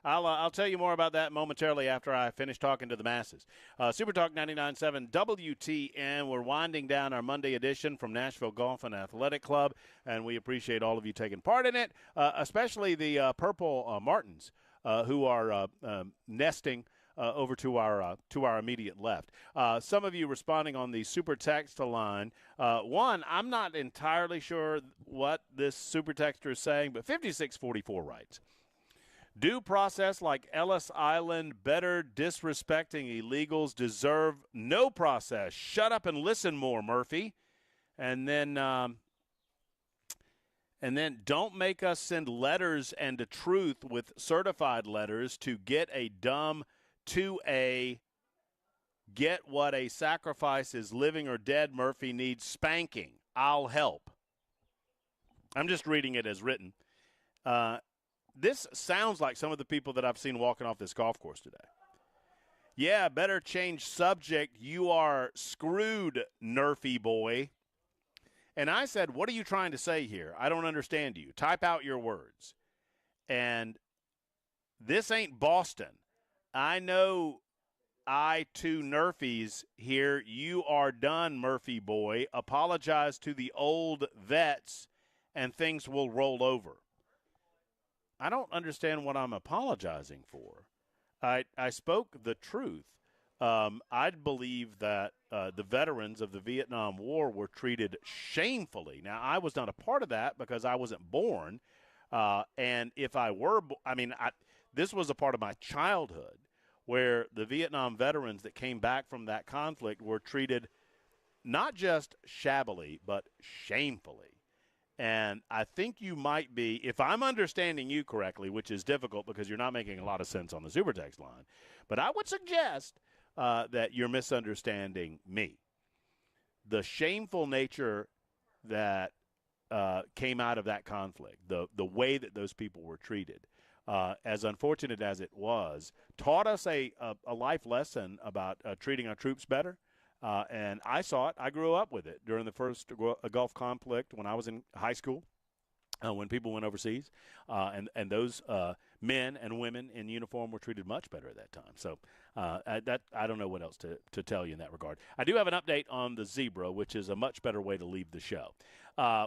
I'll tell you more about that momentarily after I finish talking to the masses. Super Talk 99.7 WTN. We're winding down our Monday edition from Nashville Golf and Athletic Club, and we appreciate all of you taking part in it, especially the Purple Martins who are nesting over to our immediate left. Some of you responding on the super text line. One, I'm not entirely sure what this super texter is saying, but 5644 writes, due process like Ellis Island, better disrespecting illegals, deserve no process. Shut up and listen more, Murphy. And then don't make us send letters and the truth with certified letters to get a dumb 2A, get what a sacrifice is, living or dead. Murphy needs spanking. I'll help. I'm just reading it as written. This sounds like some of the people that I've seen walking off this golf course today. Yeah, better change subject. You are screwed, Nerfy boy. And I said, what are you trying to say here? I don't understand you. Type out your words. And this ain't Boston. I know I two Nerfies here. You are done, Murphy boy. Apologize to the old vets and things will roll over. I don't understand what I'm apologizing for. I spoke the truth. I believe that the veterans of the Vietnam War were treated shamefully. Now, I was not a part of that because I wasn't born. And if I were, this was a part of my childhood where the Vietnam veterans that came back from that conflict were treated not just shabbily, but shamefully. And I think you might be, if I'm understanding you correctly, which is difficult because you're not making a lot of sense on the super text line, but I would suggest that you're misunderstanding me. The shameful nature that came out of that conflict, the way that those people were treated, as unfortunate as it was, taught us a life lesson about treating our troops better. And I saw it. I grew up with it during the first Gulf conflict when I was in high school, when people went overseas. And those men and women in uniform were treated much better at that time. So I don't know what else to tell you in that regard. I do have an update on the Zebra, which is a much better way to leave the show.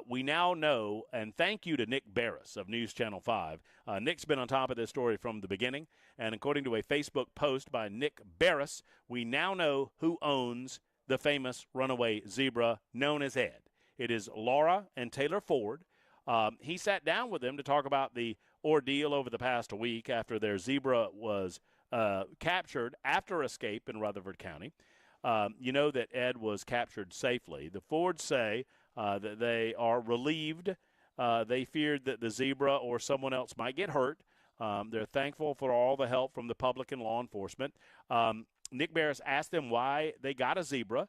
We now know, and thank you to Nick Barris of News Channel 5. Nick's been on top of this story from the beginning, and according to a Facebook post by Nick Barris, we now know who owns the famous runaway zebra known as Ed. It is Laura and Taylor Ford. He sat down with them to talk about the ordeal over the past week after their zebra was captured after escape in Rutherford County. You know that Ed was captured safely. The Fords say that they are relieved. They feared that the zebra or someone else might get hurt. They're thankful for all the help from the public and law enforcement. Nick Barris asked them why they got a zebra.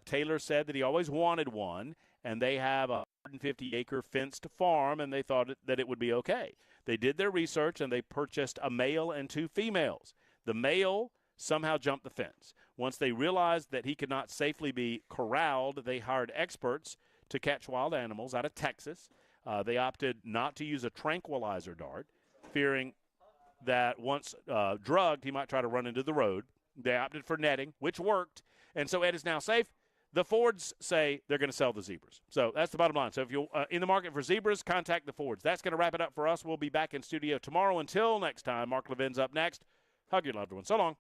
Taylor said that he always wanted one, and they have a 150-acre fenced farm, and they thought that it would be okay. They did their research, and they purchased a male and two females. The male somehow jumped the fence. Once they realized that he could not safely be corralled, they hired experts to catch wild animals out of Texas. They opted not to use a tranquilizer dart, fearing that once drugged, he might try to run into the road. They opted for netting, which worked, and so Ed is now safe. The Fords say they're going to sell the zebras. So that's the bottom line. So if you're in the market for zebras, contact the Fords. That's going to wrap it up for us. We'll be back in studio tomorrow. Until next time, Mark Levin's up next. Hug your loved ones. So long.